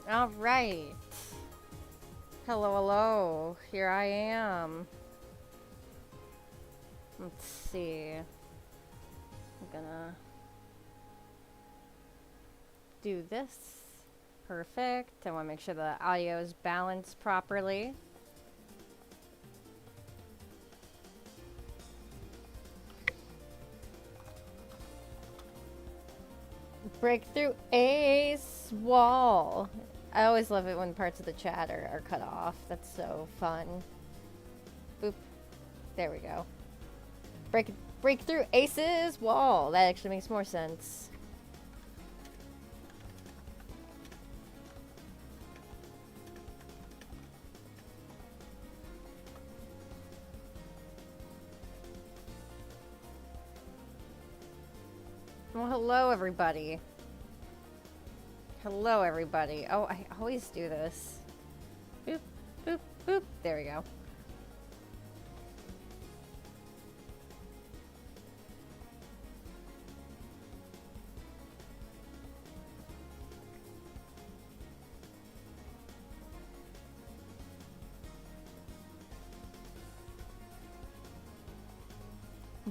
All right. Hello, hello. Here I am. Let's see. I'm gonna do this. Perfect. I want to make sure the audio is balanced properly. Breakthrough ace wall. I always love it when parts of the chat are cut off. That's so fun. Boop. There we go. Breakthrough aces wall. That actually makes more sense. Well, hello everybody. Hello everybody. Oh, I always do this. Boop, boop, boop. There we go.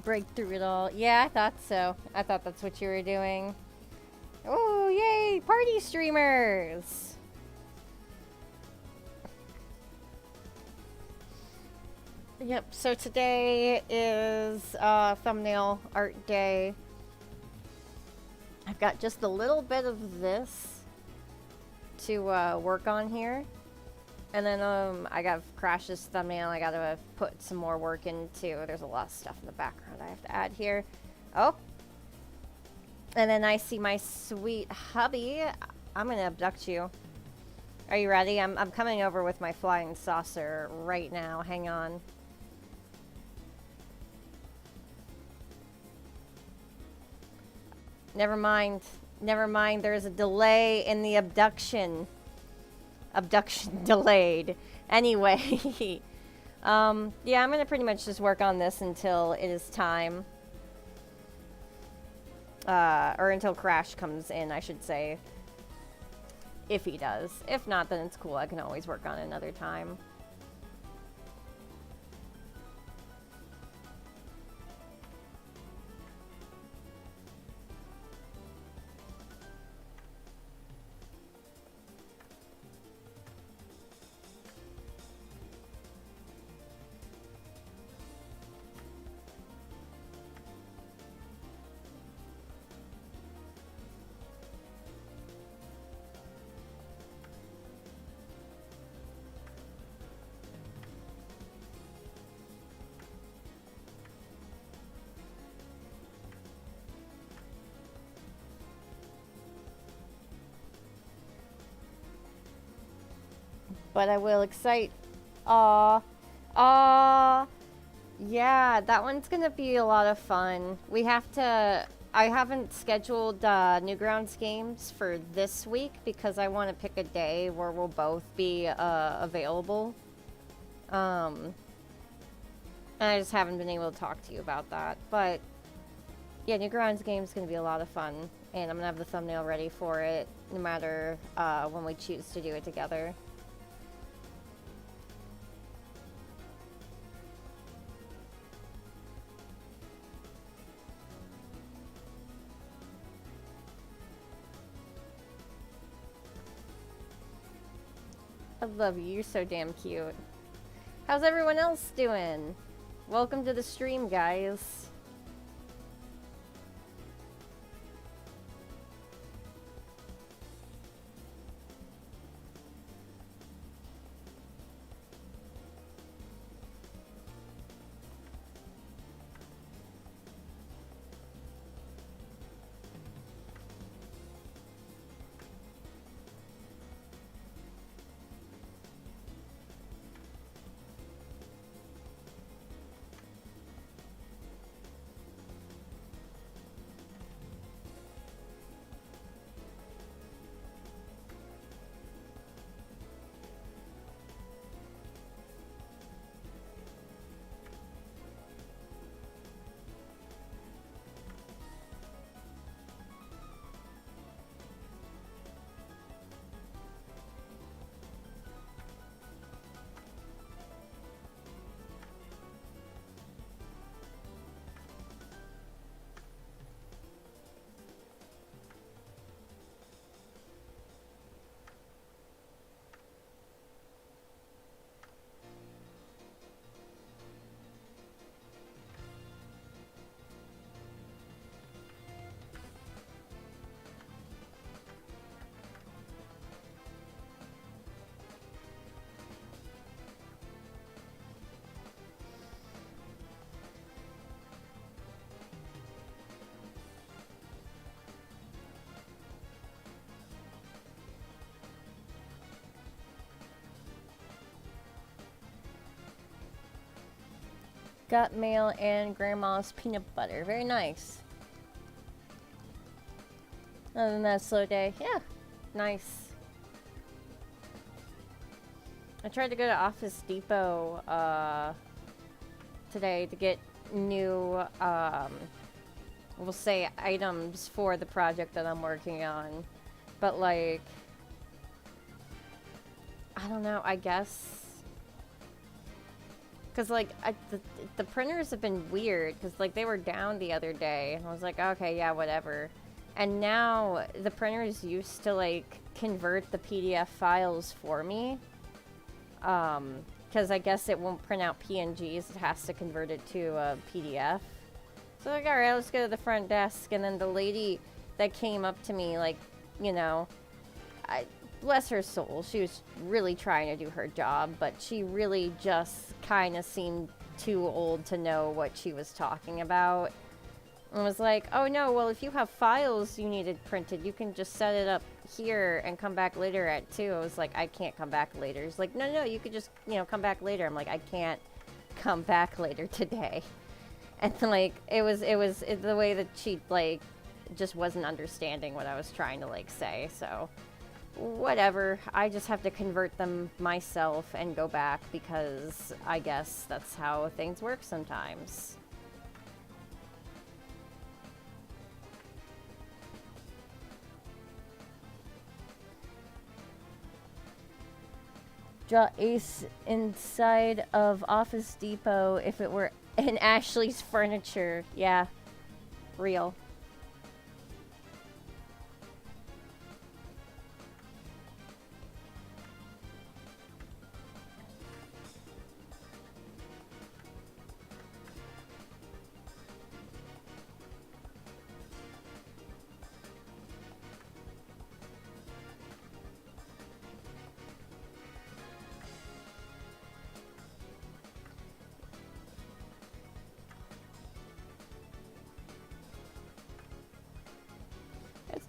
Break through it all. Yeah, I thought so. I thought that's what you were doing. Oh, yay! Party streamers! Yep, so today is thumbnail art day. I've got just a little bit of this to work on here. And then I got Crash's thumbnail I gotta put some more work into. There's a lot of stuff in the background I have to add here. Oh! And then I see my sweet hubby. I'm gonna abduct you. Are you ready? I'm coming over with my flying saucer right now. Hang on. Never mind. Never mind. There's a delay in the abduction. Abduction delayed. Anyway. Yeah, I'm gonna pretty much just work on this until it is time. Or until Crash comes in, I should say. If he does. If not, then it's cool. I can always work on it another time. But I will excite. Aw. Yeah, that one's gonna be a lot of fun. We have to. I haven't scheduled Newgrounds games for this week because I want to pick a day where we'll both be available. And I just haven't been able to talk to you about that. But yeah, Newgrounds game's gonna be a lot of fun, and I'm gonna have the thumbnail ready for it, no matter when we choose to do it together. I love you. You're so damn cute. How's everyone else doing? Welcome to the stream, guys. Got mail and grandma's peanut butter. Very nice. Other than that, slow day. Yeah, nice. I tried to go to Office Depot today to get new, we'll say, items for the project that I'm working on. But, like, I don't know, I guess. Because, like, the printers have been weird. Because, like, they were down the other day. And I was like, okay, yeah, whatever. And now the printers used to, like, convert the PDF files for me. Because I guess it won't print out PNGs. It has to convert it to a PDF. So, like, alright, let's go to the front desk. And then the lady that came up to me, like, you know, bless her soul, she was really trying to do her job, but she really just kind of seemed too old to know what she was talking about. And was like, oh no, well, if you have files you needed printed, you can just set it up here and come back later at 2. I was like, I can't come back later. She's like, no, you could just, you know, come back later. I'm like, I can't come back later today. And like, it was the way that she, like, just wasn't understanding what I was trying to, like, say. So whatever, I just have to convert them myself and go back, because I guess that's how things work sometimes. Draw Ace inside of Office Depot if it were in Ashley's furniture. Yeah, real.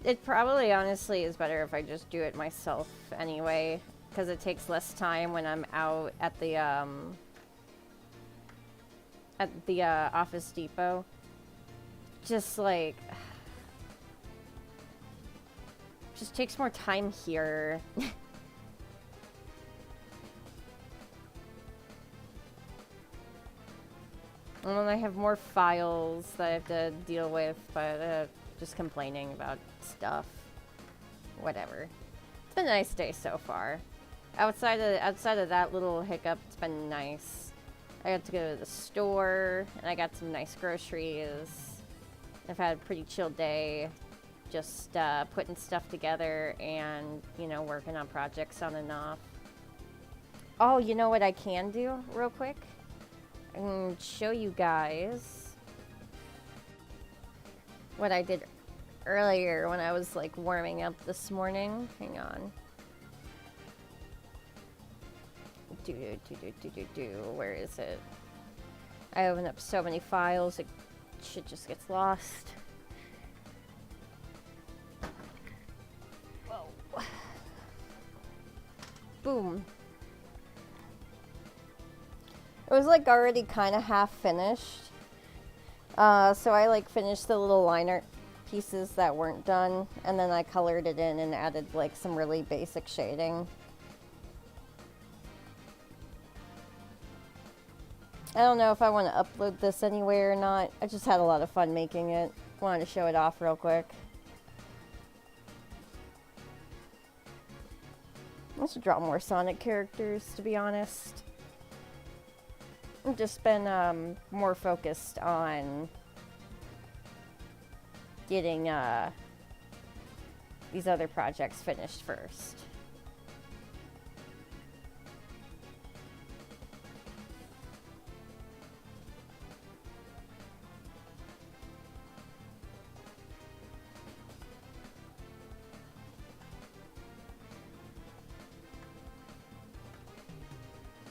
It probably honestly is better if I just do it myself anyway, because it takes less time when I'm out at the Office Depot. Just like, just takes more time here. And then I have more files that I have to deal with, but just complaining about stuff. Whatever. It's been a nice day so far. Outside of that little hiccup, it's been nice. I got to go to the store, and I got some nice groceries. I've had a pretty chill day, just putting stuff together and, you know, working on projects on and off. Oh, you know what I can do real quick? I can show you guys what I did earlier when I was like warming up this morning. Hang on. Where is it? I opened up so many files, it shit just gets lost. Whoa. Boom. It was like already kind of half finished. So I like finished the little liner pieces that weren't done, and then I colored it in and added like some really basic shading. I don't know if I want to upload this anywhere or not. I just had a lot of fun making it. Wanted to show it off real quick. I should draw more Sonic characters, to be honest. I've just been more focused on getting these other projects finished first.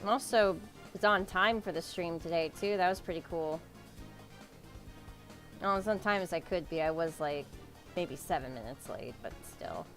I'm also was on time for the stream today too. That was pretty cool. Well, as on time as I could be. I was like maybe 7 minutes late, but still.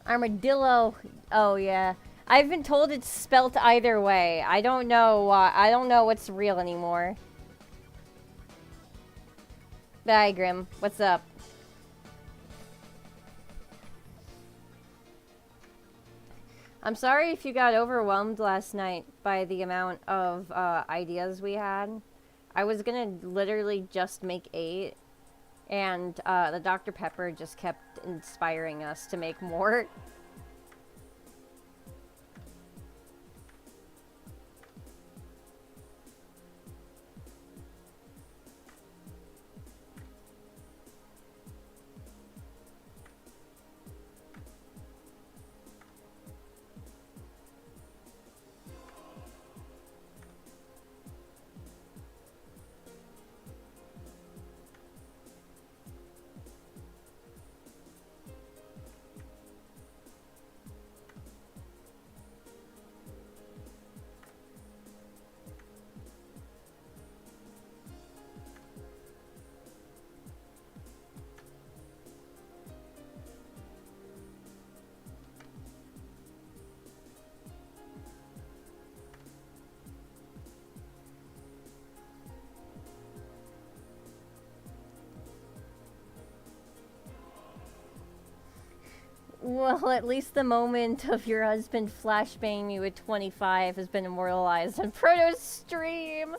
Armadillo. Oh, yeah. I've been told it's spelt either way. I don't know. I don't know what's real anymore. Diagram. What's up? I'm sorry if you got overwhelmed last night by the amount of ideas we had. I was gonna literally just make 8, and the Dr. Pepper just kept inspiring us to make more. Well, at least the moment of your husband flashbanging me with 25 has been immortalized on Proto's stream.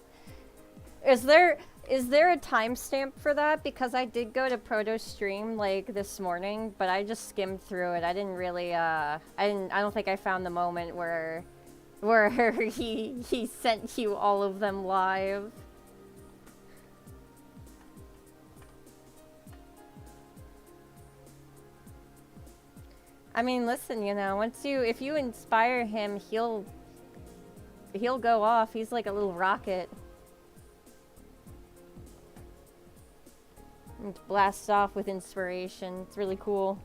Is there a timestamp for that? Because I did go to Proto's stream like this morning, but I just skimmed through it. I didn't really I don't think I found the moment where he sent you all of them live. I mean, listen, you know, if you inspire him, he'll go off. He's like a little rocket. And blasts off with inspiration. It's really cool.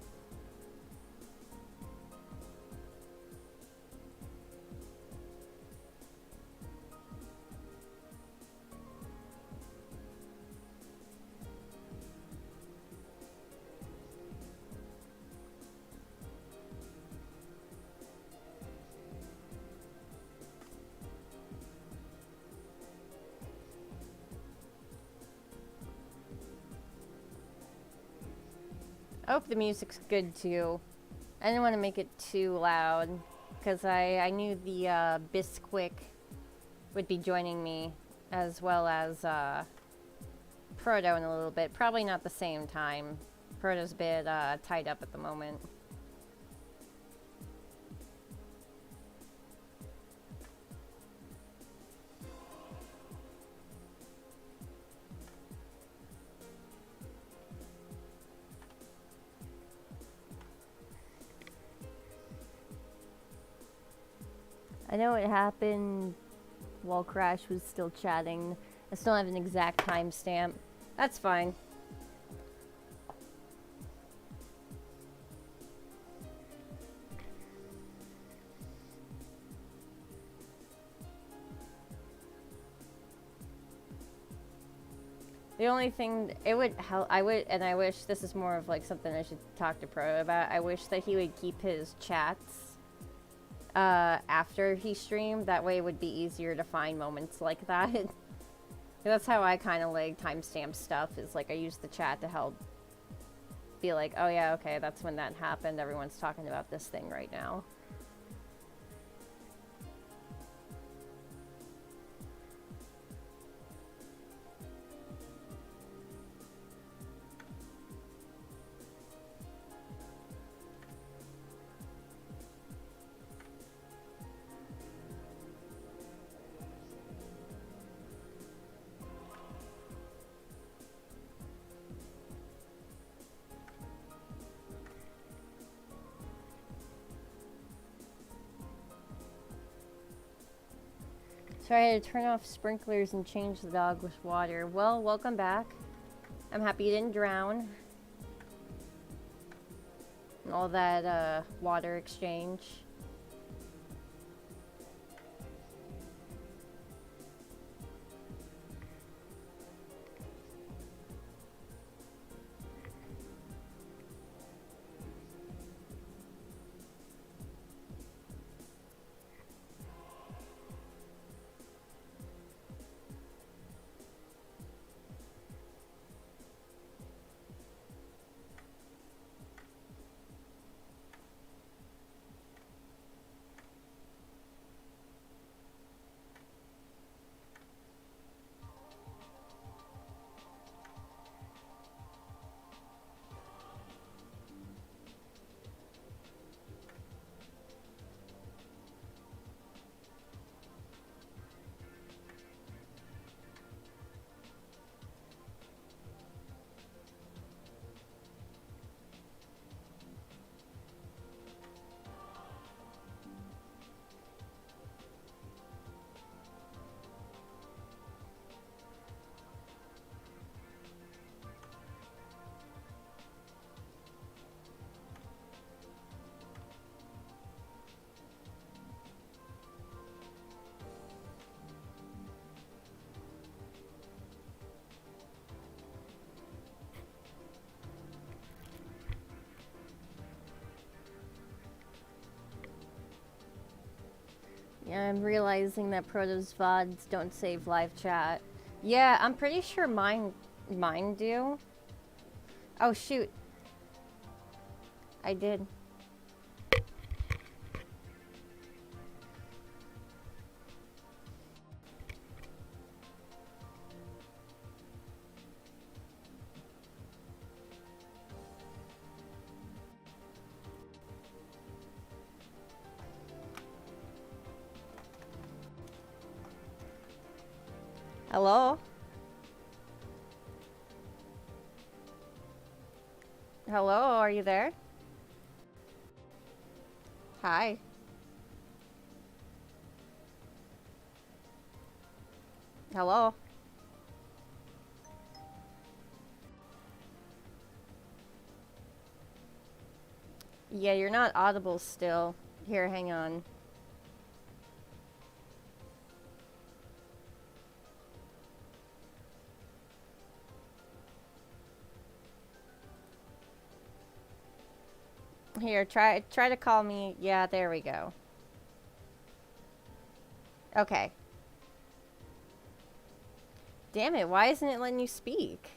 I hope the music's good too. I didn't want to make it too loud because I knew the Bisquick would be joining me as well as Proto in a little bit. Probably not the same time. Proto's a bit tied up at the moment. I know it happened while Crash was still chatting. I still have an exact timestamp. That's fine. The only thing, it would help, I wish this is more of like something I should talk to Pro about. I wish that he would keep his chats after he streamed. That way it would be easier to find moments like that. That's how I kind of like timestamp stuff, is like I use the chat to help be like, oh yeah, okay, that's when that happened. Everyone's talking about this thing right now. So I had to turn off sprinklers and change the dog with water. Well, welcome back. I'm happy you didn't drown. And all that water exchange. Yeah, I'm realizing that Proto's VODs don't save live chat. Yeah, I'm pretty sure mine do. Oh shoot. I did. Hello? Hello, are you there? Hi. Hello? Yeah, you're not audible still. Here, hang on. Here, try to call me. Yeah, there we go. Okay. Damn it, why isn't it letting you speak?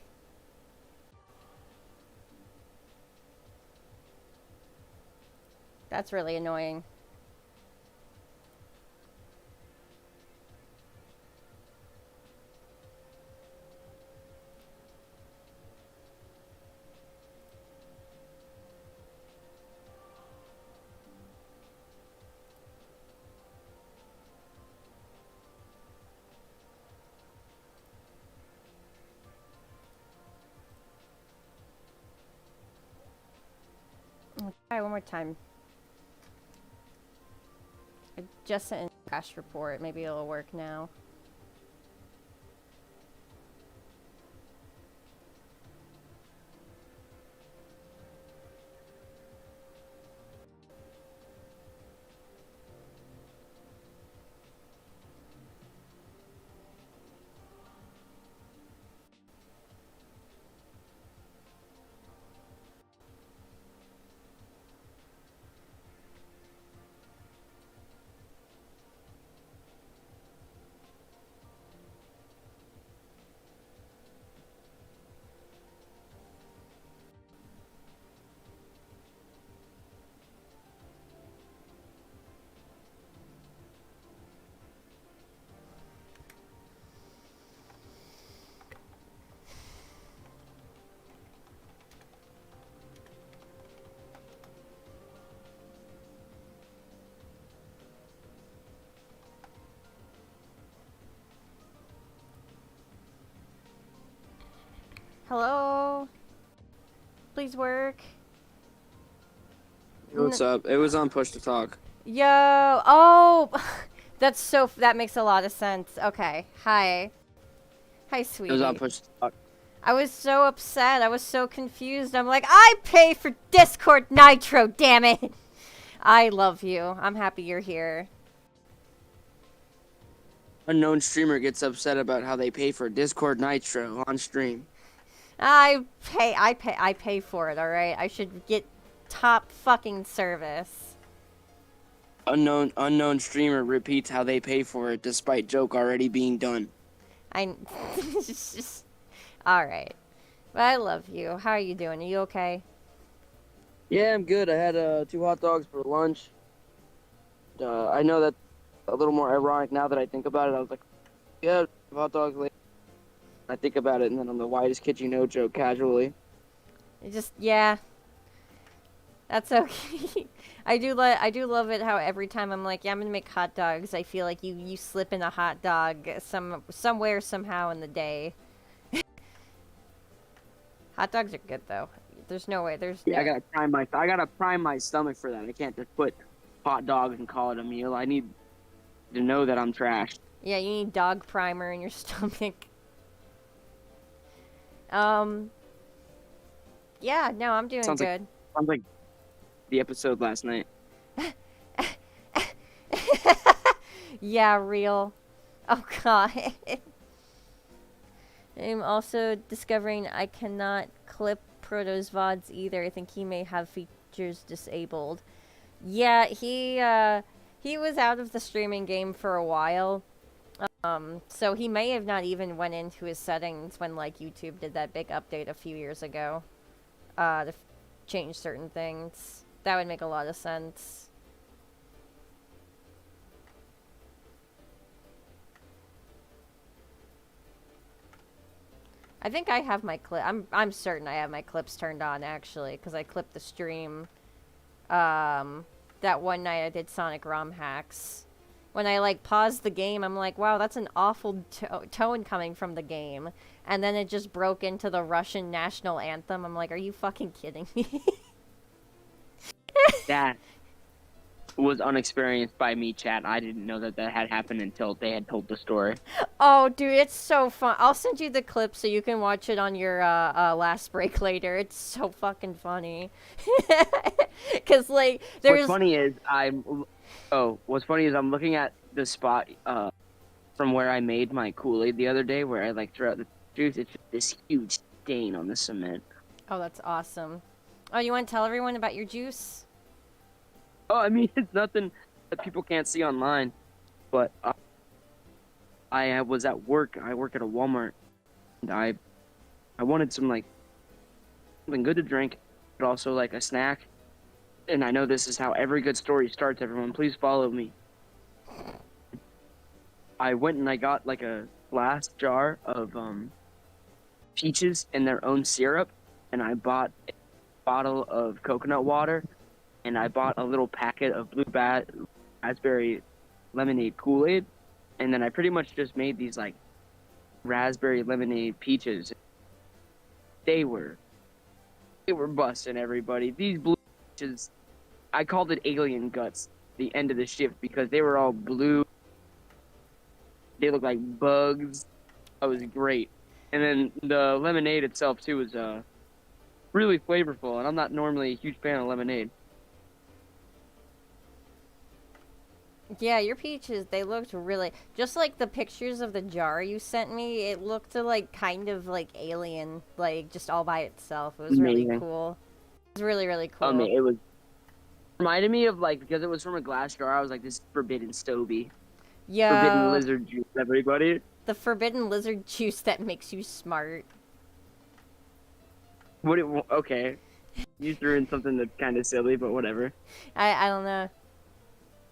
That's really annoying. I'll try one more time. I just sent a crash report. Maybe it'll work now. Hello? Please work. What's up? It was on push to talk. Yo, oh, that makes a lot of sense. Okay, hi. Hi, It sweetie. was on push to talk. I was so upset. I was so confused. I'm like, I pay for Discord Nitro, damn it. I love you. I'm happy you're here. Unknown streamer gets upset about how they pay for Discord Nitro on stream. I pay for it, alright? I should get top fucking service. Unknown streamer repeats how they pay for it despite joke already being done. It's just, alright. But I love you. How are you doing? Are you okay? Yeah, I'm good. I had 2 hot dogs for lunch. I know that's a little more ironic now that I think about it. I was like, yeah, hot dogs later. I think about it, and then I'm the whitest kid you know joke casually. It just, yeah. That's okay. I do love it how every time I'm like, yeah, I'm gonna make hot dogs, I feel like you slip in a hot dog somewhere somehow in the day. Hot dogs are good though. There's no way. Yeah, I gotta prime my stomach for that. I can't just put hot dogs and call it a meal. I need to know that I'm trashed. Yeah, you need dog primer in your stomach. Yeah, no, I'm doing good. Sounds like the episode last night. Yeah, real. Oh god. I'm also discovering I cannot clip Proto's VODs either. I think he may have features disabled. Yeah, he He was out of the streaming game for a while. So he may have not even went into his settings when like YouTube did that big update a few years ago, to change certain things. That would make a lot of sense. I think I have my clip. I'm certain I have my clips turned on actually, because I clipped the stream. That one night I did Sonic ROM hacks. When I like paused the game, I'm like, wow, that's an awful tone coming from the game. And then it just broke into the Russian national anthem. I'm like, are you fucking kidding me? That was unexperienced by me, chat. I didn't know that had happened until they had told the story. Oh, dude, it's so fun. I'll send you the clip so you can watch it on your last break later. It's so fucking funny. Cause like there's. What's funny is I'm looking at the spot from where I made my Kool-Aid the other day, where I like threw out the juice. It's just this huge stain on the cement. Oh, that's awesome. Oh, you want to tell everyone about your juice? Oh, I mean, it's nothing that people can't see online, but I was at work. I work at a Walmart, and I wanted some like something good to drink, but also like a snack. And I know this is how every good story starts. Everyone, please follow me. I went and I got like a glass jar of peaches and their own syrup, and I bought a bottle of coconut water, and I bought a little packet of blue raspberry lemonade Kool-Aid, and then I pretty much just made these like raspberry lemonade peaches. They were busting, everybody. These blue peaches, I called it alien guts the end of the shift because they were all blue. They looked like bugs. That was great. And then the lemonade itself too was really flavorful, and I'm not normally a huge fan of lemonade. Yeah, your peaches, they looked really... Just like the pictures of the jar you sent me, it looked like kind of like alien, like just all by itself. It was Amazing. really cool. It was really, really cool. It was reminded me of like, because it was from a glass jar, I was like, this is forbidden Stoby. Yeah. Forbidden lizard juice, everybody. The forbidden lizard juice that makes you smart. Okay. You threw in something that's kind of silly, but whatever. I don't know.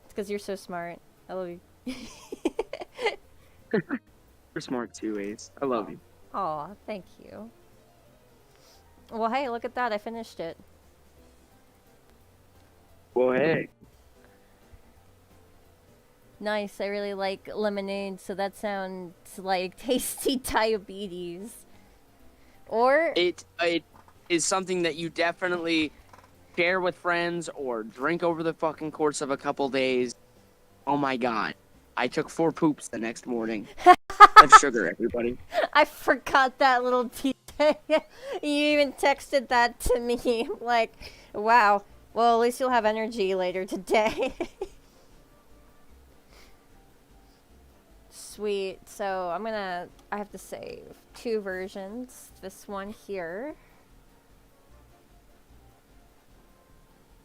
It's because you're so smart. I love you. You're smart too, Ace. I love you. Aw, thank you. Well, hey, look at that. I finished it. Well, hey. Nice. I really like lemonade, so that sounds like tasty diabetes. Or... It is something that you definitely share with friends or drink over the fucking course of a couple days. Oh my god. I took 4 poops the next morning. Of sugar, everybody. I forgot that little detail. You even texted that to me. Like, wow. Well, at least you'll have energy later today. Sweet. So I have to save 2 versions. This one here.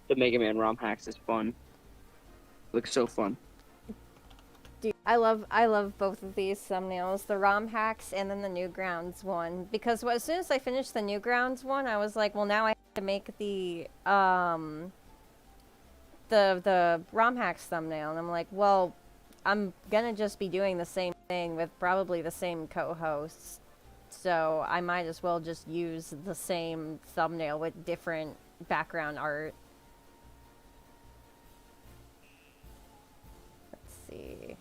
The Mega Man ROM hacks is fun. Looks so fun. Dude, I love both of these thumbnails, the ROM hacks and then the Newgrounds one, because as soon as I finished the Newgrounds one, I was like, well, now I have to make the ROM hacks thumbnail, and I'm like, well, I'm gonna just be doing the same thing with probably the same co-hosts, so I might as well just use the same thumbnail with different background art. Let's see.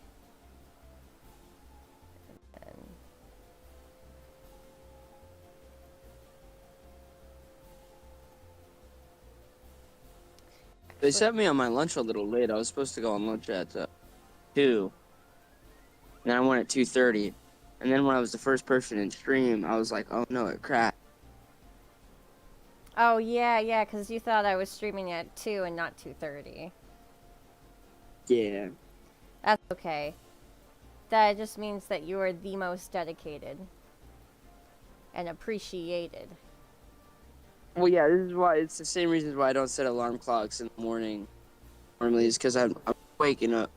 They sent me on my lunch a little late. I was supposed to go on lunch at 2. And then I went at 2:30. And then when I was the first person in stream, I was like, oh no, it crashed. Oh, yeah, because you thought I was streaming at 2 and not 2:30. Yeah. That's okay. That just means that you are the most dedicated and appreciated. Well, yeah, this is why, it's the same reasons why I don't set alarm clocks in the morning. Normally, is because I'm waking up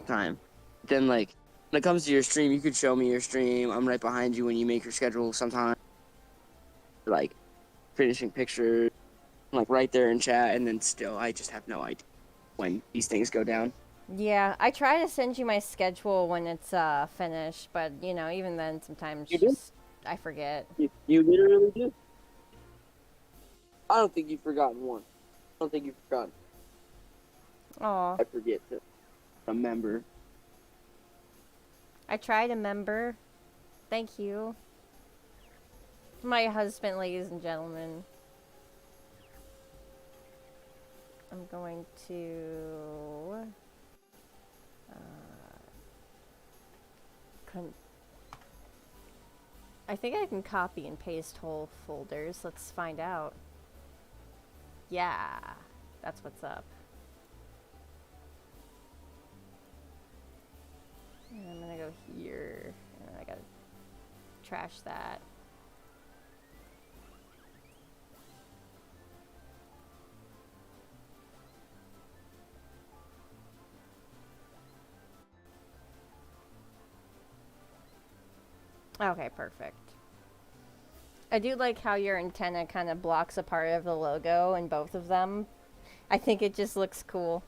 time. Then like when it comes to your stream, you could show me your stream. I'm right behind you when you make your schedule sometimes. Like finishing pictures, like right there in chat, and then still I just have no idea when these things go down. Yeah, I try to send you my schedule when it's finished, but you know, even then sometimes You do? just I forget. You literally do? I don't think you've forgotten one. I don't think you've forgotten. Oh, I forget to remember. I try to remember. Thank you. My husband, ladies and gentlemen. I'm going to I think I can copy and paste whole folders. Let's find out. Yeah, that's what's up. And I'm gonna go here, and I gotta trash that. Okay, perfect. I do like how your antenna kind of blocks a part of the logo in both of them. I think it just looks cool.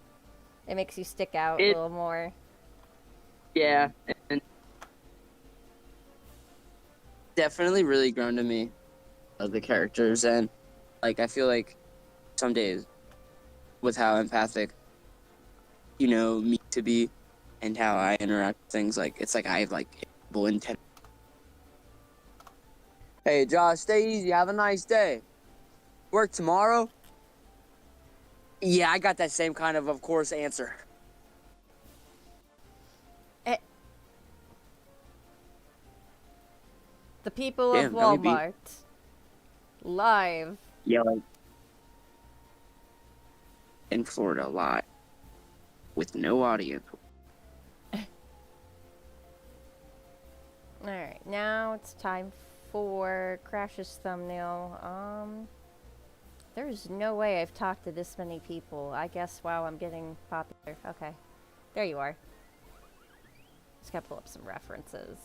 It makes you stick out a little more. Yeah, and definitely really grown to me of the characters, and like I feel like some days with how empathic you know me to be and how I interact with things, like it's like I have like full intent. Hey Josh, stay easy, have a nice day. Work tomorrow? Yeah, I got that same kind of course answer. The people Damn, of Gummy Bee. Walmart. Live. Yelling in Florida a lot with no audience. Alright, now it's time for Crash's thumbnail. There's no way I've talked to this many people. I guess, wow, I'm getting popular. Okay. There you are. Just gotta pull up some references.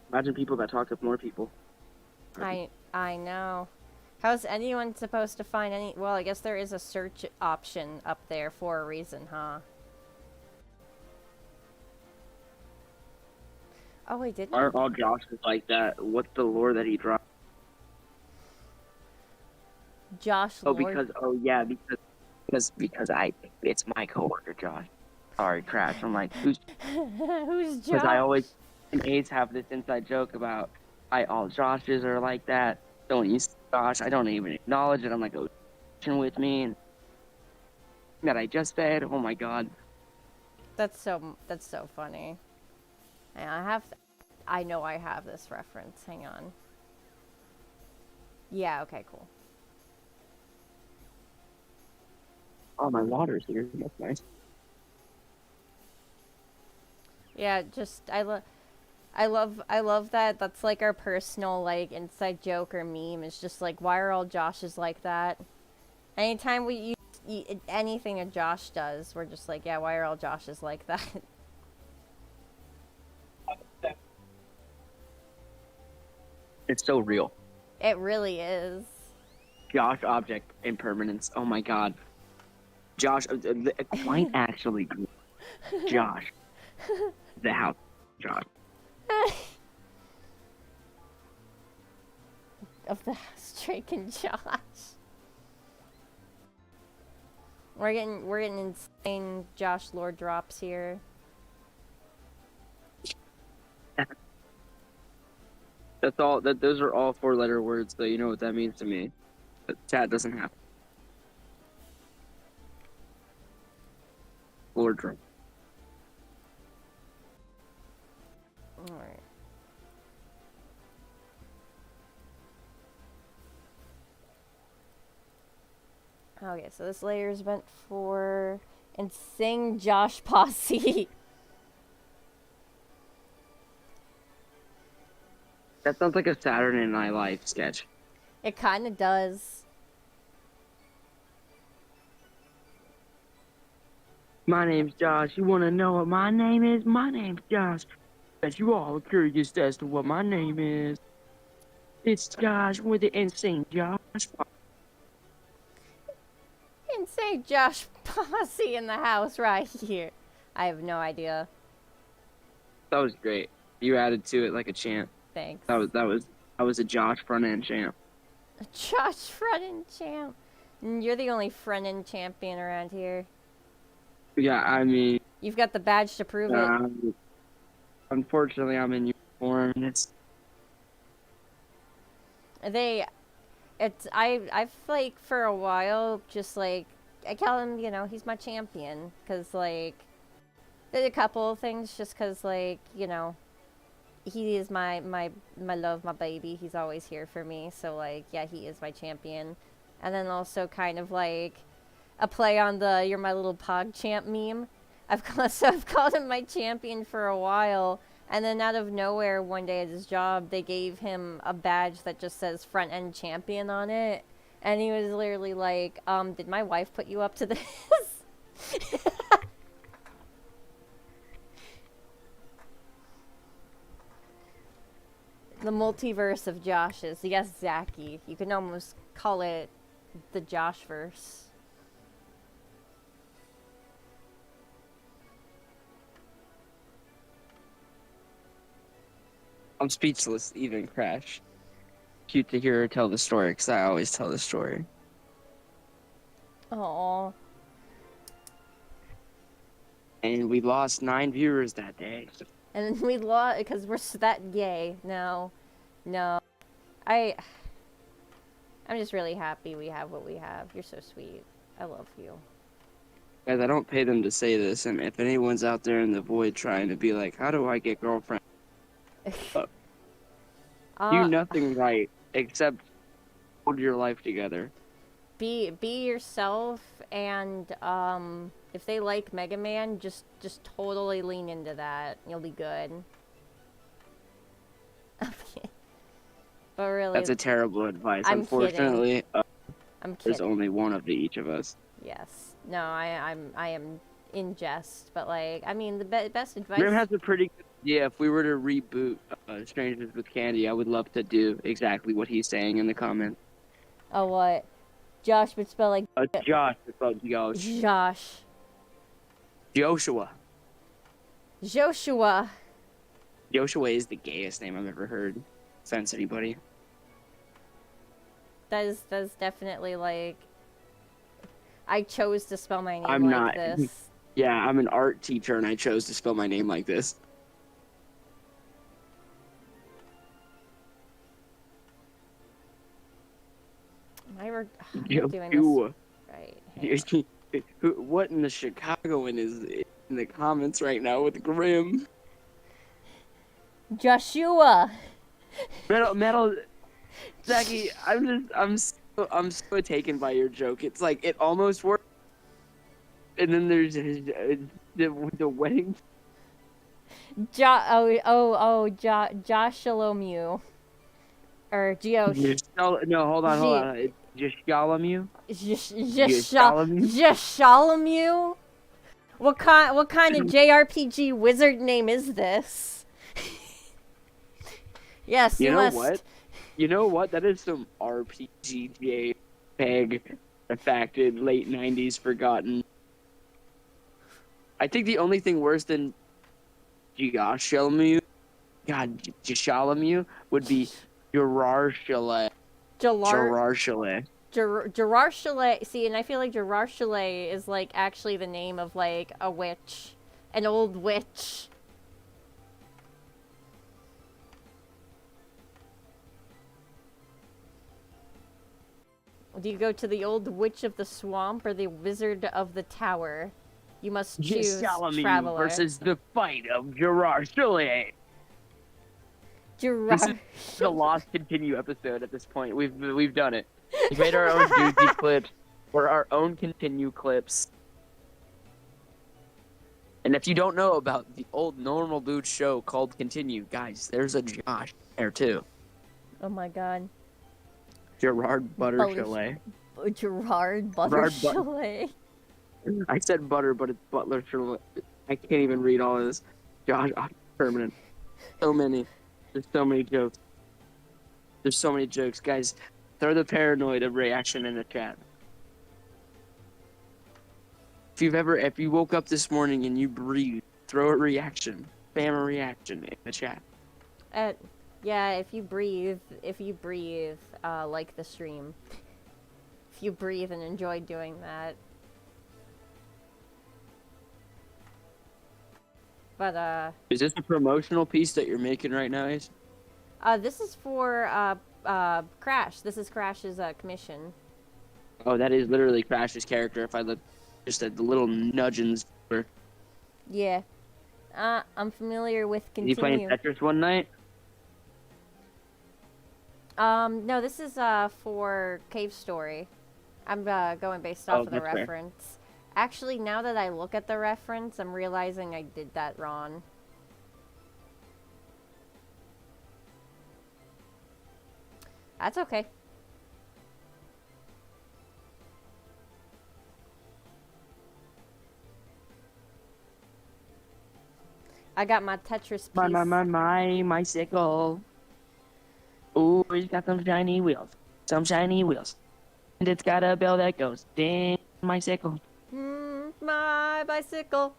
Imagine people that talk to more people. I know. How's anyone supposed to find any... Well, I guess there is a search option up there for a reason, huh? Oh, wait, didn't Aren't all Joshes like that? What's the lore that he dropped? Josh Oh, Lord... because it's my coworker Josh. Sorry, Crash. I'm like, who's? Who's Because I Josh? always and Ace have this inside joke about all Joshes are like that. Don't use Josh. I don't even acknowledge it. I'm like, oh, with me and that I just said. Oh my god. That's so funny. Yeah, I know I have this reference. Hang on. Yeah, okay, cool. Oh, my water's here. That's nice. Yeah, just I love that. That's like our personal like inside joke or meme. It's just like, why are all Joshes like that? Anytime we use anything a Josh does, we're just like, yeah, why are all Joshes like that? It's so real. It really is. Josh object impermanence. Oh my god. Josh, quite actually, Josh, the house, Josh. Of the Drake and Josh. We're getting insane Josh Lord drops here. That's all. Those are all 4-letter words, so you know what that means to me. But chat doesn't have. Lord drop. Alright. Okay, so this layer is meant for and sing Josh Posse. That sounds like a Saturday Night Live sketch. It kind of does. My name's Josh. You want to know what my name is? My name's Josh. Bet you all curious as to what my name is. It's Josh with the insane Josh. Insane Josh Posse in the house right here. I have no idea. That was great. You added to it like a champ. Thanks. That was a Josh front end champ. Josh front-end champ. You're the only front-end champion around here. Yeah, I mean, You've got the badge to prove it. unfortunately, I'm in uniform. It's I've like for a while just like I tell him, you know, he's my champion because like did a couple of things just because like, you know, he is my love, my baby. He's always here for me. So like, yeah, he is my champion. And then also kind of like a play on the "you're my little pog champ" meme. I've called him my champion for a while. And then out of nowhere, one day at his job, they gave him a badge that just says front end champion on it. And he was literally like, did my wife put you up to this? The multiverse of Joshes. Yes, Zachy. You can almost call it the Joshverse. I'm speechless, even Crash. Cute to hear her tell the story, because I always tell the story. Aww. And we lost 9 viewers that day. And then we lost because we're that gay. No. I'm just really happy we have what we have. You're so sweet. I love you. Guys, I don't pay them to say this, and if anyone's out there in the void trying to be like, how do I get girlfriend? Do nothing right except hold your life together. Be yourself, and if they like Mega Man, just totally lean into that. You'll be good. Okay. But really, That's a terrible advice. I'm Unfortunately, I'm kidding. there's only one of each of us. Yes. No, I am in jest, but like, I mean, the best advice. Grim has a pretty good idea. If we were to reboot Strangers with Candy, I would love to do exactly what he's saying in the comments. Oh, what? Josh would spell like Josh, it's called Josh. Josh. Joshua. Joshua. Joshua is the gayest name I've ever heard. Offense anybody. That is definitely like. I chose to spell my name I'm like not. this. Yeah, I'm an art teacher and I chose to spell my name like this. I'm doing this right. What in the Chicagoan is in the comments right now with Grim? Joshua. Metal. Zachy, I'm so taken by your joke. It's like it almost worked, and then there's the wedding. Joshalomu. Or Josh. No, hold on. Joshalamu. Joshalamu. What kind of JRPG wizard name is this? Yes, you must. What? You know what? That is some RPG JPEG affected late 90s forgotten. I think the only thing worse than Joshalamu would be Gerard Chalet. Gerard Chalet. See, and I feel like Gerard Chalet is like actually the name of like a witch, an old witch. Do you go to the old witch of the swamp or the wizard of the tower? You must choose, traveler. Versus the fight of Gerard Chalet. This is the Lost Continue episode at this point. We've done it. We made our own doozy clips for our own Continue clips. And if you don't know about the old Normal Dude show called Continue, guys, there's a Josh there too. Oh my god. Gerard Butter Butter- Chalet. Gerard Butter Gerard But- Chalet. I said butter, but it's Butler Chalet. I can't even read all of this. Josh, permanent. So many. There's so many jokes. There's so many jokes, guys. Throw the paranoid of reaction in the chat. If you woke up this morning and you breathed, throw a reaction. Spam a reaction in the chat. Yeah, if you breathe, like the stream. If you breathe and enjoy doing that. But, Is this a promotional piece that you're making right now, Ace? this is for, Crash. This is Crash's, commission. Oh, that is literally Crash's character. If I look just at the little nudgins. Yeah. I'm familiar with Is he playing Continue. Tetris one night? No, this is, for Cave Story. I'm, going based Oh, off of the that's fair. reference. Actually, now that I look at the reference, I'm realizing I did that wrong. That's okay. I got my Tetris piece. My sickle. Ooh, he's got some shiny wheels. Some shiny wheels. And it's got a bell that goes ding, my sickle. My bicycle.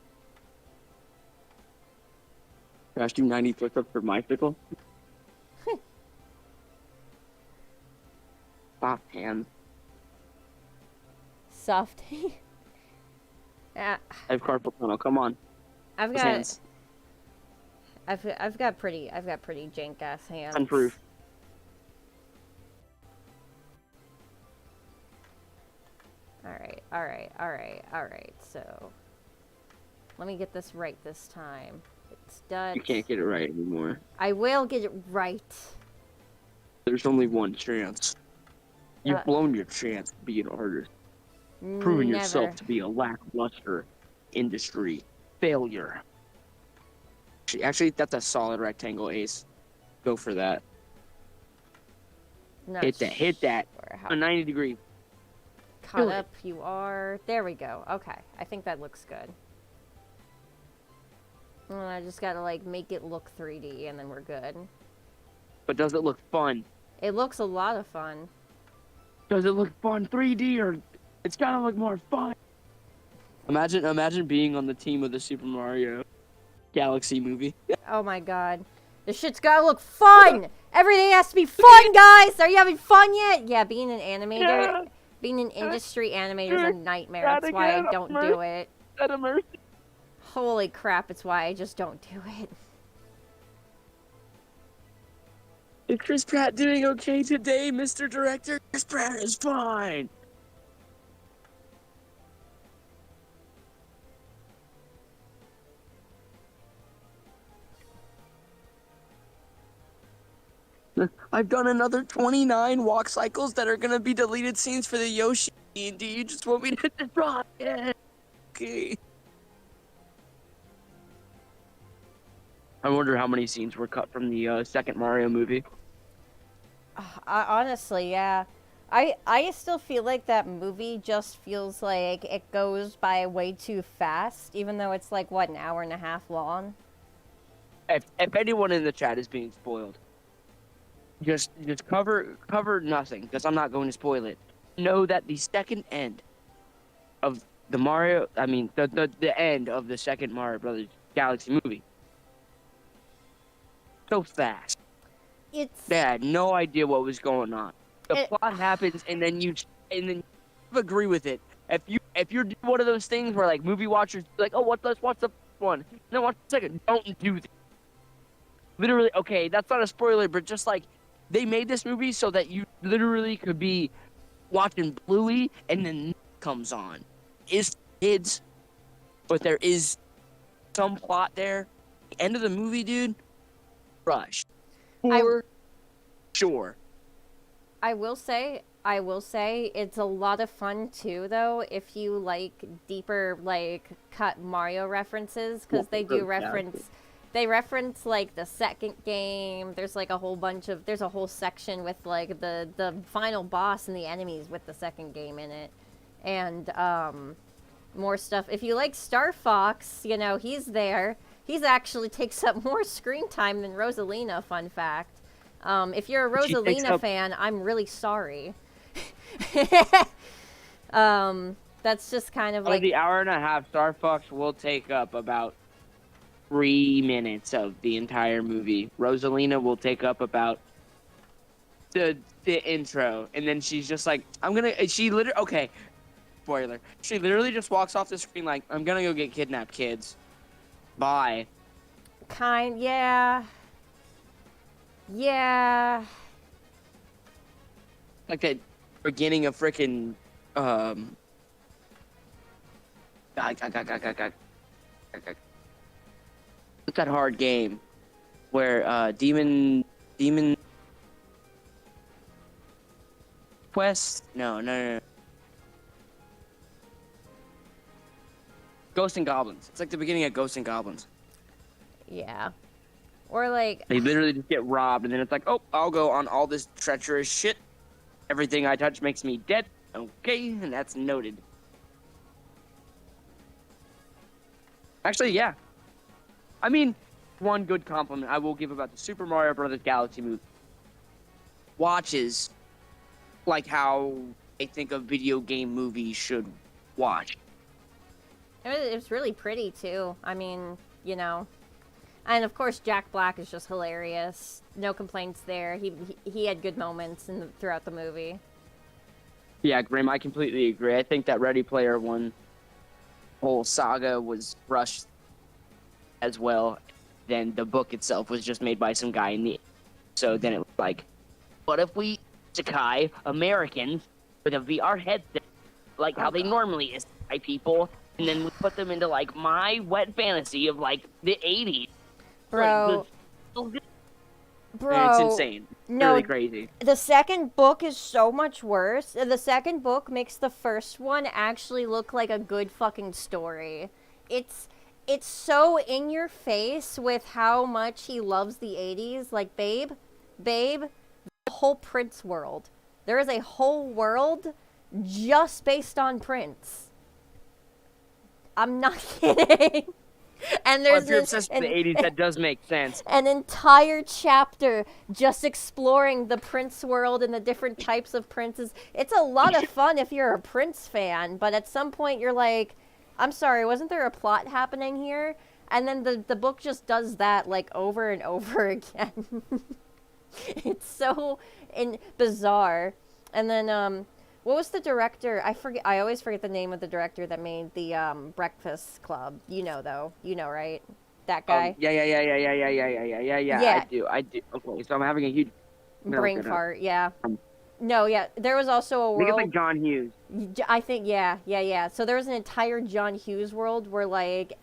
Crash, do 90 push-ups for my sickle? Soft hands. Soft. Yeah, I have carpal tunnel. Come on. I've Those got. hands. I've got pretty jank ass hands. Unproof. Alright. So, let me get this right this time. It's done. You can't get it right anymore. I will get it right. There's only one chance. You've Uh, blown your chance to be an artist. Proving Never. yourself to be a lackluster industry failure. Actually, that's a solid rectangle, Ace. Go for that. Not Hit that. sure how A 90 degree. caught do it. up you are. There we go. Okay, I think that looks good. And I just gotta like make it look 3D, and then we're good. But does it look fun? It looks a lot of fun. Does it look fun 3D or it's gotta look more fun? Imagine being on the team of the Super Mario Galaxy movie. Oh my god. This shit's gotta look fun! Everything has to be fun, guys! Are you having fun yet? Yeah, being an animator, Yeah. being an industry animator is a nightmare. Gotta That's why get I don't do it. That immersive. Holy crap, it's why I just don't do it. Is Chris Pratt doing okay today, Mr. Director? Chris Pratt is fine. I've done another 29 walk cycles that are gonna be deleted scenes for the Yoshi. Do you just want me to try it? Okay. I wonder how many scenes were cut from the second Mario movie. Honestly, yeah. I still feel like that movie just feels like it goes by way too fast, even though it's like, what, an hour and a half long? If anyone in the chat is being spoiled, just cover nothing, because I'm not going to spoil it. Know that the second end of the Mario, the end of the second Mario Brothers Galaxy movie, so fast. It's... They had no idea what was going on. The It- plot happens, and then you agree with it. If you're one of those things where like movie watchers be like, oh, let's watch the first one, then watch the second. Don't do that. Literally, okay, that's not a spoiler, but just like they made this movie so that you literally could be watching Bluey, and then comes on. It's kids, but there is some plot there. The end of the movie, dude. Rush. For sure. I will say it's a lot of fun too, though, if you like deeper, like, cut Mario references, because they do Yeah. reference They reference like the second game. There's like a whole bunch of there's a whole section with like the final boss and the enemies with the second game in it, and more stuff. If you like Star Fox, you know he's there. He's actually takes up more screen time than Rosalina. Fun fact. If you're a She takes Rosalina up- fan, I'm really sorry. That's just kind of Out of like the hour and a half, Star Fox will take up about 3 minutes of the entire movie. Rosalina will take up about the intro, and then she's just like, she literally, okay, spoiler. She literally just walks off the screen like, I'm gonna go get kidnapped, kids. Bye. yeah. Yeah. Like that beginning of freaking, what's that hard game where Demon Quest? No. Ghosts and Goblins. It's like the beginning of Ghosts and Goblins. Yeah. Or like They literally just get robbed, and then it's like, oh, I'll go on all this treacherous shit. Everything I touch makes me dead. Okay, and that's noted. Actually, yeah. I mean, one good compliment I will give about the Super Mario Brothers Galaxy movie. Watches like how I think a video game movie should watch. it was really pretty too. I mean, you know. And of course Jack Black is just hilarious. No complaints there. He had good moments throughout the movie. Yeah, Grim, I completely agree. I think that Ready Player One whole saga was rushed as well. Then the book itself was just made by some guy in the... So then it was like, what if we Sakai Americans with a VR headset, like how they normally is by people, and then we put them into like my wet fantasy of like the 80s. Bro. Like, Bro. and it's insane. It's no, really crazy. The second book is so much worse. The second book makes the first one actually look like a good fucking story. It's so in your face with how much he loves the 80s. Like, babe, the whole Prince world. There is a whole world just based on Prince. I'm not kidding. And Well, there's if you're obsessed with the 80s, that does make sense. an entire chapter just exploring the Prince world and the different types of princes. It's a lot of fun if you're a Prince fan, but at some point you're like, I'm sorry, wasn't there a plot happening here? And then the book just does that like over and over again. It's so bizarre. And then what was the director? I always forget the name of the director that made the Breakfast Club. You know though. You know, right? That guy. Yeah. Yeah. I do. Okay, so I'm having a huge Brain Okay, no. fart, yeah. No, yeah. There was also a I think it's world. like John Hughes. I think, yeah. So there was an entire John Hughes world where like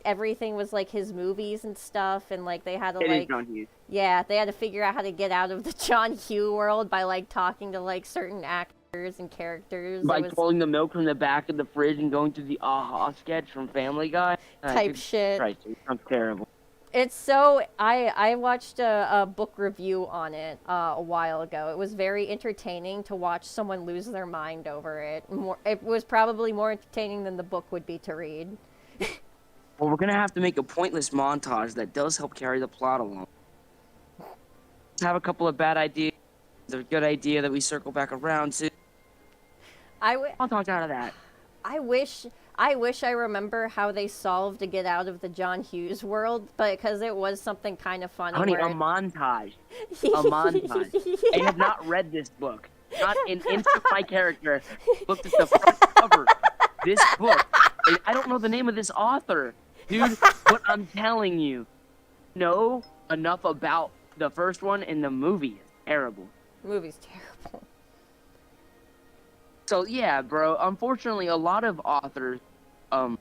everything was like his movies and stuff, and like they had to It is like John Hughes. yeah, they had to figure out how to get out of the John Hughes world by like talking to like certain actors and characters. By It was pulling the milk from the back of the fridge and going to the aha sketch from Family Guy. type Good shit. Christ, it sounds terrible. It's so I watched a book review on it a while ago. It was very entertaining to watch someone lose their mind over it. It was probably more entertaining than the book would be to read. Well, we're gonna have to make a pointless montage that does help carry the plot along. Let's have a couple of bad ideas. There's a good idea that we circle back around to. Montage out of that. I wish I remember how they solved to get out of the John Hughes world, but because it was something kind of funny. Honey, where a montage. A montage. I have not read this book. Not an instant my character looked at the front cover. This book. And I don't know the name of this author. Dude, but I'm telling you, know enough about the first one and the movie is terrible. The movie's terrible. So yeah, bro, unfortunately a lot of authors, and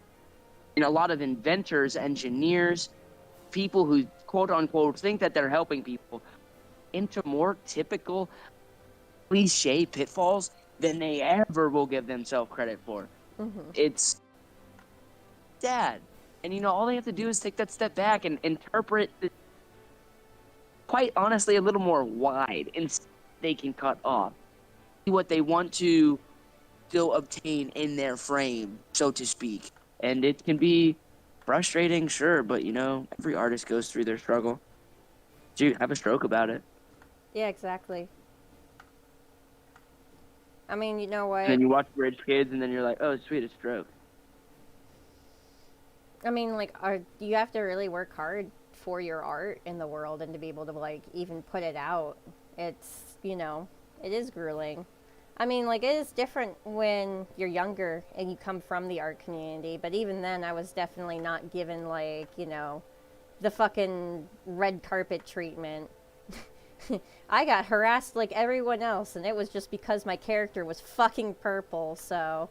a lot of inventors, engineers, people who quote unquote think that they're helping people into more typical cliche pitfalls than they ever will give themselves credit for. Mm-hmm. It's sad. And, all they have to do is take that step back and interpret quite honestly a little more wide, and they can cut off what they want to still obtain in their frame, so to speak. And it can be frustrating, sure, but every artist goes through their struggle. Dude, have a stroke about it. Yeah, exactly. I mean, you know And what? then you watch Bridge Kids, and then you're like, oh, sweet, a stroke. I mean, like, you have to really work hard for your art in the world and to be able to, like, even put it out. It's, it is grueling. I mean, like, it is different when you're younger and you come from the art community, but even then, I was definitely not given, like, the fucking red carpet treatment. I got harassed like everyone else, and it was just because my character was fucking purple, so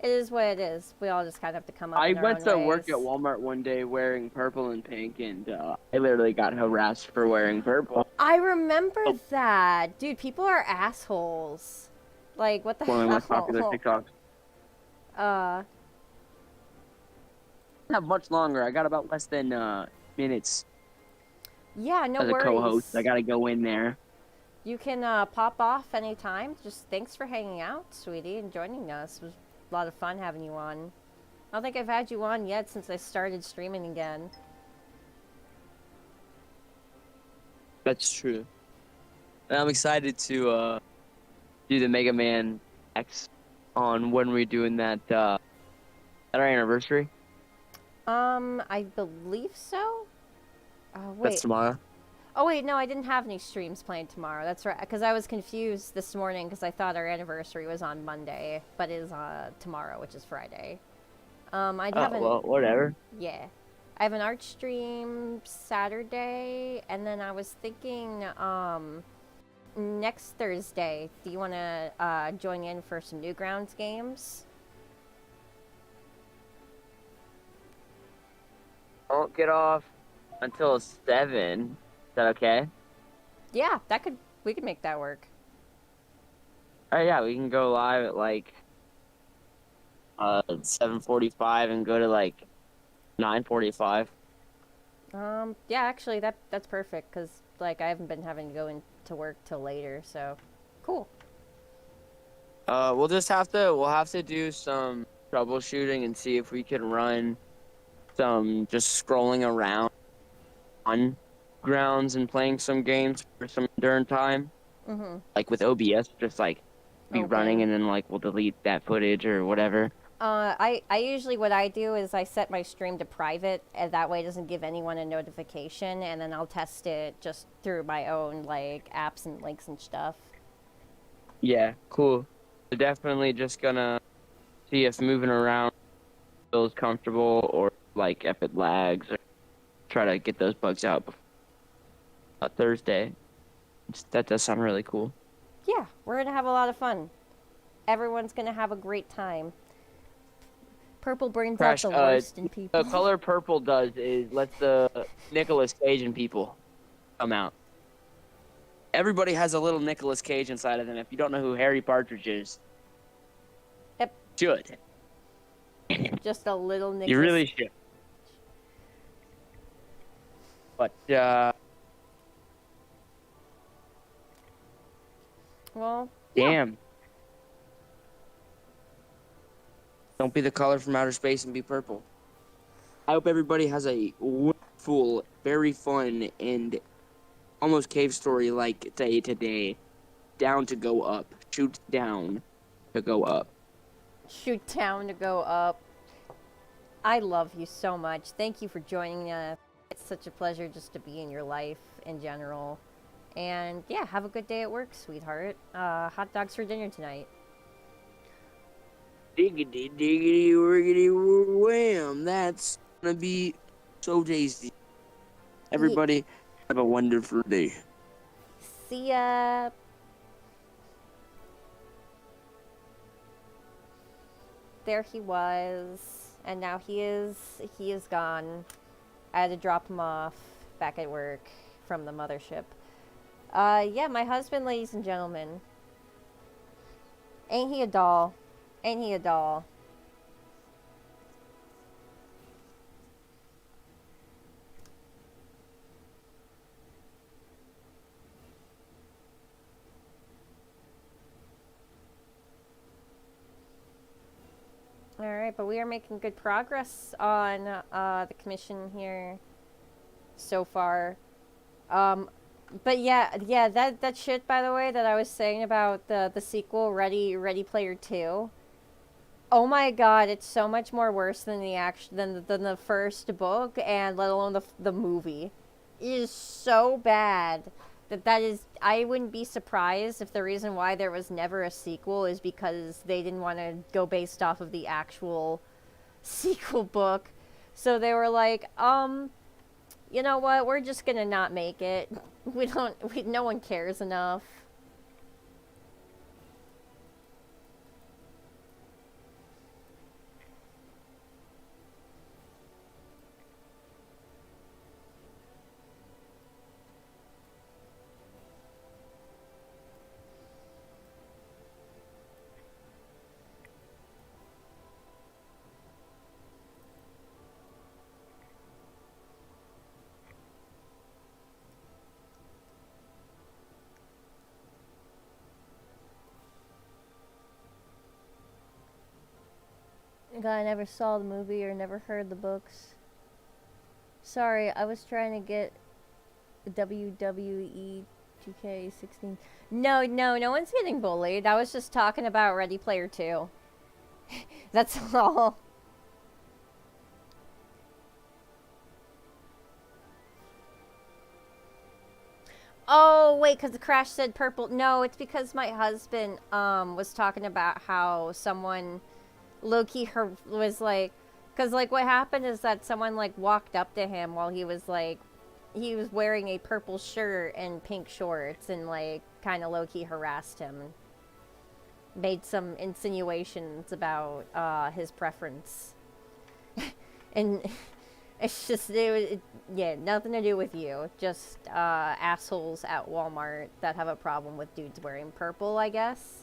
it is what it is. We all just kind of have to come up I in our went own to ways. work at Walmart one day wearing purple and pink, and I literally got harassed for wearing purple. I remember Oh. that. Dude, people are assholes. Like, what the One of my most hell? popular TikToks. Uh, Not much longer. I got about less than minutes yeah, no as a worries. co-host. I gotta go in there. You can pop off anytime. Just thanks for hanging out, sweetie, and joining us. It was a lot of fun having you on. I don't think I've had you on yet since I started streaming again. That's true. And I'm excited to do the Mega Man X on when we're doing that at our anniversary. I believe so. Wait. That's tomorrow. Oh wait, no, I didn't have any streams planned tomorrow. That's right, because I was confused this morning because I thought our anniversary was on Monday, but it is tomorrow, which is Friday. I have Well, whatever. yeah, I have an art stream Saturday, and then I was thinking next Thursday. Do you want to join in for some Newgrounds games? I won't get off until 7. Is that okay? Yeah, we could make that work. Oh yeah, we can go live at like 7:45 and go to like 9:45. Yeah, actually, that's perfect because like I haven't been having to go into work till later, so cool. We'll have to do some troubleshooting and see if we can run some just scrolling around on grounds and playing some games for some during time. Mm-hmm. Like with OBS, just like be Okay. running and then like we'll delete that footage or whatever. I usually what I do is I set my stream to private, and that way it doesn't give anyone a notification, and then I'll test it just through my own like apps and links and stuff. Yeah, cool. So definitely just gonna see if moving around feels comfortable or like if it lags or try to get those bugs out before Thursday. That does sound really cool. Yeah, we're gonna have a lot of fun. Everyone's gonna have a great time. Purple brings Crash, out the worst in people. The color purple does is lets the Nicolas Cage in people come out. Everybody has a little Nicolas Cage inside of them. If you don't know who Harry Partridge is, Yep. should. Just a little Nicholas. You really should. But Well, damn. Don't be the color from outer space and be purple. I hope everybody has a wonderful, very fun, and almost cave story like day today. Down to go up. Shoot down to go up. shoot down to go up. I love you so much. Thank you for joining us. It's such a pleasure just to be in your life in general. And yeah, have a good day at work, sweetheart. Hot dogs for dinner tonight. Diggity, diggity, riggity, wham. That's gonna be so tasty. Everybody, have a wonderful day. See ya. There he was, and now he is gone. I had to drop him off back at work from the mothership. Yeah, my husband, ladies and gentlemen. Ain't he a doll? Ain't he a doll? All right, but we are making good progress on the commission here so far. But yeah, that shit, by the way, that I was saying about the sequel, Ready Player 2. Oh my god, it's so much more worse than than the first book, and let alone the movie. It is so bad that is. I wouldn't be surprised if the reason why there was never a sequel is because they didn't want to go based off of the actual sequel book. So they were like, you know what? We're just gonna not make it. No one cares enough. God, I never saw the movie or never heard the books. Sorry, I was trying to get WWE 2K16. No one's getting bullied. I was just talking about Ready Player 2. That's all. Oh, wait, because the crash said purple. No, it's because my husband was talking about how someone low-key was like, because like what happened is that someone like walked up to him while he was wearing a purple shirt and pink shorts and like kind of low-key harassed him, made some insinuations about his preference. And it's just yeah, nothing to do with you, just assholes at Walmart that have a problem with dudes wearing purple, I guess.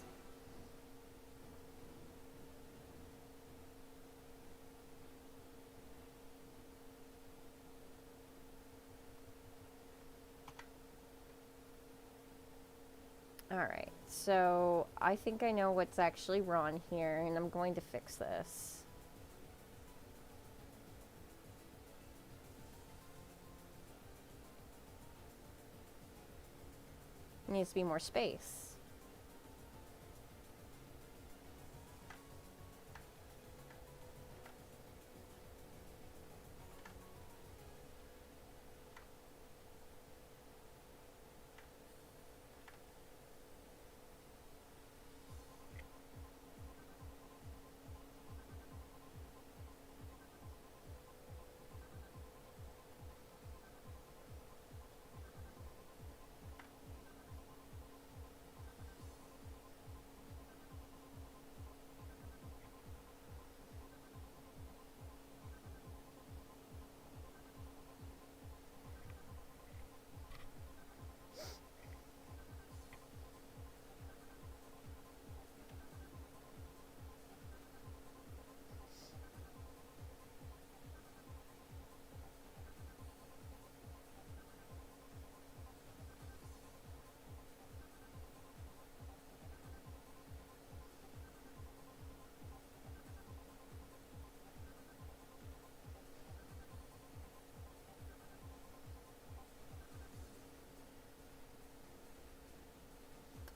Alright, so I think I know what's actually wrong here, and I'm going to fix this. Needs to be more space.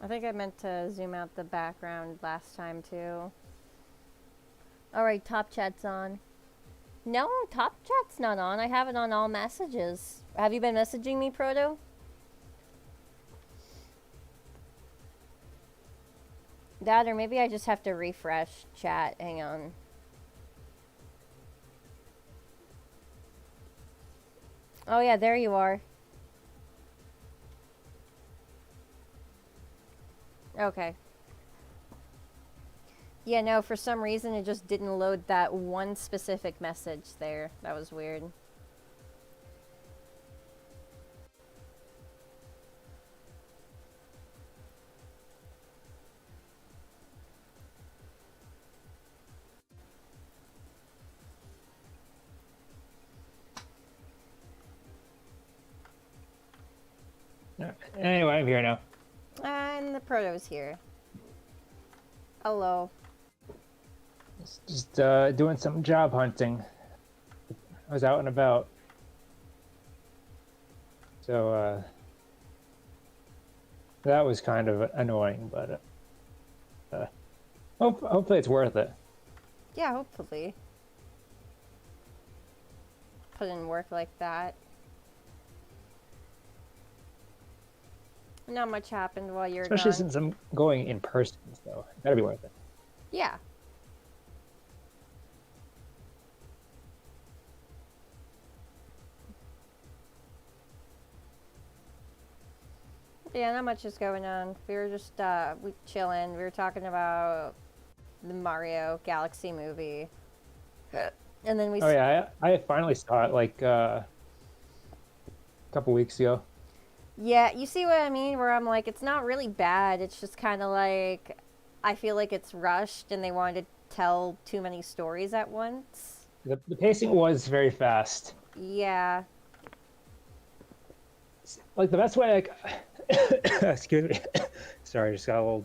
I think I meant to zoom out the background last time too. Alright, Top Chat's on. No, Top Chat's not on. I have it on all messages. Have you been messaging me, Proto? That, or maybe I just have to refresh chat. Hang on. Oh yeah, there you are. Okay. Yeah, no, for some reason it just didn't load that one specific message there. That was weird. Anyway, I'm here now. And the Proto's here. Hello. Just doing some job hunting. I was out and about, so that was kind of annoying, but hopefully it's worth it. Yeah, hopefully. Put in work like that. Not much happened while you're Especially gone. since I'm going in person, so it gotta be worth it. Yeah. Yeah, not much is going on. We were just we chilling. We were talking about the Mario Galaxy movie. And then we Oh yeah, I finally saw it like a couple weeks ago. Yeah, you see what I mean? Where I'm like, it's not really bad. It's just kind of like, I feel like it's rushed and they wanted to tell too many stories at once. The pacing was very fast. Yeah. Like the best way, like, excuse me, sorry, I just got a little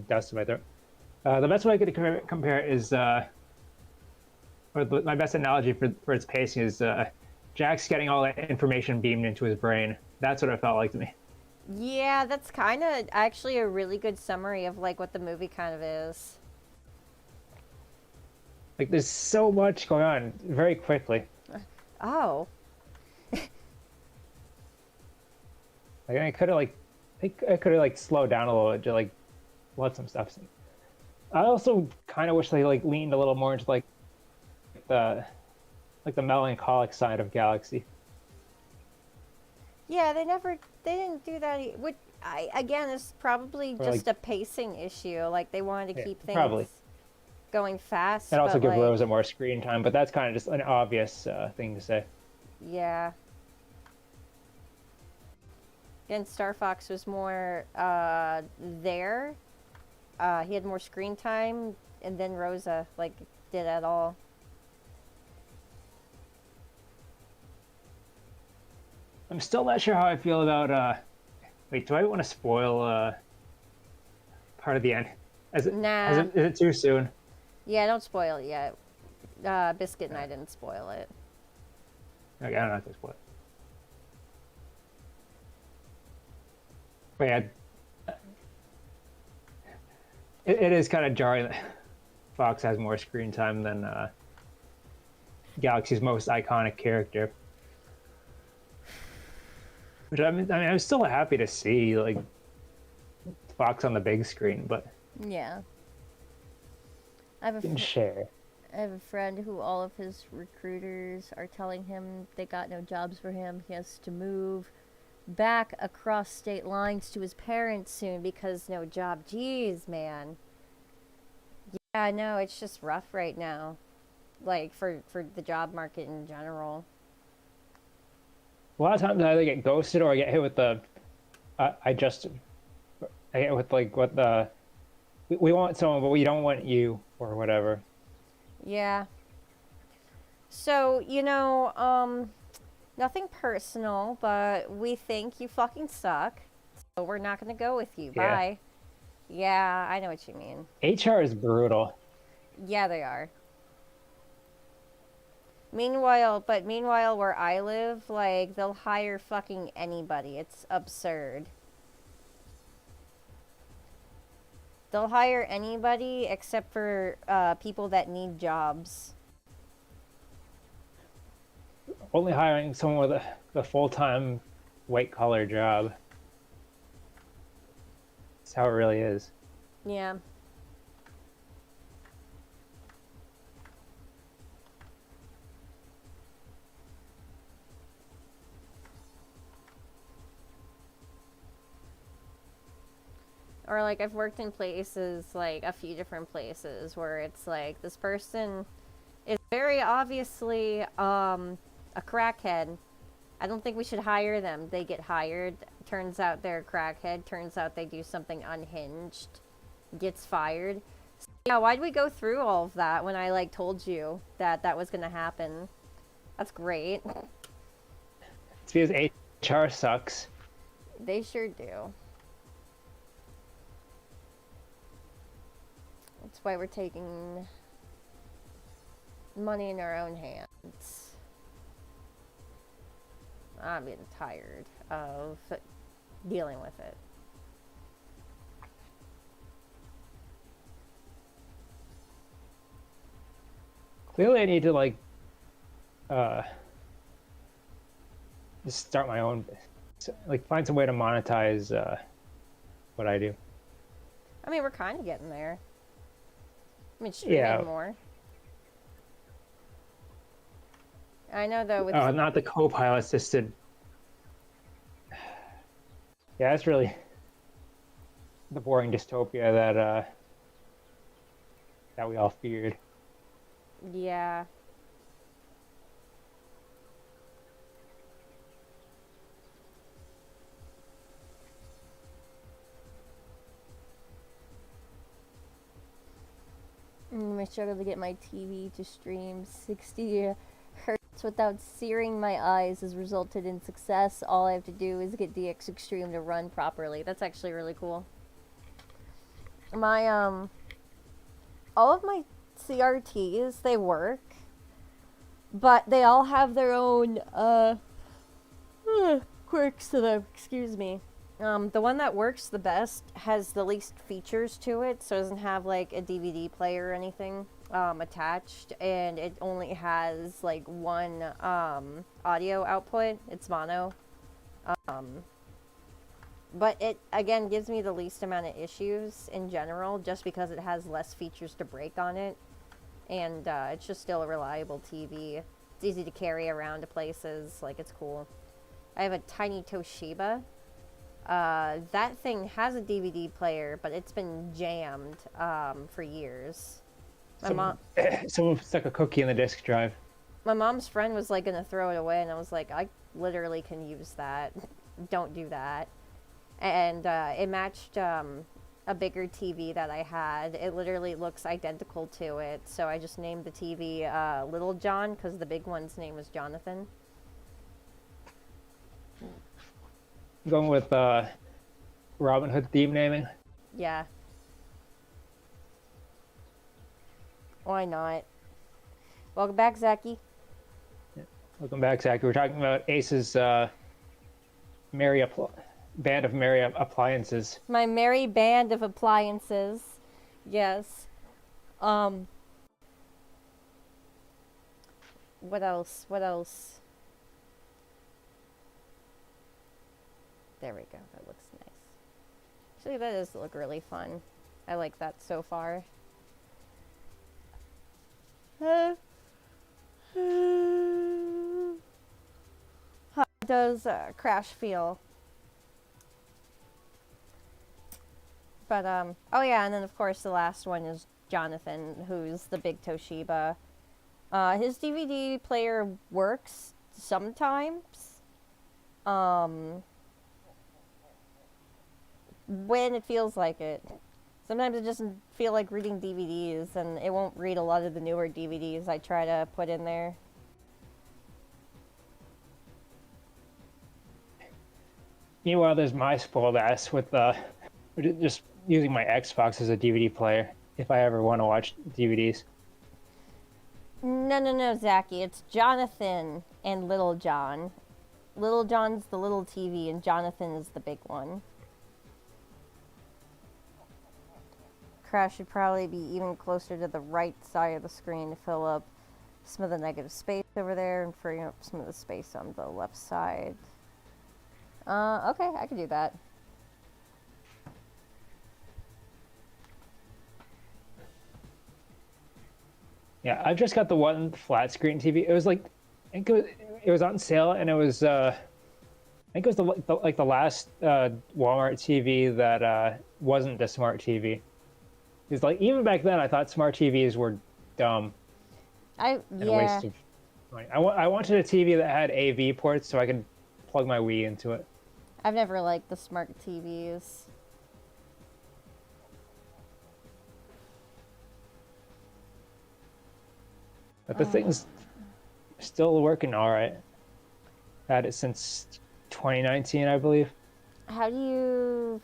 dust in my throat. The best way I could compare it is, my best analogy for its pacing is Jack's getting all that information beamed into his brain. That's what it felt like to me. Yeah, that's kind of actually a really good summary of like what the movie kind of is. Like there's so much going on very quickly. Oh. Like I could have I could have like slowed down a little bit to like let some stuff. I also kind of wish they like leaned a little more into the the melancholic side of Galaxy. Yeah, they didn't do that. Which again, is probably Or, just a pacing issue. Like they wanted to Yeah, keep things probably. going fast. And also but give like, Rosa more screen time, but that's kind of just an obvious thing to say. Yeah. Again, Star Fox was more there. He had more screen time, and then Rosa like did it all. I'm still not sure how I feel about. Wait, do I want to spoil part of the end? Nah. Is it too soon? Yeah, don't spoil it yet. Biscuit and I didn't spoil it. Okay, I don't have to spoil it. But yeah, it is kind of jarring that Fox has more screen time than Galaxy's most iconic character. Which I'm still happy to see like Fox on the big screen, but Yeah. I have a didn't share. I have a friend who all of his recruiters are telling him they got no jobs for him. He has to move back across state lines to his parents soon because no job. Jeez, man. Yeah, I know. It's just rough right now. Like, for the job market in general. A lot of times I either get ghosted or I get hit with the I get with like what the we want someone but we don't want you or whatever. Yeah. So, nothing personal, but we think you fucking suck. So we're not going to go with you. Yeah. Bye. Yeah, I know what you mean. HR is brutal. Yeah, they are. Meanwhile, where I live, like, they'll hire fucking anybody. It's absurd. They'll hire anybody except for people that need jobs. Only hiring someone with a full-time white-collar job. That's how it really is. Yeah. Or like I've worked in places, like a few different places where it's like this person is very obviously a crackhead. I don't think we should hire them. They get hired. Turns out they're a crackhead. Turns out they do something unhinged. Gets fired. So, yeah, why'd we go through all of that when I like told you that that was gonna happen? That's great. It's because HR sucks. They sure do. That's why we're taking money in our own hands. I'm getting tired of dealing with it. Clearly, I need to like uh, just start my own, like find some way to monetize what I do. I mean, we're kind of getting there. I mean, streaming Yeah. more. I know though with Not the co-pilot assisted. Yeah, that's really the boring dystopia that we all feared. yeah. I struggle to get my TV to stream 60 hertz without searing my eyes has resulted in success. All I have to do is get DX Extreme to run properly. That's actually really cool. My all of my CRTs, they work, but they all have their own quirks to them. Excuse me. The one that works the best has the least features to it, so it doesn't have like a DVD player or anything attached, and it only has like one audio output. It's mono. But it again gives me the least amount of issues in general, just because it has less features to break on it, and it's just still a reliable TV. It's easy to carry around to places. Like, it's cool. I have a tiny Toshiba. That thing has a DVD player, but it's been jammed for years. Someone stuck a cookie in the disk drive. My mom's friend was like gonna throw it away, and I was like, I literally can use that. Don't do that. And it matched a bigger TV that I had. It literally looks identical to it, so I just named the TV Little John, because the big one's name was Jonathan. Going with Robin Hood theme naming. Yeah. Why not? Welcome back, Zaki. Welcome back, Zach. We're talking about Ace's band of merry appliances. My merry band of appliances. Yes. What else? What else? There we go. That looks nice. Actually, that does look really fun. I like that so far. How does Crash feel? But, oh yeah, and then of course the last one is Jonathan, who's the big Toshiba. His DVD player works sometimes. When it feels like it. Sometimes it doesn't feel like reading DVDs, and it won't read a lot of the newer DVDs I try to put in there. Meanwhile, there's my spoiled ass with just using my Xbox as a DVD player if I ever want to watch DVDs. No, Zachy. It's Jonathan and Little John. Little John's the little TV, and Jonathan is the big one. Crash should probably be even closer to the right side of the screen to fill up some of the negative space over there and freeing up some of the space on the left side. Okay, I can do that. Yeah, I've just got the one flat screen TV. It was like, I think it was on sale, and it was I think it was the last Walmart TV that wasn't a smart TV. Because like even back then, I thought smart TVs were dumb and a waste of money. I wanted a TV that had AV ports so I could plug my Wii into it. I've never liked the smart TVs. But the thing's still working all right. Had it since 2019, I believe. How do you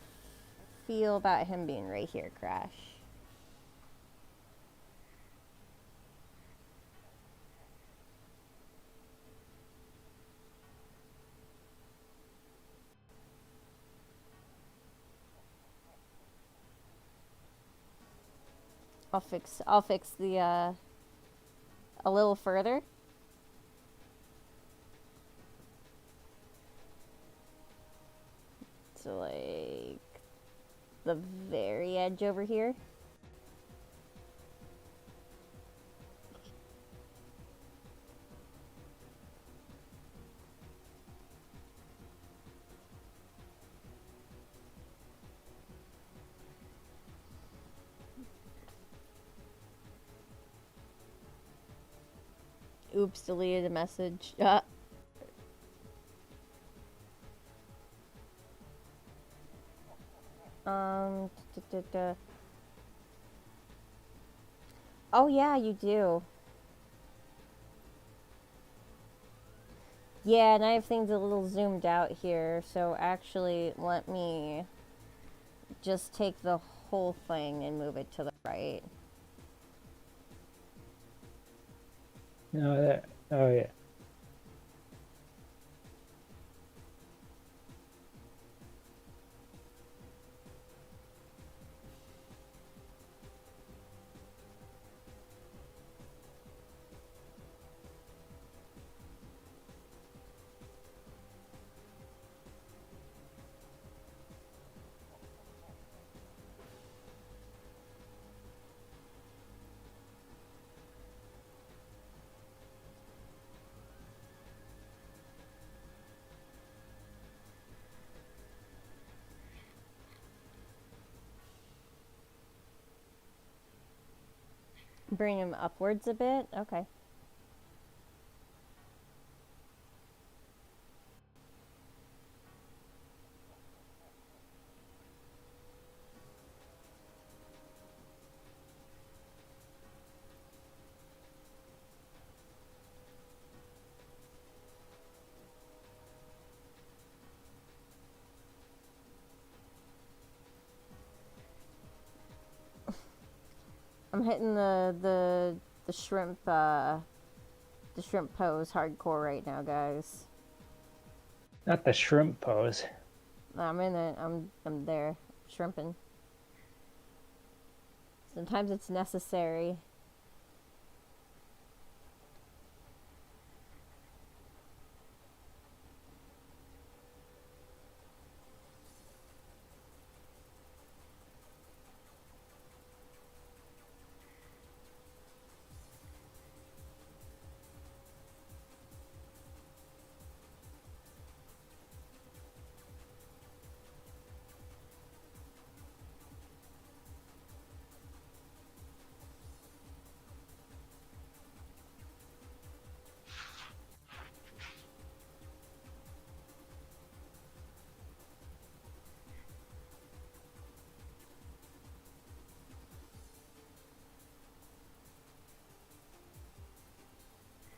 feel about him being right here, Crash? I'll fix the a little further. So like the very edge over here. Oops, deleted a message. Oh yeah, you do. Yeah, and I have things a little zoomed out here, so actually let me just take the whole thing and move it to the right. No, oh yeah. Bring him upwards a bit? Okay. I'm hitting the shrimp pose hardcore right now, guys. Not the shrimp pose. I'm in it. I'm there, shrimping. Sometimes it's necessary.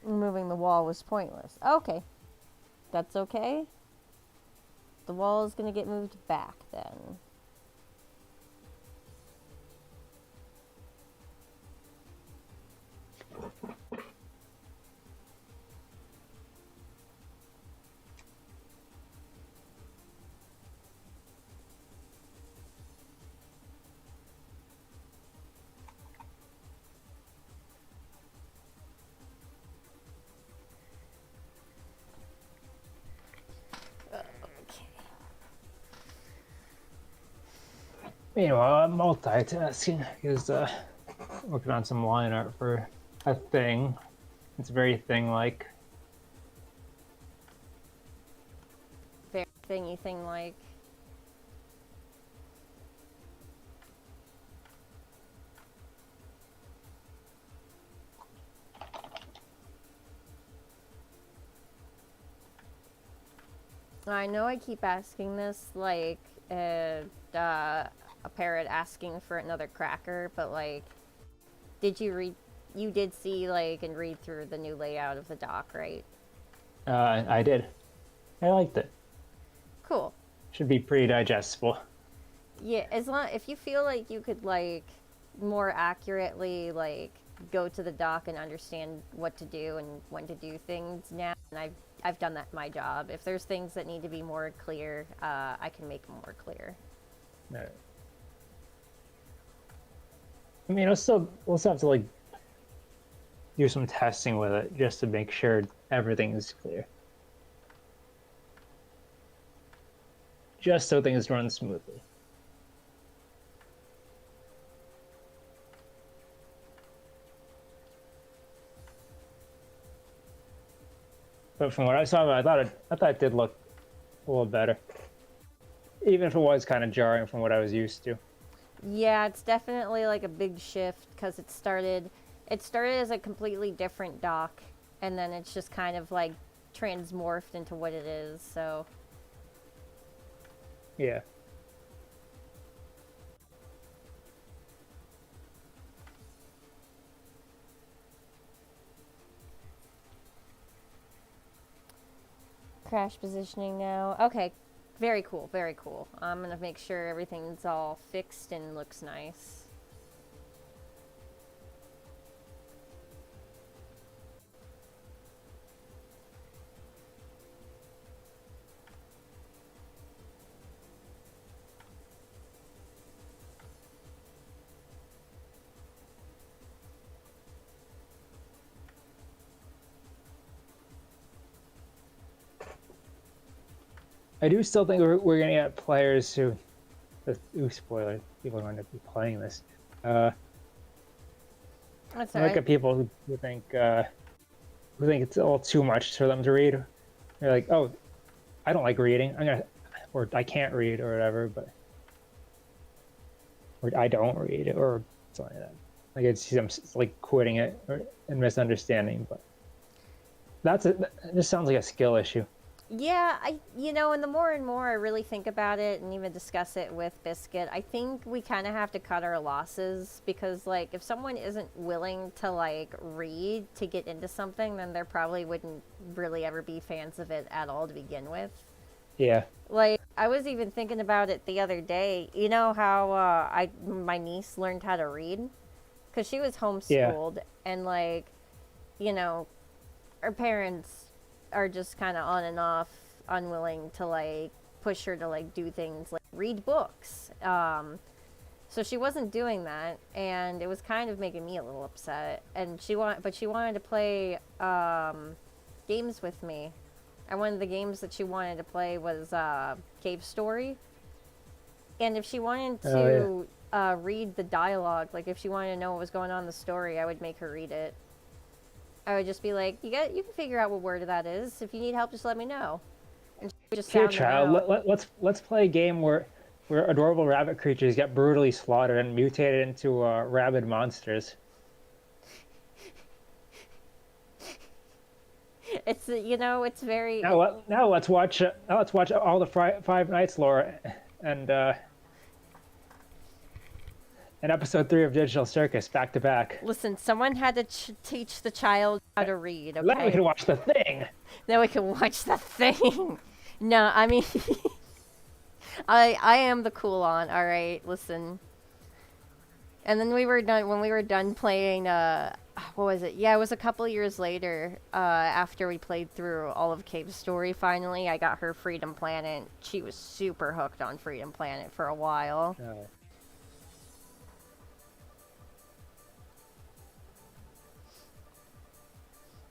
Moving the wall was pointless. Okay. That's okay. The wall is gonna get moved back then. Meanwhile, I'm multitasking because working on some line art for a thing. It's very thing-like. Very thingy thing like. I know I keep asking this, like, a parrot asking for another cracker, but, like, you did see, like, and read through the new layout of the dock, right? I did. I liked it. Cool. Should be pretty digestible. Yeah, if you feel like you could, like, more accurately, like, go to the dock and understand what to do and when to do things now, and I've done that my job. If there's things that need to be more clear, I can make them more clear. No. I mean, we'll still have to like do some testing with it just to make sure everything is clear. Just so things run smoothly. But from what I saw, I thought it did look a little better, even if it was kind of jarring from what I was used to. Yeah, it's definitely like a big shift because it started as a completely different dock, and then it's just kind of like transmorphed into what it is. So Yeah. crash positioning now. Okay, very cool, very cool. I'm gonna make sure everything's all fixed and looks nice. I do still think we're gonna get players who, ooh, spoiler, people are going to be playing this. That's I look alright. at people who think it's all too much for them to read. They're like, oh, I don't like reading. Or I can't read or whatever, or I don't read or something like that. Like I see them like quitting it and misunderstanding, but it just sounds like a skill issue. Yeah, and the more and more I really think about it and even discuss it with Biscuit, I think we kind of have to cut our losses because, like, if someone isn't willing to, like, read to get into something, then they probably wouldn't really ever be fans of it at all to begin with. Yeah. Like, I was even thinking about it the other day. You know how my niece learned how to read? Because she was homeschooled, and, like, her parents are just kind of on and off, unwilling to like push her to like do things like read books. So she wasn't doing that, and it was kind of making me a little upset. And she wanted to play games with me. And one of the games that she wanted to play was Cave Story. And if she wanted to read the dialogue, like if she wanted to know what was going on in the story, I would make her read it. I would just be like, you can figure out what word that is. If you need help, just let me know. And she would just Here, sound it child, out. let's play a game where adorable rabbit creatures get brutally slaughtered and mutated into rabid monsters. It's it's very. Now let's watch all the Five Nights lore and episode 3 of Digital Circus back to back. Listen, someone had to teach the child how to read. Okay. Then we can watch The Thing. Then we can watch The Thing. No, I mean, I am the cool on. All right, listen. And then when we were done playing. What was it? Yeah, it was a couple years later. After we played through all of Cave Story, finally, I got her Freedom Planet. She was super hooked on Freedom Planet for a while.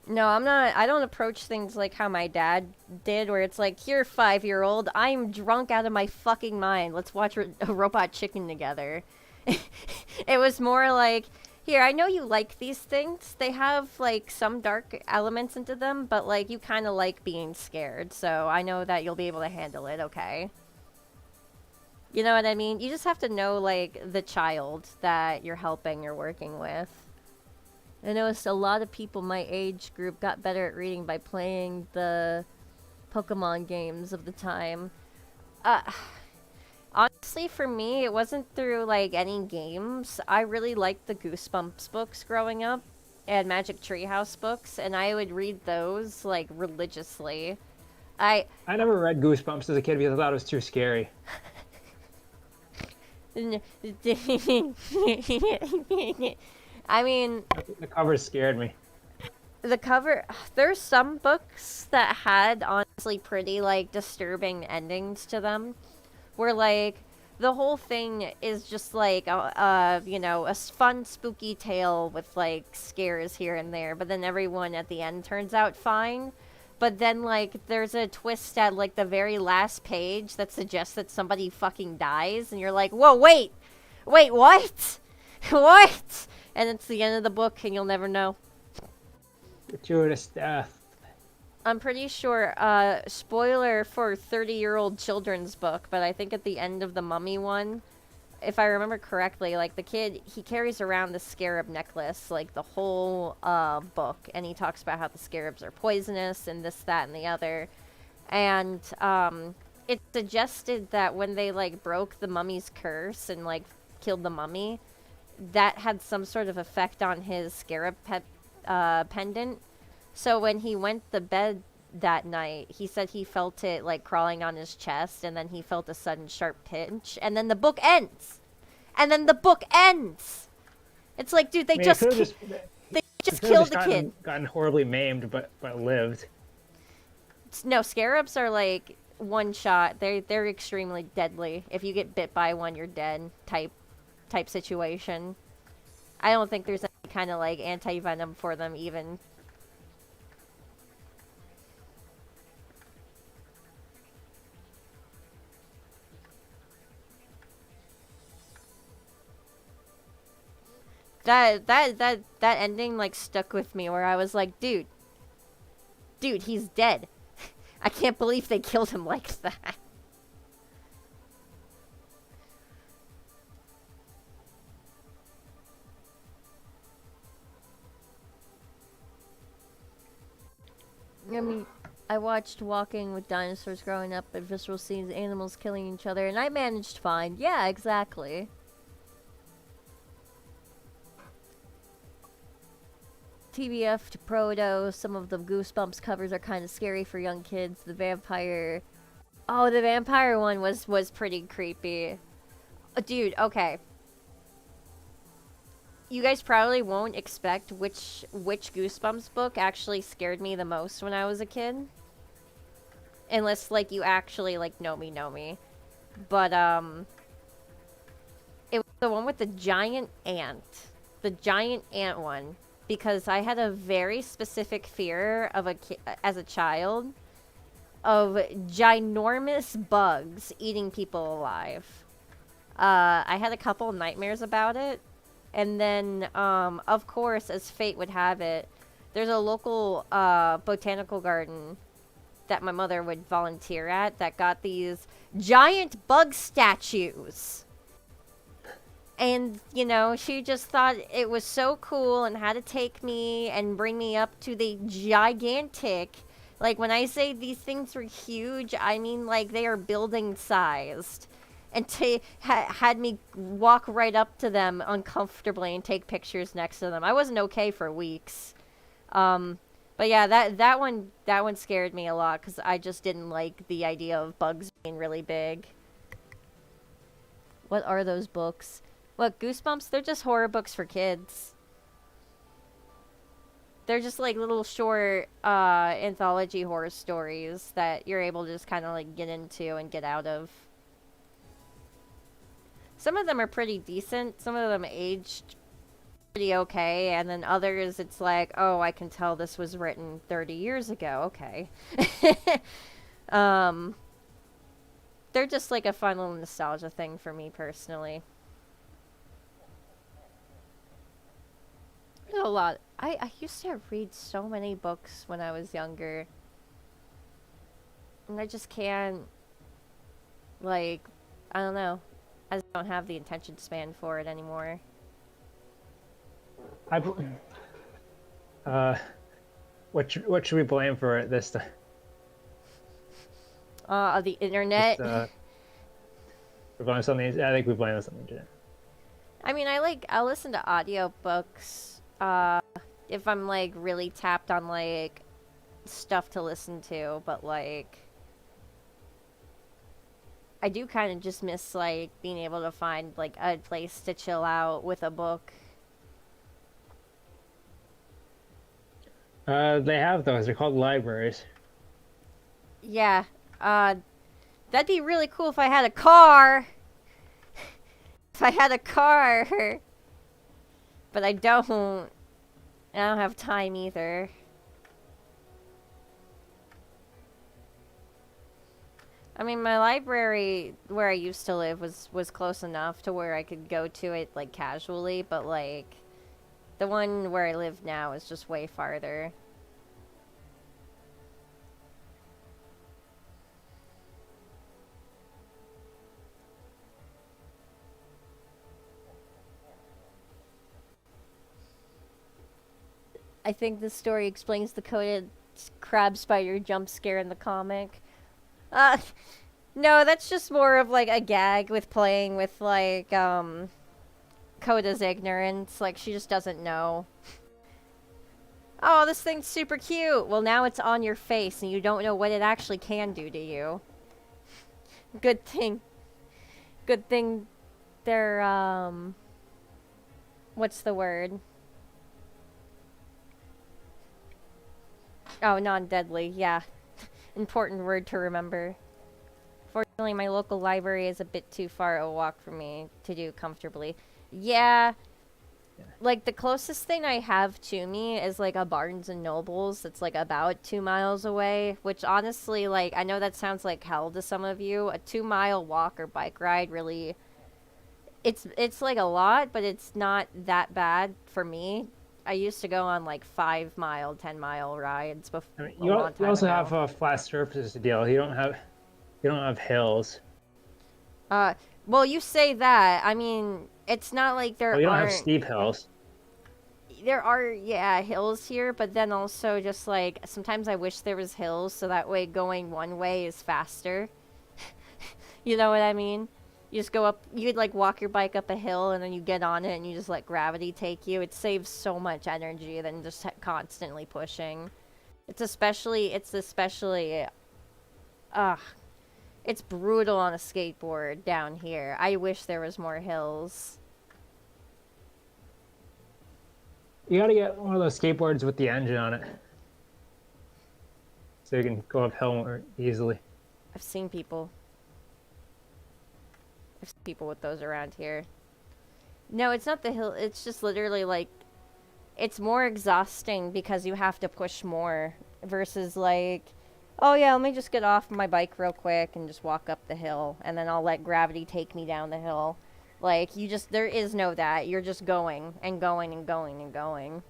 No, I'm not. I don't approach things like how my dad did, where it's like, here, 5-year-old, I'm drunk out of my fucking mind. Let's watch a Robot Chicken together. It was more like, here, I know you like these things. They have, like, some dark elements into them, but, like, you kind of like being scared, so I know that you'll be able to handle it, okay? You know what I mean? You just have to know, like, the child that you're helping or working with. I noticed a lot of people my age group got better at reading by playing the Pokemon games of the time. Honestly, for me, it wasn't through, like, any games. I really liked the Goosebumps books growing up, and Magic Treehouse books, and I would read those, like, religiously. I never read Goosebumps as a kid because I thought it was too scary. I mean, The cover scared me. the cover, there's some books that had honestly pretty like disturbing endings to them, where like the whole thing is just like you know, a fun spooky tale with like scares here and there, but then everyone at the end turns out fine. But then like there's a twist at like the very last page that suggests that somebody fucking dies, and you're like, whoa, wait, what? What? And it's the end of the book, and you'll never know. Gratuitous death. I'm pretty sure, spoiler for 30-year-old children's book, but I think at the end of the Mummy one, if I remember correctly, like, the kid, he carries around the scarab necklace, like, the whole, book, and he talks about how the scarabs are poisonous, and this, that, and the other, and, it suggested that when they, like, broke the mummy's curse and, like, killed the mummy, that had some sort of effect on his scarab pendant. So when he went to bed that night, he said he felt it like crawling on his chest, and then he felt a sudden sharp pinch, and then the book ends. It's like, dude, they I mean, just it could've they just could've killed the kid. Gotten horribly maimed, but lived. No, scarabs are like one shot. They're extremely deadly. If you get bit by one, you're dead. Type situation. I don't think there's any kind of like anti-venom for them even. That ending like stuck with me, where I was like, dude, he's dead. I can't believe they killed him like that. I mean, I watched Walking with Dinosaurs growing up, and visceral scenes, animals killing each other, and I managed fine. Yeah, exactly. TBF to Proto, some of the Goosebumps covers are kind of scary for young kids. The vampire... Oh, the vampire one was pretty creepy. Dude, okay. You guys probably won't expect which Goosebumps book actually scared me the most when I was a kid. Unless, like, you actually, like, know me. But, it was the one with the giant ant. The giant ant one. Because I had a very specific fear of as a child of ginormous bugs eating people alive. I had a couple nightmares about it. And then, of course, as fate would have it, there's a local botanical garden that my mother would volunteer at that got these giant bug statues. And, you know, she just thought it was so cool and had to take me and bring me up to the gigantic... Like, when I say these things were huge, I mean, like, they are building-sized. And had me walk right up to them uncomfortably and take pictures next to them. I wasn't okay for weeks. But yeah, that one scared me a lot, because I just didn't like the idea of bugs being really big. What are those books? What, Goosebumps? They're just horror books for kids. They're just like little short anthology horror stories that you're able to just kind of like get into and get out of. Some of them are pretty decent. Some of them aged pretty okay. And then others, it's like, oh, I can tell this was written 30 years ago. Okay. They're just like a fun little nostalgia thing for me personally. A lot. I used to read so many books when I was younger. And I just can't, like, I don't know. I just don't have the attention span for it anymore. What should we blame for it this time? The internet. We blame something. I think we blame this on the internet. I mean, I'll listen to audiobooks, if I'm, like, really tapped on, like, stuff to listen to, but, like, I do kind of just miss, like, being able to find, like, a place to chill out with a book. They have those. They're called libraries. Yeah, that'd be really cool if I had a car. If I had a car. But I don't. And I don't have time either. I mean, my library where I used to live was close enough to where I could go to it, like, casually, but, like, the one where I live now is just way farther. I think this story explains the coded crab spider jump scare in the comic. No, that's just more of, like, a gag with playing with, like, Coda's ignorance. Like, she just doesn't know. Oh, this thing's super cute! Well, now it's on your face, and you don't know what it actually can do to you. Good thing. Good thing they're, what's the word? Oh, non-deadly, yeah. Important word to remember. Fortunately, my local library is a bit too far a walk for me to do comfortably. Yeah. Like, the closest thing I have to me is, like, a Barnes & Nobles that's, like, about 2 miles away. Which, honestly, like, I know that sounds like hell to some of you. A 2-mile walk or bike ride really... It's, like, a lot, but it's not that bad for me. I used to go on, like, 5-mile, 10-mile rides before. I mean, you also have a flat surface deal. You don't have hills. Well, you say that. I mean, it's not like there Well, you don't aren't... have steep hills. There are, yeah, hills here, but then also just, like, sometimes I wish there was hills, so that way going one way is faster. You know what I mean? You just go up, you'd, like, walk your bike up a hill, and then you get on it, and you just let gravity take you. It saves so much energy than just constantly pushing. It's especially, it's brutal on a skateboard down here. I wish there was more hills. You gotta get one of those skateboards with the engine on it, so you can go uphill more easily. I've seen people with those around here. No, it's not the hill. It's just literally, like, it's more exhausting because you have to push more versus, like, oh yeah, let me just get off my bike real quick and just walk up the hill, and then I'll let gravity take me down the hill. Like, there is no that. You're just going and going and going and going.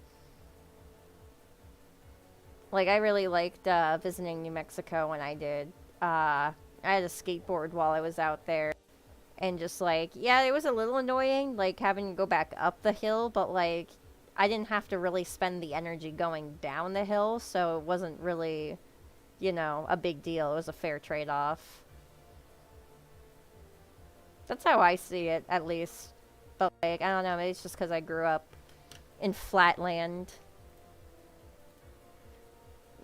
Like, I really liked visiting New Mexico when I did. I had a skateboard while I was out there. And just, like, yeah, it was a little annoying, like, having to go back up the hill, but, like, I didn't have to really spend the energy going down the hill, so it wasn't really, you know, a big deal. It was a fair trade-off. That's how I see it, at least. But, like, I don't know, maybe it's just because I grew up in flatland.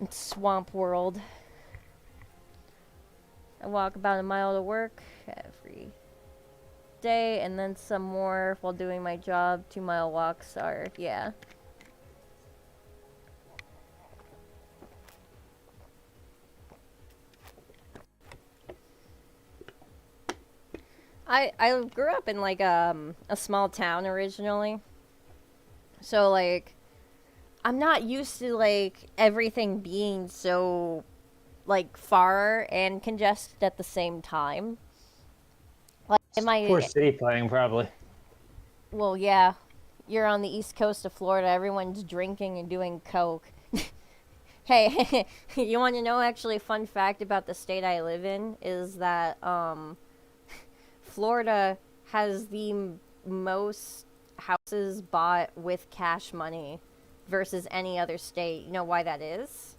In swamp world. I walk about a mile to work every day, and then some more while doing my job. 2-mile walks are, yeah. I grew up in, like, a small town originally. So, like, I'm not used to, like, everything being so, like, far and congested at the same time. Like, Poor city playing, probably. Well, yeah. You're on the east coast of Florida. Everyone's drinking and doing coke. Hey, you want to know actually a fun fact about the state I live in? Is that, Florida has the most houses bought with cash money versus any other state. You know why that is?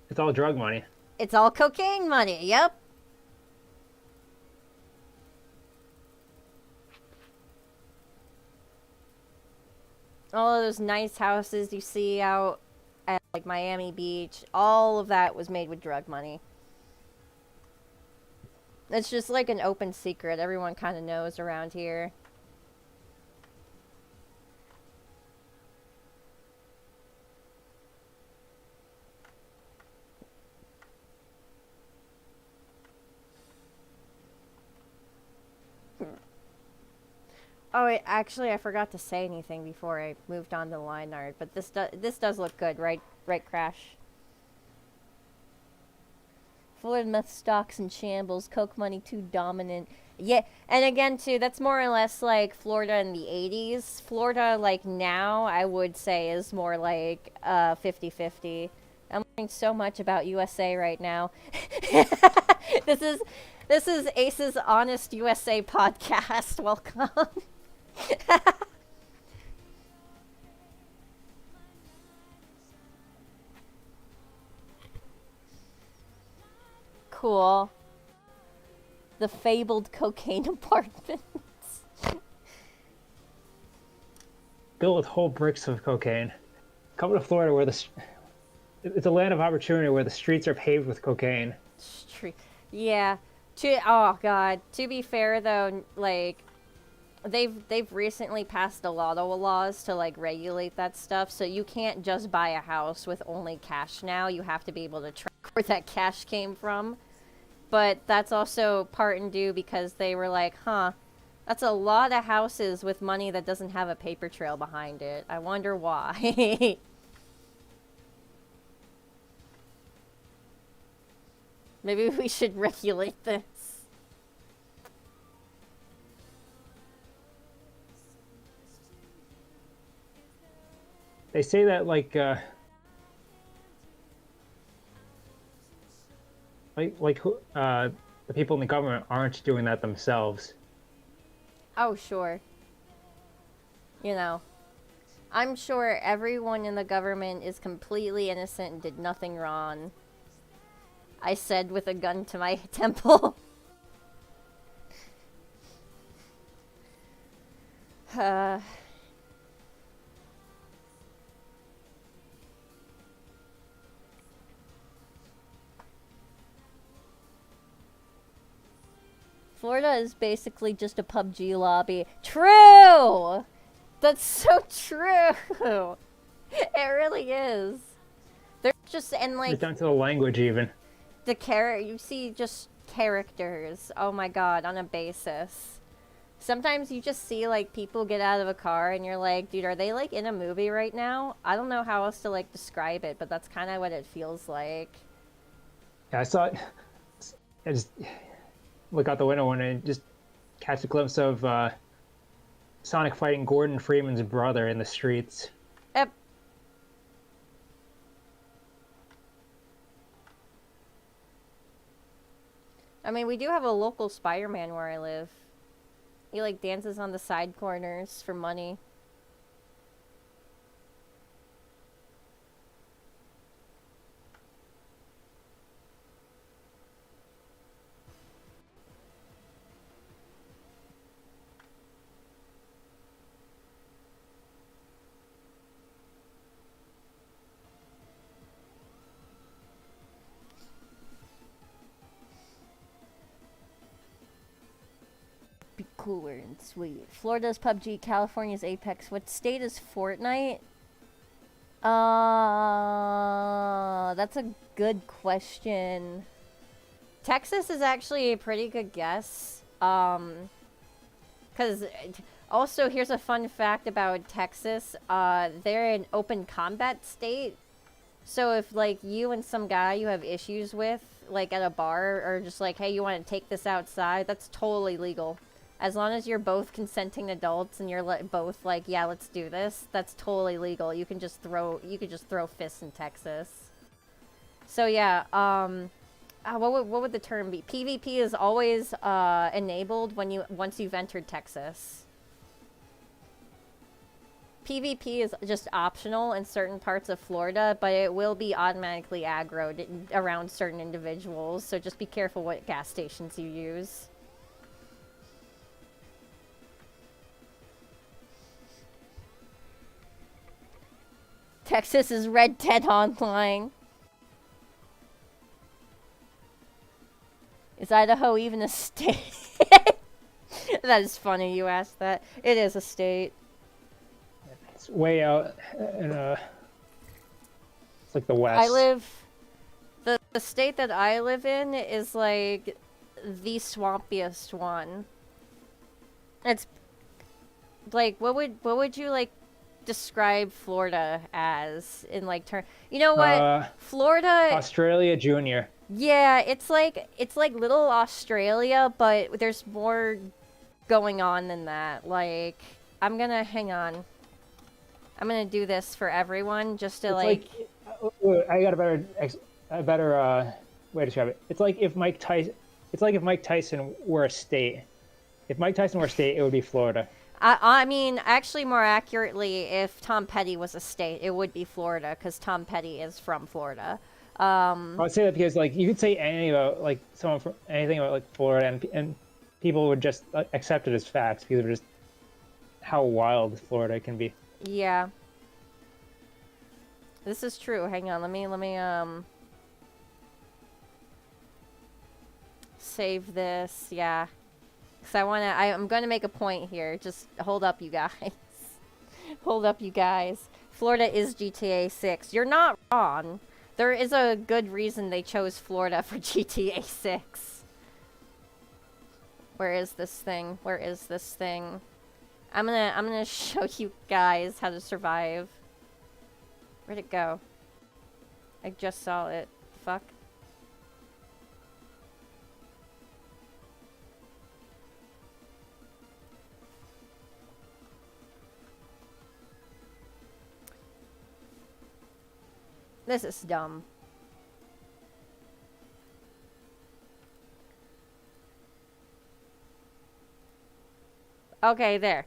It's all drug money. It's all cocaine money, yep. All of those nice houses you see out at, like, Miami Beach, all of that was made with drug money. It's just like an open secret. Everyone kind of knows around here. Actually, I forgot to say anything before I moved on to line art, but this does look good, right? Right, Crash? Florida meth stocks in shambles. Coke money too dominant. Yeah, and again, too, that's more or less like Florida in the 80s. Florida, like, now, I would say, is more like 50-50. I'm learning so much about USA right now. This is Ace's Honest USA podcast. Welcome. Cool. The fabled cocaine apartments. Built with whole bricks of cocaine. Come to Florida where it's a land of opportunity where the streets are paved with cocaine. Yeah. Oh god. To be fair though, like they've recently passed a lot of laws to like regulate that stuff, so you can't just buy a house with only cash now. You have to be able to track where that cash came from. But that's also part and due because they were like, huh, that's a lot of houses with money that doesn't have a paper trail behind it. I wonder why. Maybe we should regulate this. They say that the people in the government aren't doing that themselves. Oh, sure. You know, I'm sure everyone in the government is completely innocent and did nothing wrong. I said with a gun to my temple. Florida is basically just a PUBG lobby. True! That's so true! It really is. They're just, and like... It's down to the language, even. You see just characters, oh my god, on a basis. Sometimes you just see, like, people get out of a car and you're like, dude, are they, like, in a movie right now? I don't know how else to, like, describe it, but that's kind of what it feels like. Yeah, I saw it. I just look out the window and just catch a glimpse of Sonic fighting Gordon Freeman's brother in the streets. Yep. I mean, we do have a local Spider-Man where I live. He, like, dances on the side corners for money. Be cooler and sweet. Florida's PUBG, California's Apex. What state is Fortnite? That's a good question. Texas is actually a pretty good guess. Because also here's a fun fact about Texas. They're an open combat state. So if like you and some guy you have issues with, like at a bar, or just like, hey, you want to take this outside, that's totally legal. As long as you're both consenting adults and you're both like, yeah, let's do this, that's totally legal. You can just throw fists in Texas. So yeah, what would the term be? PvP is always enabled once you've entered Texas. PvP is just optional in certain parts of Florida, but it will be automatically aggroed around certain individuals, so just be careful what gas stations you use. Texas is Red Dead Online. Is Idaho even a state? That is funny you asked that. It is a state. It's way out in it's like the west. The state that I live in is like the swampiest one. like what would you like describe Florida as in like term? You know what? Florida. Australia Junior. Yeah, it's like little Australia, but there's more going on than that. Like, I'm gonna hang on. I'm gonna do this for everyone just to I got a better way to describe it. It's like if Mike Tyson were a state. If Mike Tyson were a state, it would be Florida. I mean, actually, more accurately, if Tom Petty was a state, it would be Florida, because Tom Petty is from Florida. I would say that because like you could say anything about like anything about like Florida, and people would just accept it as facts because of just how wild Florida can be. Yeah. This is true. Hang on, let me save this. Yeah. Cuz I'm going to make a point here. Just hold up, you guys. Hold up, you guys. Florida is GTA 6. You're not wrong. There is a good reason they chose Florida for GTA 6. Where is this thing? Where is this thing? I'm gonna show you guys how to survive. Where'd it go? I just saw it. Fuck. This is dumb. Okay, there.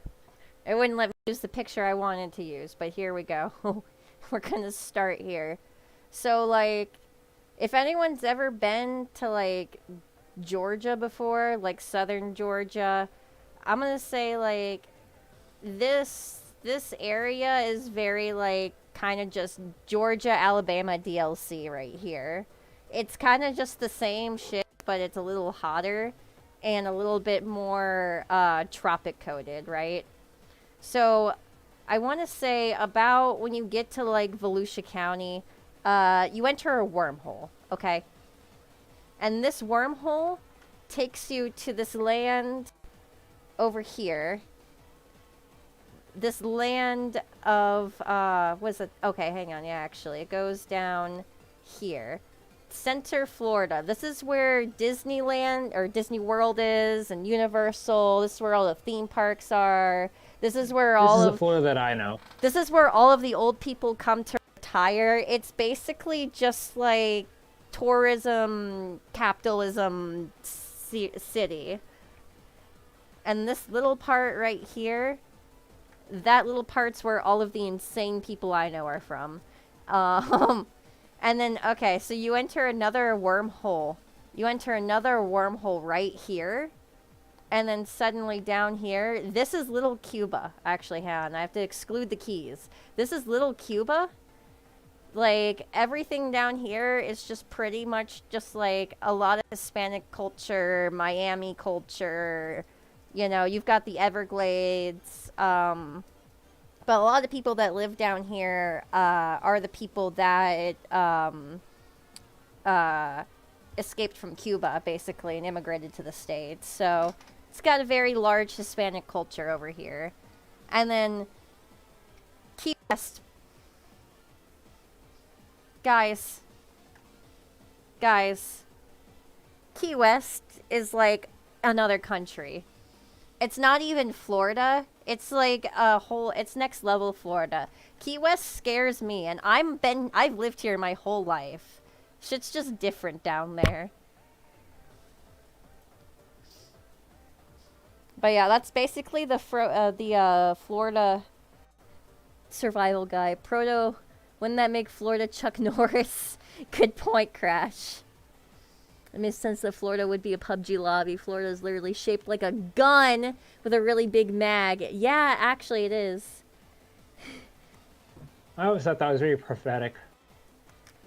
It wouldn't let me use the picture I wanted to use, but here we go. We're gonna start here. So, like, if anyone's ever been to, like, Georgia before, like southern Georgia, I'm gonna say, like, this area is very, like, kind of just Georgia, Alabama DLC right here. It's kind of just the same shit, but it's a little hotter and a little bit more tropic coated, right? So I want to say about when you get to like Volusia County, you enter a wormhole, okay? And this wormhole takes you to this land over here. This land of, was it? Okay, hang on. Yeah, actually, it goes down here. Center Florida. This is where Disneyland or Disney World is, and Universal. This is where all the theme parks are. This is where This is the Florida that I know. This is where all of the old people come to retire. It's basically just like tourism, capitalism city. And this little part right here, that little part's where all of the insane people I know are from. And then, okay, so you enter another wormhole. You enter another wormhole right here. And then suddenly down here, this is Little Cuba. Actually, hang on, I have to exclude the keys. This is Little Cuba. Like, everything down here is just pretty much just like a lot of Hispanic culture, Miami culture. You know, you've got the Everglades. But a lot of the people that live down here are the people that escaped from Cuba, basically, and immigrated to the States. So it's got a very large Hispanic culture over here. And then Key West. Guys. Key West is like another country. It's not even Florida. It's like it's next level Florida. Key West scares me, and I've lived here my whole life. Shit's just different down there. But yeah, that's basically the Florida survival guide. Wouldn't that make Florida Chuck Norris? Good point, Crash. It makes sense that Florida would be a PUBG lobby. Florida is literally shaped like a gun with a really big mag. Yeah, actually it is. I always thought that was very prophetic.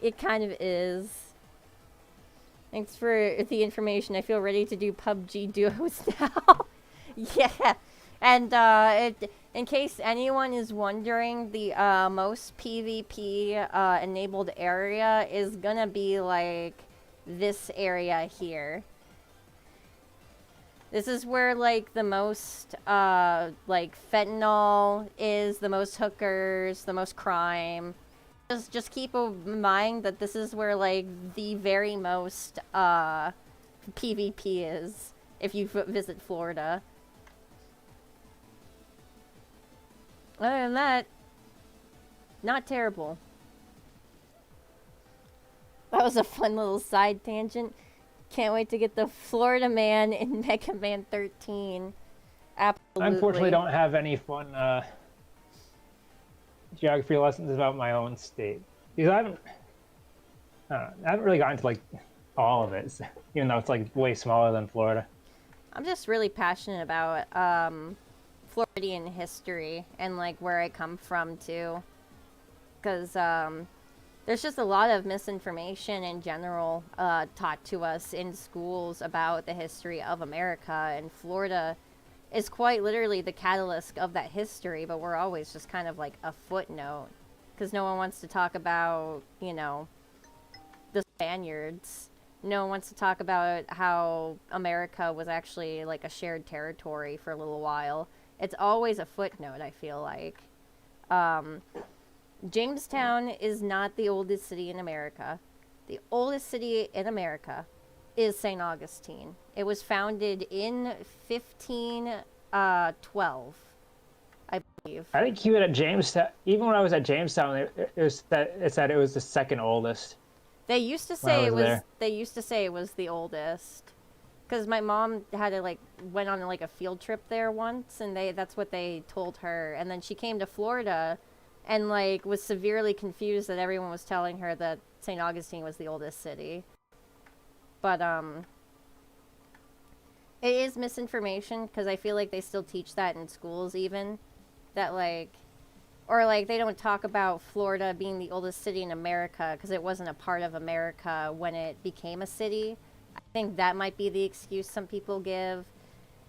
It kind of is. Thanks for the information. I feel ready to do PUBG duos now. Yeah. And in case anyone is wondering, the most PvP enabled area is gonna be like this area here. This is where, like, the most, like, fentanyl is, the most hookers, the most crime. Just keep in mind that this is where, like, the very most, PvP is, if you visit Florida. Other than that, not terrible. That was a fun little side tangent. Can't wait to get the Florida Man in Mega Man 13. Absolutely. I unfortunately don't have any fun geography lessons about my own state because I haven't really gotten to like all of it, even though it's like way smaller than Florida. I'm just really passionate about Floridian history and like where I come from too, because there's just a lot of misinformation in general taught to us in schools about the history of America, and Florida is quite literally the catalyst of that history, but we're always just kind of like a footnote because no one wants to talk about, you know, the Spaniards. No one wants to talk about how America was actually like a shared territory for a little while. It's always a footnote, I feel like. Jamestown is not the oldest city in America. The oldest city in America is St. Augustine. It was founded in 1512, I believe. I think even at Jamestown, even when I was at Jamestown, it said it was the second oldest. They used to When I say was there. they used to say it was the oldest. Because my mom had to went on like a field trip there once, and that's what they told her. And then she came to Florida and like was severely confused that everyone was telling her that St. Augustine was the oldest city. But it is misinformation because I feel like they still teach that in schools even, that like, or like they don't talk about Florida being the oldest city in America because it wasn't a part of America when it became a city. I think that might be the excuse some people give.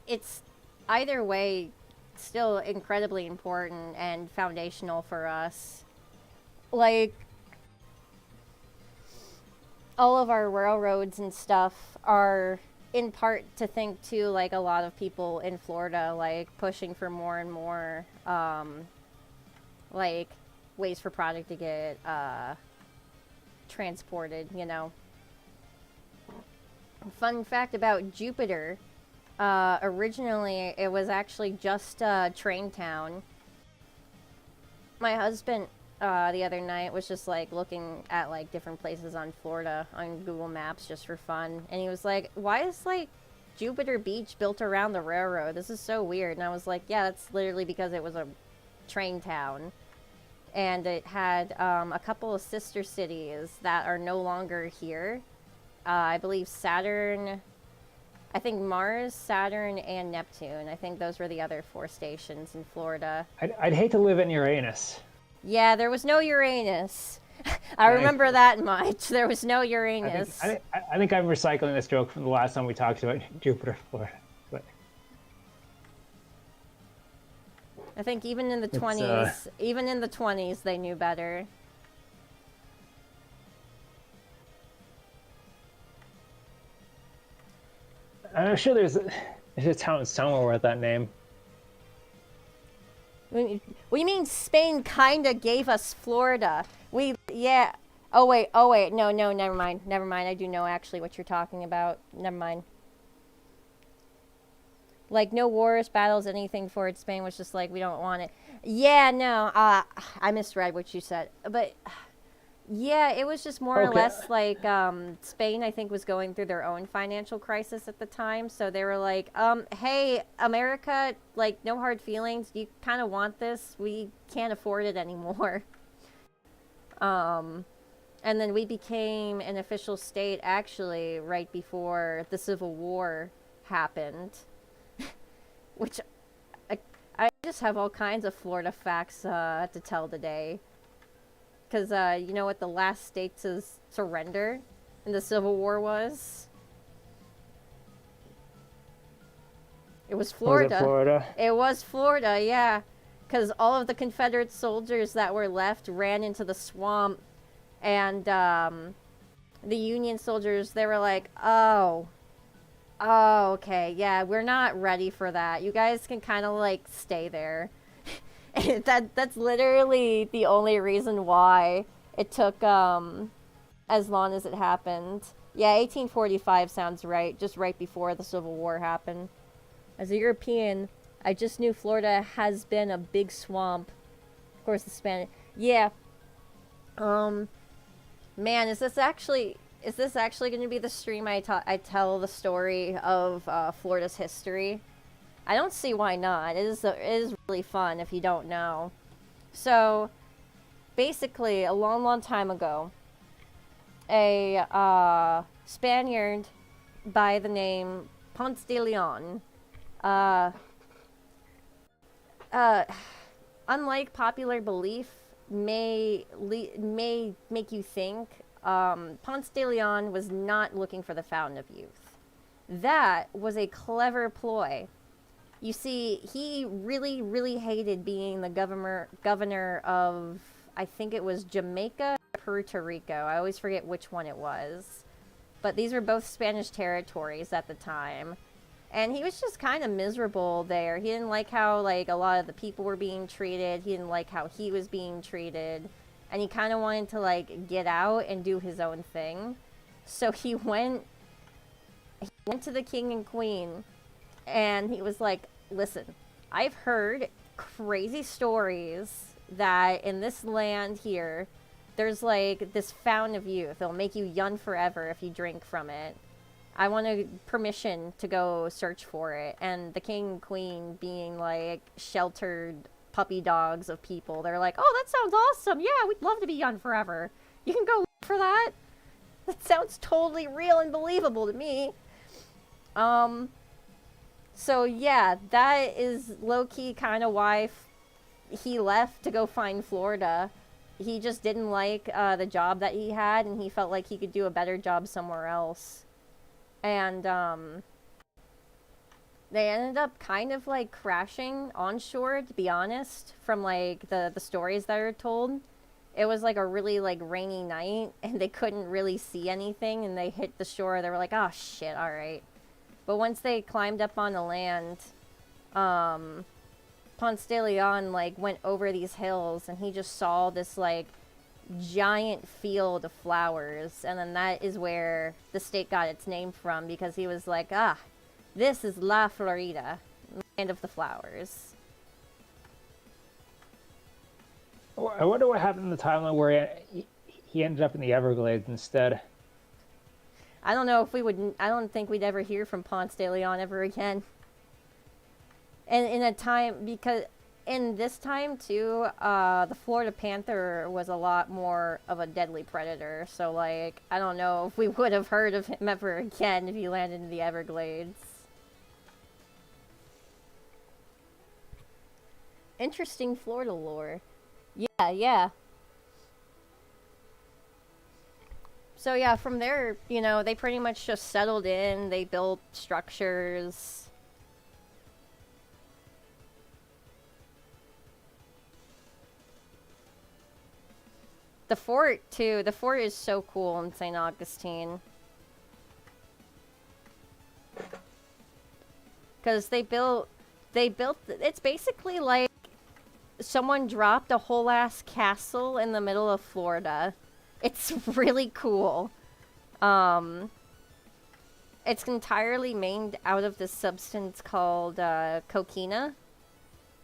It's either way still incredibly important and foundational for us. Like, all of our railroads and stuff are in part to think too, like a lot of people in Florida, like pushing for more and more like ways for product to get transported, you know. Fun fact about Jupiter, originally it was actually just a train town. My husband the other night was just like looking at like different places on Florida on Google Maps just for fun, and he was like, why is like Jupiter Beach built around the railroad? This is so weird. And I was like, yeah, that's literally because it was a train town, and it had a couple of sister cities that are no longer here. I believe Saturn, I think Mars, Saturn, and Neptune. I think those were the other 4 stations in Florida. I'd hate to live in Uranus. Yeah, there was no Uranus. I remember that much. There was no I Uranus. think I'm recycling this joke from the last time we talked about Jupiter, Florida. But I think even in the It's, 20s, even in the 20s, they knew better. I'm sure there's a town somewhere with that name. What do you mean Spain kinda gave us Florida? Yeah. Oh wait, no, never mind. I do know actually what you're talking about. Never mind. Like, no wars, battles, anything for it. Spain was just like, we don't want it. Yeah, no, I misread what you said. But, yeah, it was just more or Okay. less like, Spain, I think, was going through their own financial crisis at the time. So they were like, hey, America, like, no hard feelings. You kind of want this. We can't afford it anymore. And then we became an official state, actually, right before the Civil War happened. Which, I just have all kinds of Florida facts to tell today. Because, you know what the last state to surrender in the Civil War was? It was Florida. Was it Florida? It was Florida, yeah. Because all of the Confederate soldiers that were left ran into the swamp. And the Union soldiers, they were like, oh, Oh, okay. Yeah, we're not ready for that. You guys can kind of like stay there. That's literally the only reason why it took as long as it happened. Yeah, 1845 sounds right, just right before the Civil War happened. As a European, I just knew Florida has been a big swamp. Of course, the Spanish. Yeah. Man, is this actually going to be the stream I tell the story of Florida's history? I don't see why not. It is really fun if you don't know. So, basically, a long, long time ago, a Spaniard by the name Ponce de Leon, unlike popular belief, may make you think, Ponce de Leon was not looking for the Fountain of Youth. That was a clever ploy. You see, he really, really hated being the governor of, I think it was Jamaica or Puerto Rico. I always forget which one it was. But these were both Spanish territories at the time. And he was just kind of miserable there. He didn't like how, like, a lot of the people were being treated. He didn't like how he was being treated. And he kind of wanted to, like, get out and do his own thing. So he went to the king and queen. And he was like, listen, I've heard crazy stories that in this land here, there's, like, this fountain of youth. It'll make you young forever if you drink from it. I want permission to go search for it. And the king and queen, being like sheltered puppy dogs of people, they're like, oh, that sounds awesome. Yeah, we'd love to be young forever. You can go look for that. That sounds totally real and believable to me. So yeah, that is low-key kind of why he left to go find Florida. He just didn't like the job that he had, and he felt like he could do a better job somewhere else. And, they ended up kind of, like, crashing onshore, to be honest, from, like, the stories that are told. It was, like, a really, like, rainy night, and they couldn't really see anything, and they hit the shore. They were like, oh, shit, alright. But once they climbed up on the land, Ponce de Leon, like, went over these hills, and he just saw this, like, giant field of flowers, and then that is where the state got its name from, because he was like, ah, this is La Florida, land of the flowers. I wonder what happened in the timeline where he ended up in the Everglades instead. I don't know if I don't think we'd ever hear from Ponce de Leon ever again. And in a time, because in this time, too, the Florida panther was a lot more of a deadly predator. So, like, I don't know if we would have heard of him ever again if he landed in the Everglades. Interesting Florida lore. Yeah. So, yeah, from there, you know, they pretty much just settled in. They built structures. The fort, too. The fort is so cool in St. Augustine. Because they built, it's basically like someone dropped a whole ass castle in the middle of Florida. It's really cool. It's entirely made out of this substance called coquina.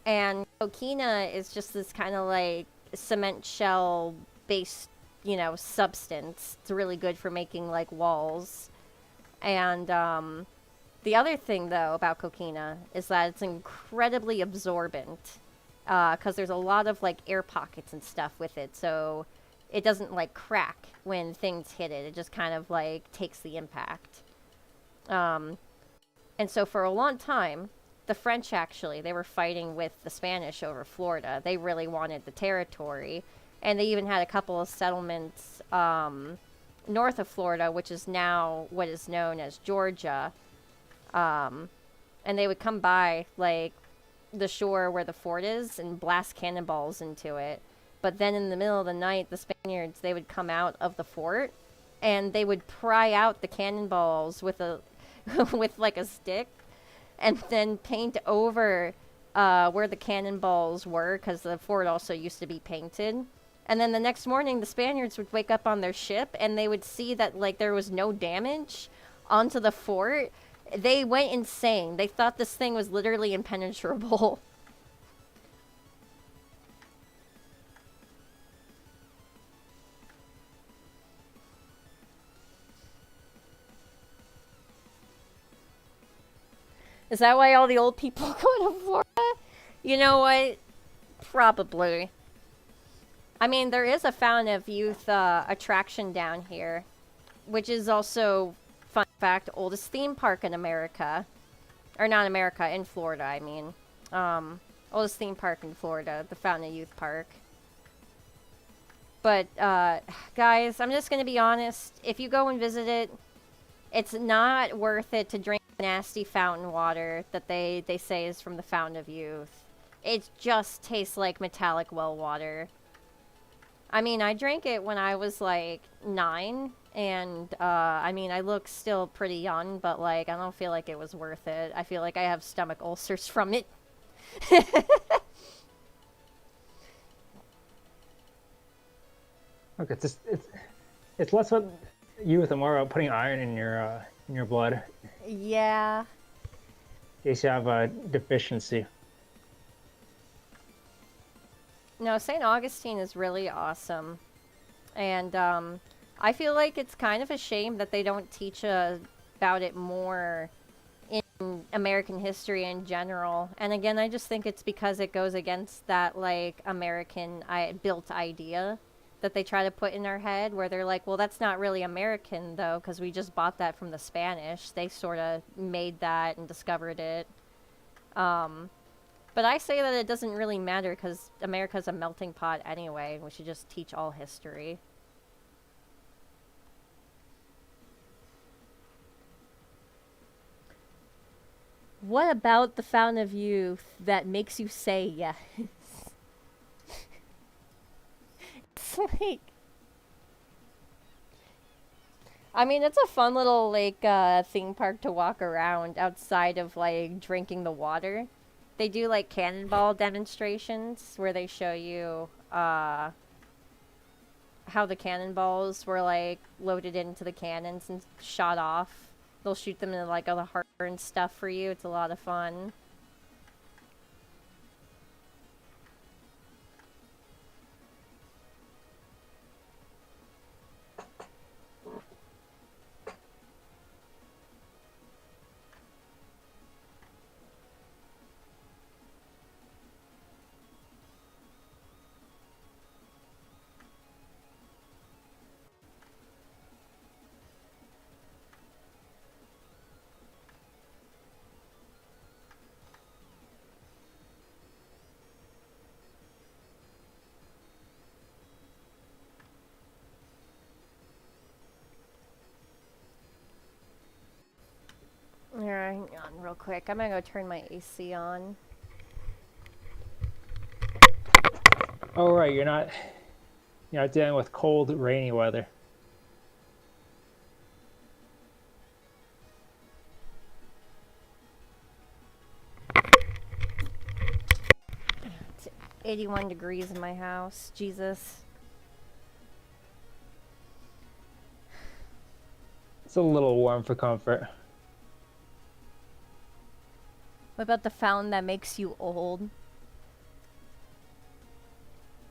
And coquina is just this kind of like cement shell based, you know, substance. It's really good for making like walls. And the other thing though about coquina is that it's incredibly absorbent, because there's a lot of like air pockets and stuff with it, so it doesn't like crack when things hit it. It just kind of like takes the impact. And so for a long time, the French actually, they were fighting with the Spanish over Florida. They really wanted the territory. And they even had a couple of settlements north of Florida, which is now what is known as Georgia. And they would come by, like, the shore where the fort is and blast cannonballs into it. But then in the middle of the night, the Spaniards, they would come out of the fort and they would pry out the cannonballs with a... with like a stick, and then paint over where the cannonballs were, because the fort also used to be painted. And then the next morning, the Spaniards would wake up on their ship, and they would see that like there was no damage onto the fort. They went insane. They thought this thing was literally impenetrable. Is that why all the old people go to Florida? You know what? Probably. I mean, there is a Fountain of Youth attraction down here, which is also, fun fact, oldest theme park in America. Or not America, in Florida, I mean. Oldest theme park in Florida, the Fountain of Youth Park. But, guys, I'm just gonna be honest. If you go and visit it, it's not worth it to drink the nasty fountain water that they say is from the Fountain of Youth. It just tastes like metallic well water. I mean, I drank it when I was like 9, and I mean, I look still pretty young, but like, I don't feel like it was worth it. I feel like I have stomach ulcers from it. Okay, it's less about youth and more about putting iron in your blood Yeah. in case you have a deficiency. No, St. Augustine is really awesome. And I feel like it's kind of a shame that they don't teach about it more in American history in general. And again, I just think it's because it goes against that, like, American built idea that they try to put in our head, where they're like, well, that's not really American, though, because we just bought that from the Spanish. They sort of made that and discovered it. But I say that it doesn't really matter, because America's a melting pot anyway. We should just teach all history. What about the Fountain of Youth that makes you say yes? It's like... I mean, it's a fun little, like, theme park to walk around outside of, like, drinking the water. They do, like, cannonball demonstrations where they show you, how the cannonballs were, like, loaded into the cannons and shot off. They'll shoot them in, like, other harbor and stuff for you. It's a lot of fun. Alright, hang on real quick. I'm gonna go turn my AC on. Oh right, you're not dealing with cold, rainy weather. It's 81 degrees in my house. Jesus. It's a little warm for comfort. What about the fountain that makes you old?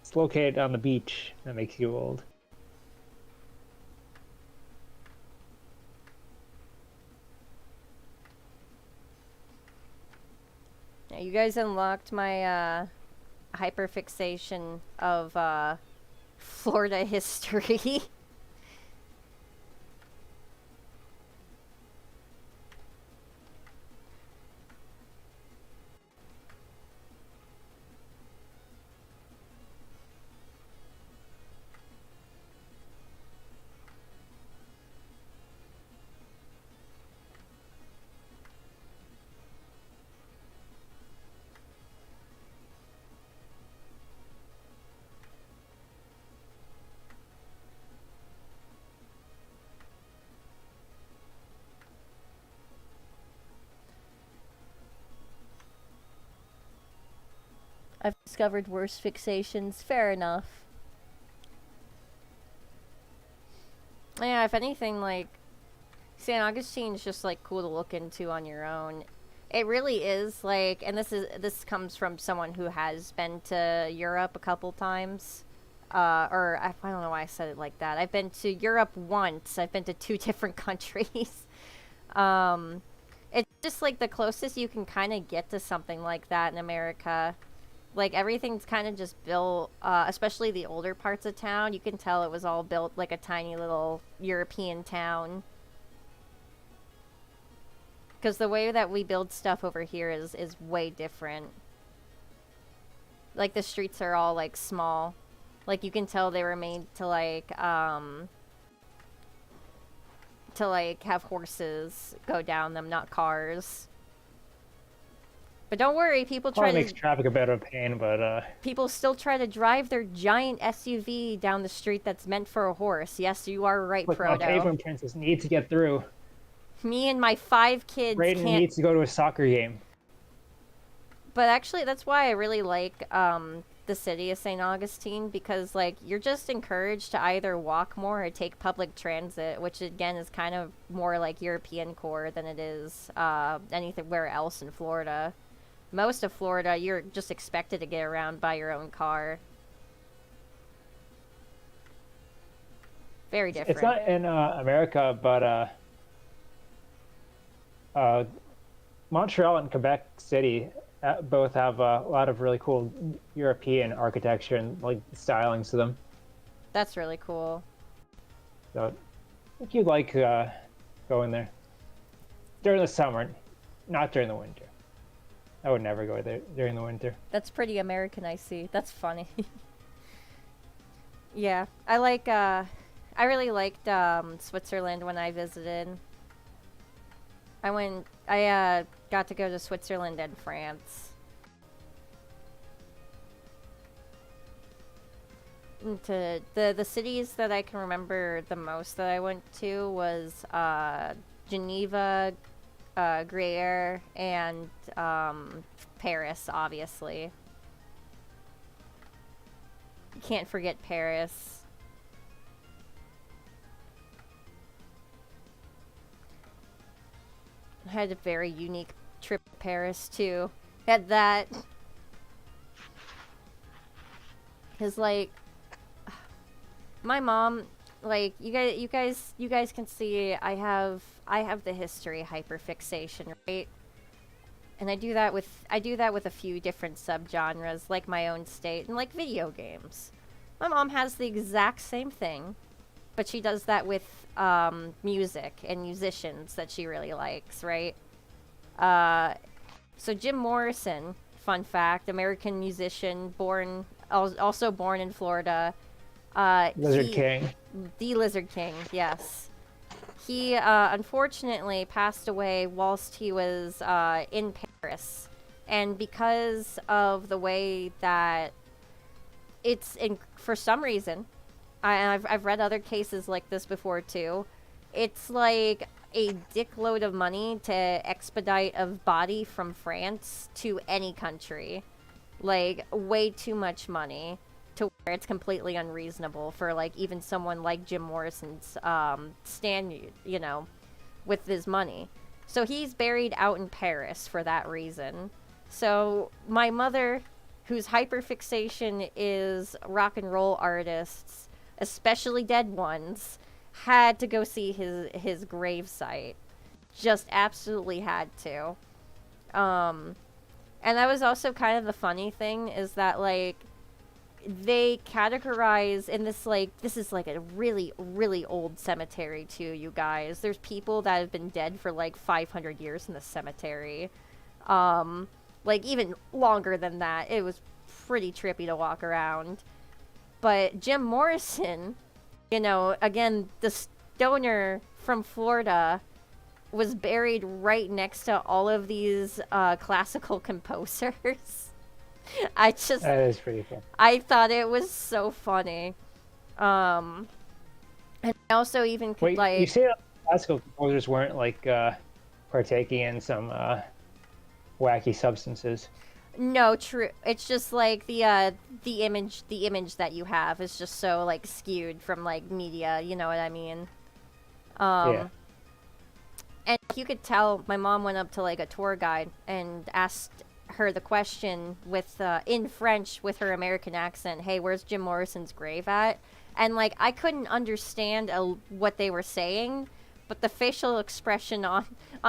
It's located on the beach. That makes you old. Yeah, you guys unlocked my hyperfixation of Florida history. I've discovered worse fixations. Fair enough. Yeah, if anything, like, St. Augustine's just, like, cool to look into on your own. It really is, like, and this comes from someone who has been to Europe a couple times. Or, I don't know why I said it like that. I've been to Europe once. I've been to 2 different countries. It's just, like, the closest you can kind of get to something like that in America. Like, everything's kind of just built, especially the older parts of town. You can tell it was all built like a tiny little European town. Because the way that we build stuff over here is way different. Like, the streets are all, like, small. Like, you can tell they were made to, like, have horses go down them, not cars. But don't worry, people Probably try makes to... traffic a bit of a pain, but People still try to drive their giant SUV down the street that's meant for a horse. Yes, you are right, look, my Frodo. caveman princess needs to get through. Me and my 5 kids Brayden can't... needs to go to a soccer game. But actually, that's why I really like the city of St. Augustine, because, like, you're just encouraged to either walk more or take public transit, which, again, is kind of more like European core than it is anywhere else in Florida. Most of Florida, you're just expected to get around by your own car. Very different. It's not in America, but Montreal and Quebec City both have a lot of really cool European architecture and like stylings to them. That's really cool. So I think you'd like going there during the summer, not during the winter. I would never go there during the winter. That's pretty American, I see. That's funny. Yeah, I really liked Switzerland when I visited. I got to go to Switzerland and France. And to the cities that I can remember the most that I went to was Geneva, Gruyere, and Paris, obviously. You can't forget Paris. I had a very unique trip to Paris, too. Had that. Cause, like, my mom, like, you guys can see I have the history hyperfixation, right? And I do that with a few different subgenres, like my own state and like video games. My mom has the exact same thing, but she does that with music and musicians that she really likes, right? So Jim Morrison, fun fact, American musician, also born in Florida. Lizard King. The Lizard King, yes. He unfortunately passed away whilst he was in Paris. And because of the way that for some reason, I've read other cases like this before too, it's like a dickload of money to expedite a body from France to any country. Like, way too much money. To where it's completely unreasonable for, like, even someone like Jim Morrison's stand, you know, with his money. So he's buried out in Paris for that reason. So my mother, whose hyperfixation is rock and roll artists, especially dead ones, had to go see his gravesite. Just absolutely had to. And that was also kind of the funny thing, is that, like, they categorize in this, like, this is like a really, really old cemetery too, you guys. There's people that have been dead for like 500 years in the cemetery. Like, even longer than that. It was pretty trippy to walk around. But Jim Morrison, you know, again, the stoner from Florida, was buried right next to all of these classical composers. That is pretty cool. I thought it was so funny. And I also even could, Wait, like... you say that classical composers weren't, like, partaking in some wacky substances? No, true. It's just like the image that you have is just so like skewed from like media. You know what I mean? Yeah. And you could tell my mom went up to like a tour guide and asked her the question with in French with her American accent, "Hey, where's Jim Morrison's grave at?" And like I couldn't understand what they were saying, but the facial expression on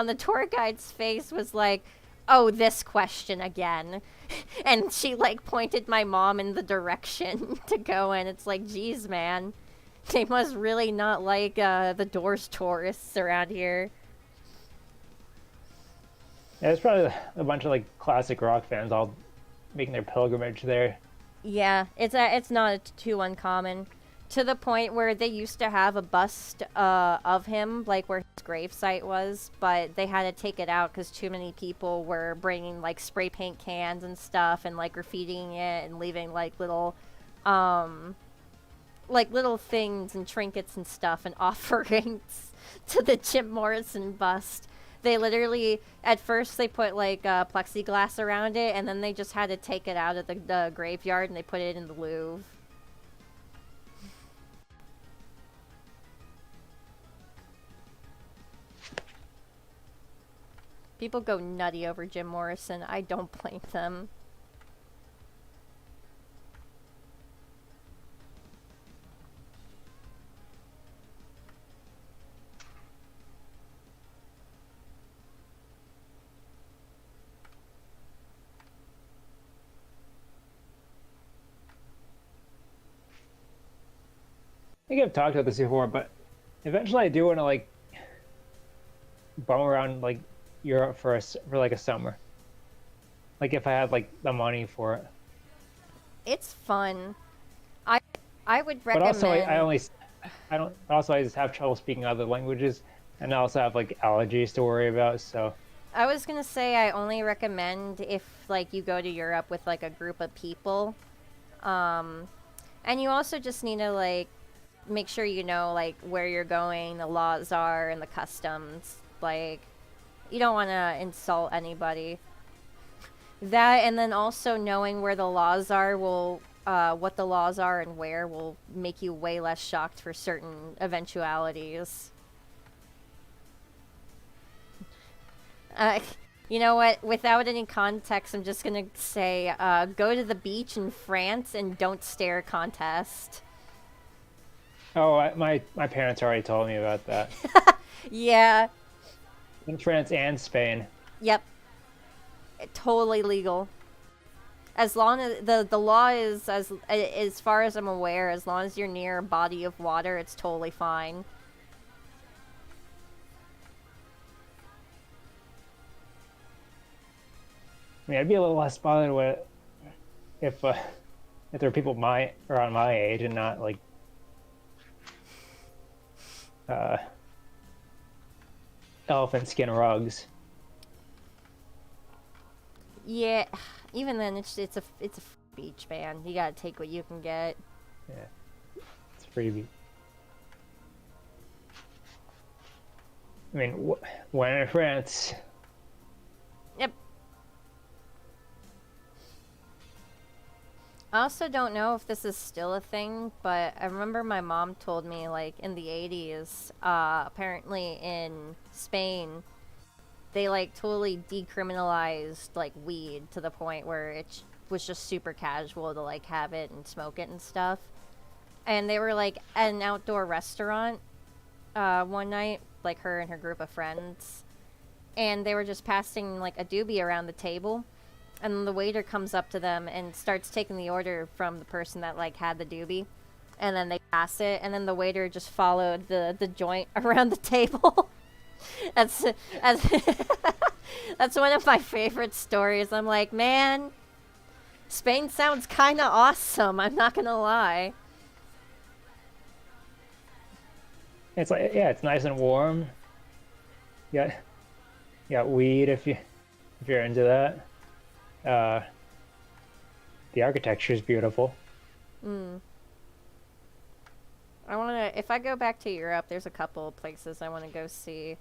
the tour guide's face was like, "Oh, this question again." And she like pointed my mom in the direction to go in. It's like, "Geez, man. They must really not like the Doors tourists around here." Yeah, there's probably a bunch of like classic rock fans all making their pilgrimage there. Yeah, it's not too uncommon, to the point where they used to have a bust of him, like where his gravesite was, but they had to take it out because too many people were bringing like spray paint cans and stuff and like graffitiing it and leaving um, like little things and trinkets and stuff and offerings to the Jim Morrison bust. They literally, at first, they put like plexiglass around it, and then they just had to take it out of the graveyard and they put it in the Louvre. People go nutty over Jim Morrison. I don't blame them. I think I've talked about this before, but eventually I do want to like bum around like Europe for for like a summer. Like if I had like the money for it. It's fun. I I would But recommend. also I don't also I just have trouble speaking other languages and I also have like allergies to worry about, so I was gonna say I only recommend if like you go to Europe with like a group of people, um, and you also just need to like make sure you know like where you're going, the laws are, and the customs. Like you don't want to insult anybody. That and then also knowing where the laws are will. What the laws are and where will make you way less shocked for certain eventualities. Uh, you know what? Without any context, I'm just gonna say, go to the beach in France and don't stare contest. oh, my parents already told me about that. Yeah. In France and Spain. Yep. Totally legal. As long as the law is as far as I'm aware, as long as you're near a body of water, it's totally fine. I mean, I'd be a little less bothered with if if there are people my around my age and not like uh, elephant skin rugs. Yeah. Even then, it's a beach, man. You gotta take what you can get. Yeah, it's a freebie. I mean, when in France, Yep. I also don't know if this is still a thing, but I remember my mom told me, like, in the 80s, apparently in Spain, they, like, totally decriminalized, like, weed to the point where was just super casual to, like, have it and smoke it and stuff. And they were, like, at an outdoor restaurant one night, like, her and her group of friends, and they were just passing, like, a doobie around the table. And the waiter comes up to them and starts taking the order from the person that like had the doobie, and then they pass it, and then the waiter just followed the joint around the table. that's that's that's one of my favorite stories. I'm like, man, Spain sounds kind of awesome. I'm not gonna lie. it's like yeah, it's nice and warm. Yeah, yeah, weed if you're into that. The architecture is beautiful. I wanna. If I go back to Europe, there's a couple of places I want to go see.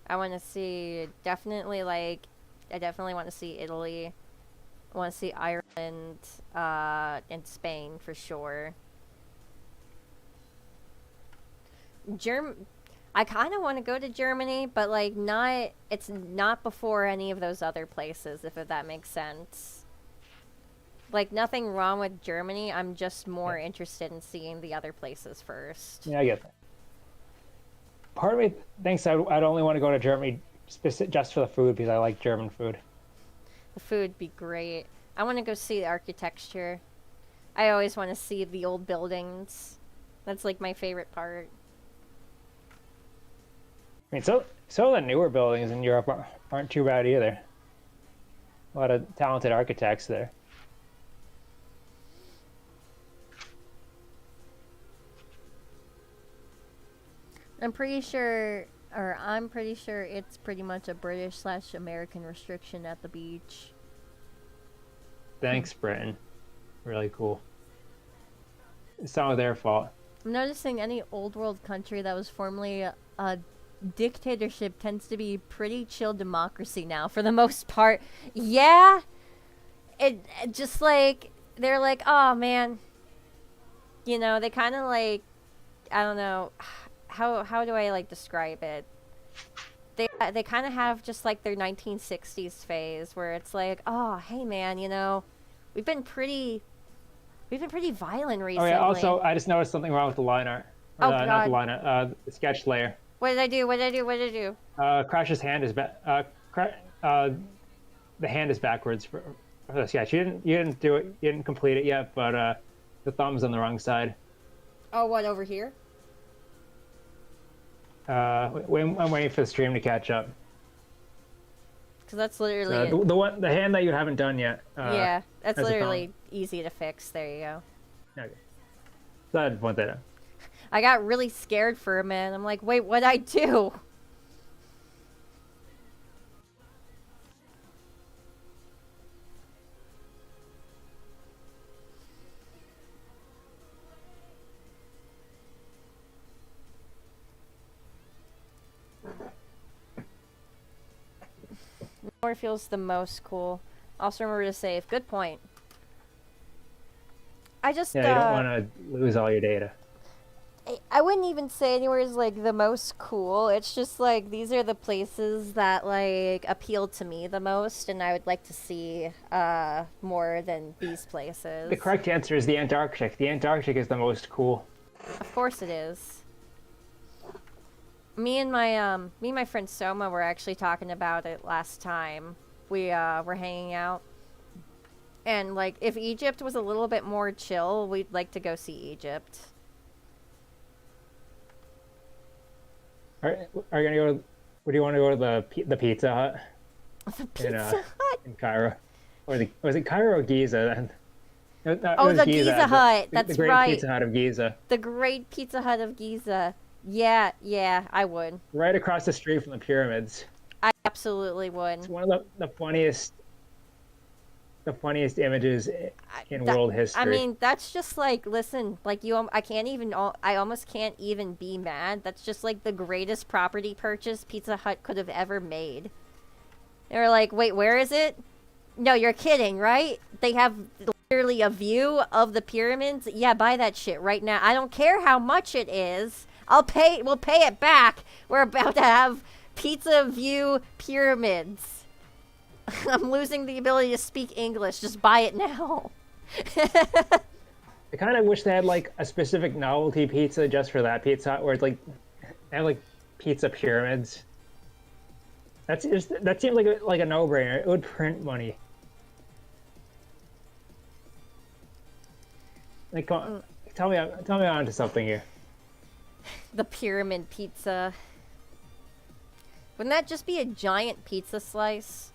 I want to see definitely like, I definitely want to see Italy. I want to see Ireland and Spain for sure. I kind of want to go to Germany, but like it's not before any of those other places, if that makes sense. Like, nothing wrong with Germany. I'm just more interested in seeing the other places first. Yeah, I get that. Part of me thinks I'd only want to go to Germany just for the food because I like German food. The food be great. I want to go see the architecture. I always want to see the old buildings. That's like my favorite part. I mean, so the newer buildings in Europe aren't too bad either. A lot of talented architects there. I'm pretty sure it's pretty much a British/American restriction at the beach. Thanks, Britain. Really cool. It's not their fault. I'm noticing any old world country that was formerly a dictatorship tends to be pretty chill democracy now for the most part. Yeah, it just like they're like, oh man, you know, they kind of like, I don't know, how do I like describe it? They kind of have just like their 1960s phase where it's like, oh hey man, you know, we've been pretty violent recently. Oh yeah. Also, I just noticed something wrong with the line art. Oh, Not the God. line art. The sketch layer. What did I do? Crash's hand is back. The hand is backwards for the sketch. You didn't do it. You didn't complete it yet, but the thumb's on the wrong side. Oh, what, over here? I'm waiting for the stream to catch up. Because that's literally The hand that you haven't done yet. yeah, that's has a literally easy to fix. There you go. Okay. So I just want that. I got really scared for a minute. I'm like, wait, what'd I do? Nowhere feels the most cool. Also remember to save. Good point. I just Yeah, you don't want to lose all your data. I wouldn't even say anywhere is like the most cool. It's just like these are the places that like appeal to me the most, and I would like to see more than these places. The correct answer is the Antarctic. The Antarctic is the most cool. Of course it is. Me and my friend Soma were actually talking about it last time we were hanging out. And like if Egypt was a little bit more chill, we'd like to go see Egypt. Are you gonna go? Would you want to go to the Pizza Hut The Pizza Hut. in Cairo, or was it Cairo or Giza? No, it Oh, was the Giza Hut. That's the Great right. Pizza Hut of Giza, The Great Pizza Hut of Giza. Yeah, I would. right across the street from the pyramids. I absolutely would. It's one of the funniest images in world history. I mean, that's just like, listen, like I almost can't even be mad. That's just like the greatest property purchase Pizza Hut could have ever made. They were like, wait, where is it? No, you're kidding, right? They have literally a view of the pyramids. Yeah, buy that shit right now. I don't care how much it is. We'll pay it back. We're about to have pizza view pyramids. I'm losing the ability to speak English. Just buy it now. I kind of wish they had like a specific novelty pizza just for that Pizza Hut, where it's like they have like pizza pyramids. That seems like a no-brainer. It would print money. Like, come on, tell me on to something here. The pyramid pizza. Wouldn't that just be a giant pizza slice?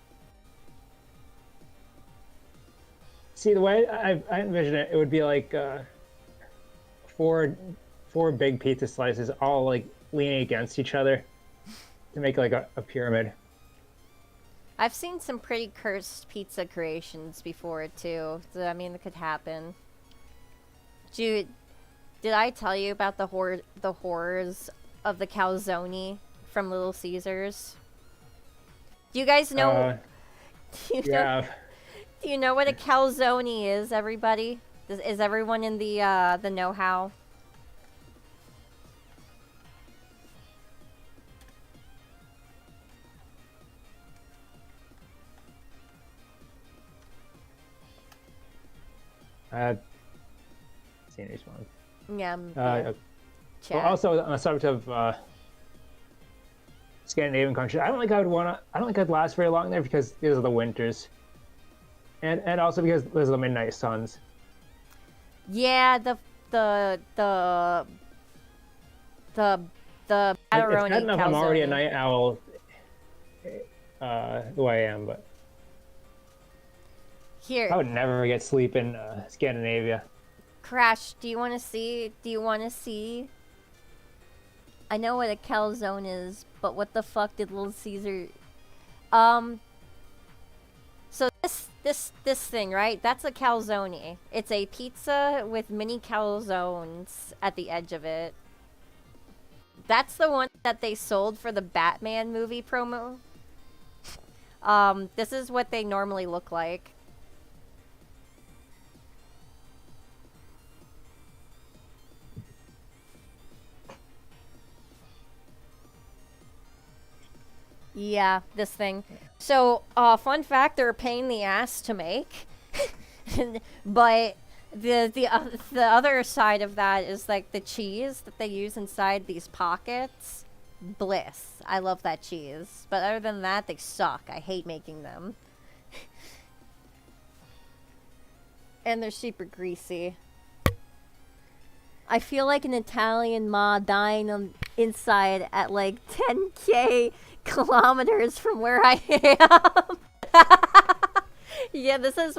See, the way I envision it, it would be like four big pizza slices all like leaning against each other to make like a pyramid. I've seen some pretty cursed pizza creations before too. So, I mean, it could happen. Dude, did I tell you about the horrors of the calzone from Little Caesars? Do you guys know? Do you know, Yeah. Do you know what a calzone is, everybody? Is everyone in the know-how? Seen each one. Yeah. Well, Chat. also on the subject of Scandinavian countries, I don't think I'd last very long there because these are the winters, and also because those are the midnight suns. Yeah, the It's Pataroni bad enough I'm already a calzone. night owl, the way I am, but Here, I would never get sleep in Scandinavia. Crash, do you want to see? Do you want to see? I know what a calzone is, but what the fuck did Little Caesar? So this thing, right? That's a calzone. It's a pizza with mini calzones at the edge of it. That's the one that they sold for the Batman movie promo. This is what they normally look like. Yeah, this thing. So, fun fact, they're a pain in the ass to make. But the other side of that is like the cheese that they use inside these pockets. Bliss. I love that cheese. But other than that, they suck. I hate making them. And they're super greasy. I feel like an Italian ma dying on inside at like 10k kilometers from where I am. Yeah, this is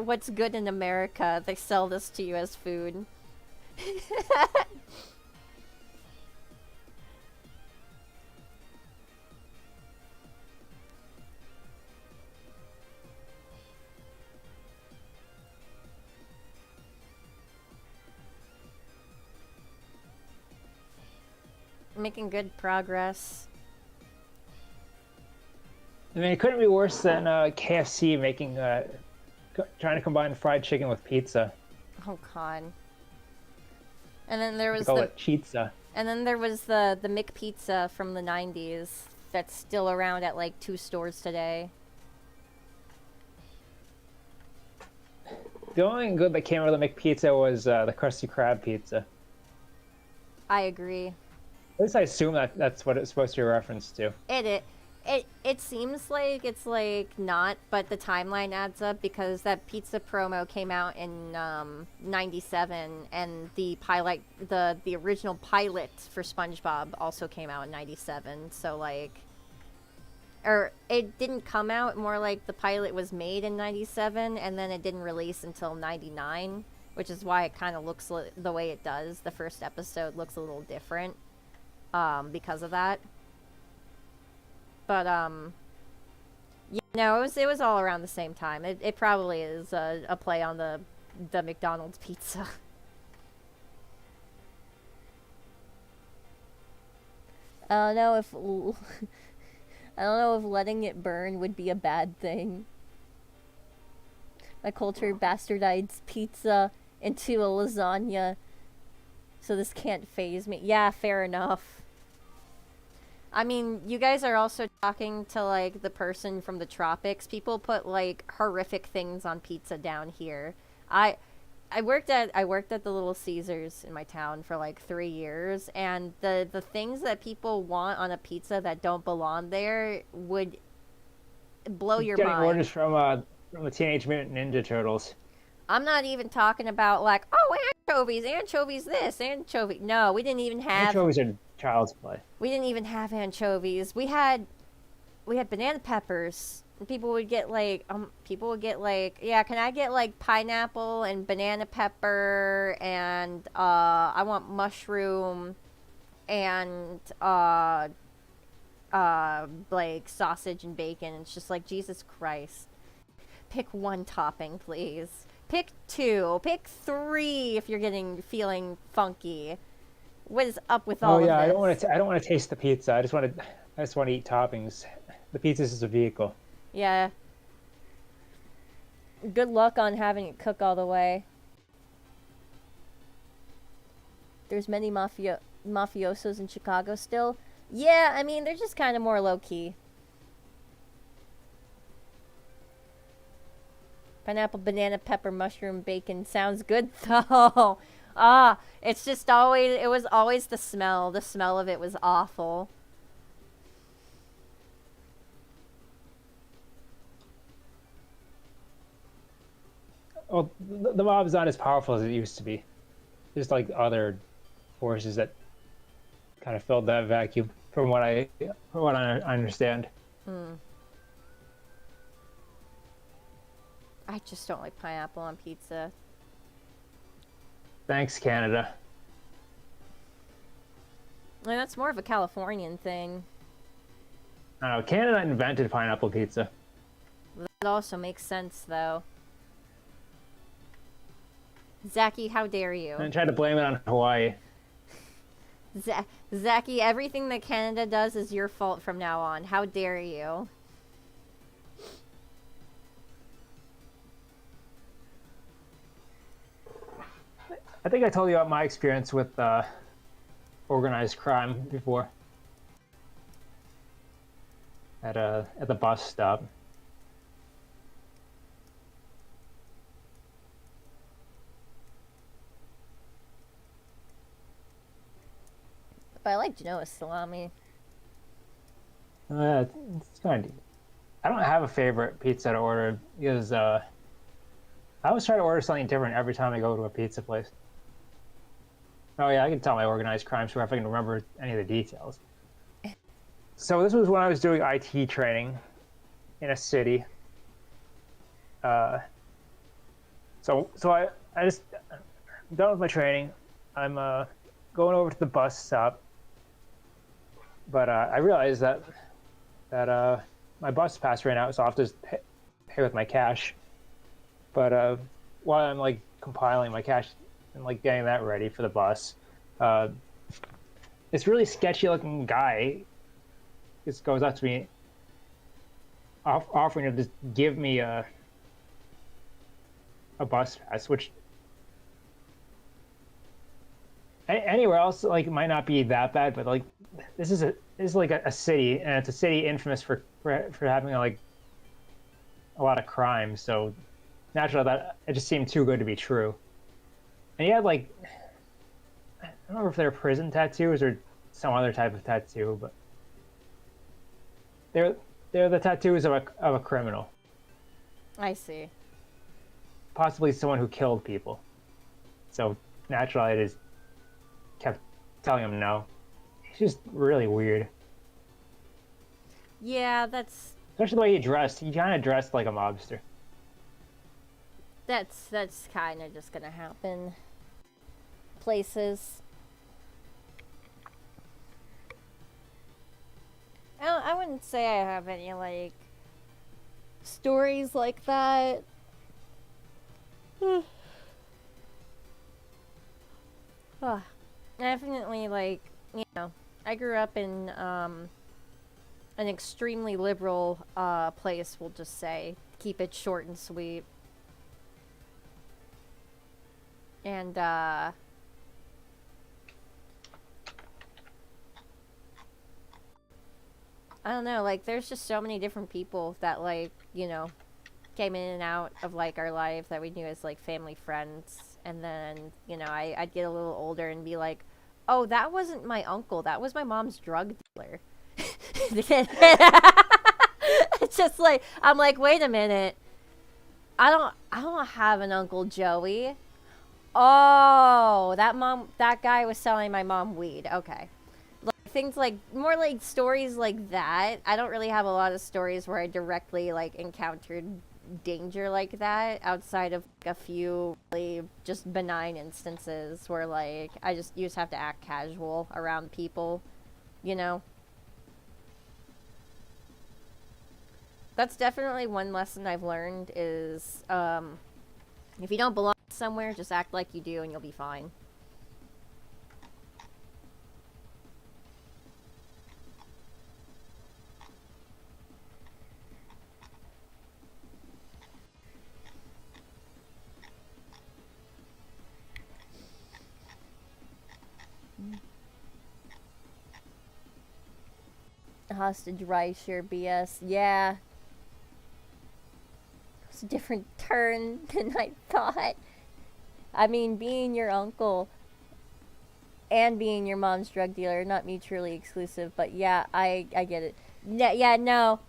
what's good in America. They sell this to you as food. Making good progress. I mean, it couldn't be worse than KFC making trying to combine fried chicken with pizza. Oh god. And then there They was call the it pizza. and then there was the McPizza from the 90s that's still around at like 2 stores today. The only thing good that came out of the McPizza was the Krusty Krab pizza. I agree. At least I assume that's what it's supposed to be a reference to. It seems like it's like not, but the timeline adds up because that pizza promo came out in 97 and the original pilot for SpongeBob also came out in 97. So like, or it didn't come out, more like the pilot was made in 97 and then it didn't release until 99, which is why it kind of looks the way it does. The first episode looks a little different because of that. But yeah, no, it was all around the same time. It probably is a play on the McDonald's pizza. I don't know if I don't know if letting it burn would be a bad thing. My culture bastardized pizza into a lasagna, so this can't phase me. Yeah, fair enough. I mean, you guys are also talking to, like, the person from the tropics. People put, like, horrific things on pizza down here. I worked at the Little Caesars in my town for, like, 3 years, and the things that people want on a pizza that don't belong there would blow your Getting mind. orders from the Teenage Mutant Ninja Turtles. I'm not even talking about, like, oh, anchovies this, anchovy. No, we didn't even have... Anchovies are child's play. We didn't even have anchovies. We had banana peppers. And people would get like, yeah, can I get like pineapple and banana pepper and I want mushroom and like sausage and bacon. It's just like, Jesus Christ. Pick one topping, please. Pick 2. Pick 3 if you're feeling funky. What is up with all of this? I don't want to taste the pizza. I just want to eat toppings. The pizza is a vehicle. Yeah. Good luck on having it cook all the way. There's many mafiosos in Chicago still. Yeah, I mean, they're just kind of more low-key. Pineapple, banana, pepper, mushroom, bacon. Sounds good, though. Ah, it's just always... It was always the smell. The smell of it was awful. Well, the mob's not as powerful as it used to be. There's like other forces that kind of filled that vacuum, from what I understand. I just don't like pineapple on pizza. Thanks, Canada. I mean, that's more of a Californian thing. I don't know. Canada invented pineapple pizza. That also makes sense, though. Zachy, how dare you? And tried to blame it on Hawaii. Zachy, everything that Canada does is your fault from now on. How dare you? I think I told you about my experience with organized crime before. At the bus stop. But I like Genoa salami. It's kind of. I don't have a favorite pizza to order because I always try to order something different every time I go to a pizza place. Oh yeah, I can tell my organized crime story if I can remember any of the details. So this was when I was doing IT training in a city. So I just I'm done with my training. I'm going over to the bus stop, but I realized that my bus pass ran out, so I have to pay with my cash. But while I'm like compiling my cash and like getting that ready for the bus, this really sketchy looking guy just goes up to me, offering to just give me a bus pass, which anywhere else like it might not be that bad, but like this is like a city, and it's a city infamous for having like a lot of crime. So naturally, that it just seemed too good to be true. And he had like I don't remember if they're prison tattoos or some other type of tattoo, but they're the tattoos of a criminal, I see. possibly someone who killed people. So naturally, I just kept telling him no. It's just really weird. Yeah, that's Especially the way he dressed. He kind of dressed like a mobster. that's kind of just gonna happen. Places. I wouldn't say I have any like stories like that. Definitely, like, you know, I grew up in an extremely liberal place, we'll just say. Keep it short and sweet. And I don't know, like, there's just so many different people that, like, you know, came in and out of, like, our life that we knew as, like, family friends. And then, you know, I'd get a little older and be like, oh, that wasn't my uncle. That was my mom's drug dealer. It's just like, I'm like, wait a minute. I don't have an Uncle Joey. Oh, that guy was selling my mom weed. Okay. Things like more like stories like that. I don't really have a lot of stories where I directly like encountered danger like that outside of like, a few really just benign instances where like you just have to act casual around people, you know. That's definitely one lesson I've learned is if you don't belong somewhere, just act like you do and you'll be fine. Hostage rideshare BS. Yeah. It's a different turn than I thought. I mean, being your uncle and being your mom's drug dealer, not mutually exclusive, but yeah, I get it. Yeah, no.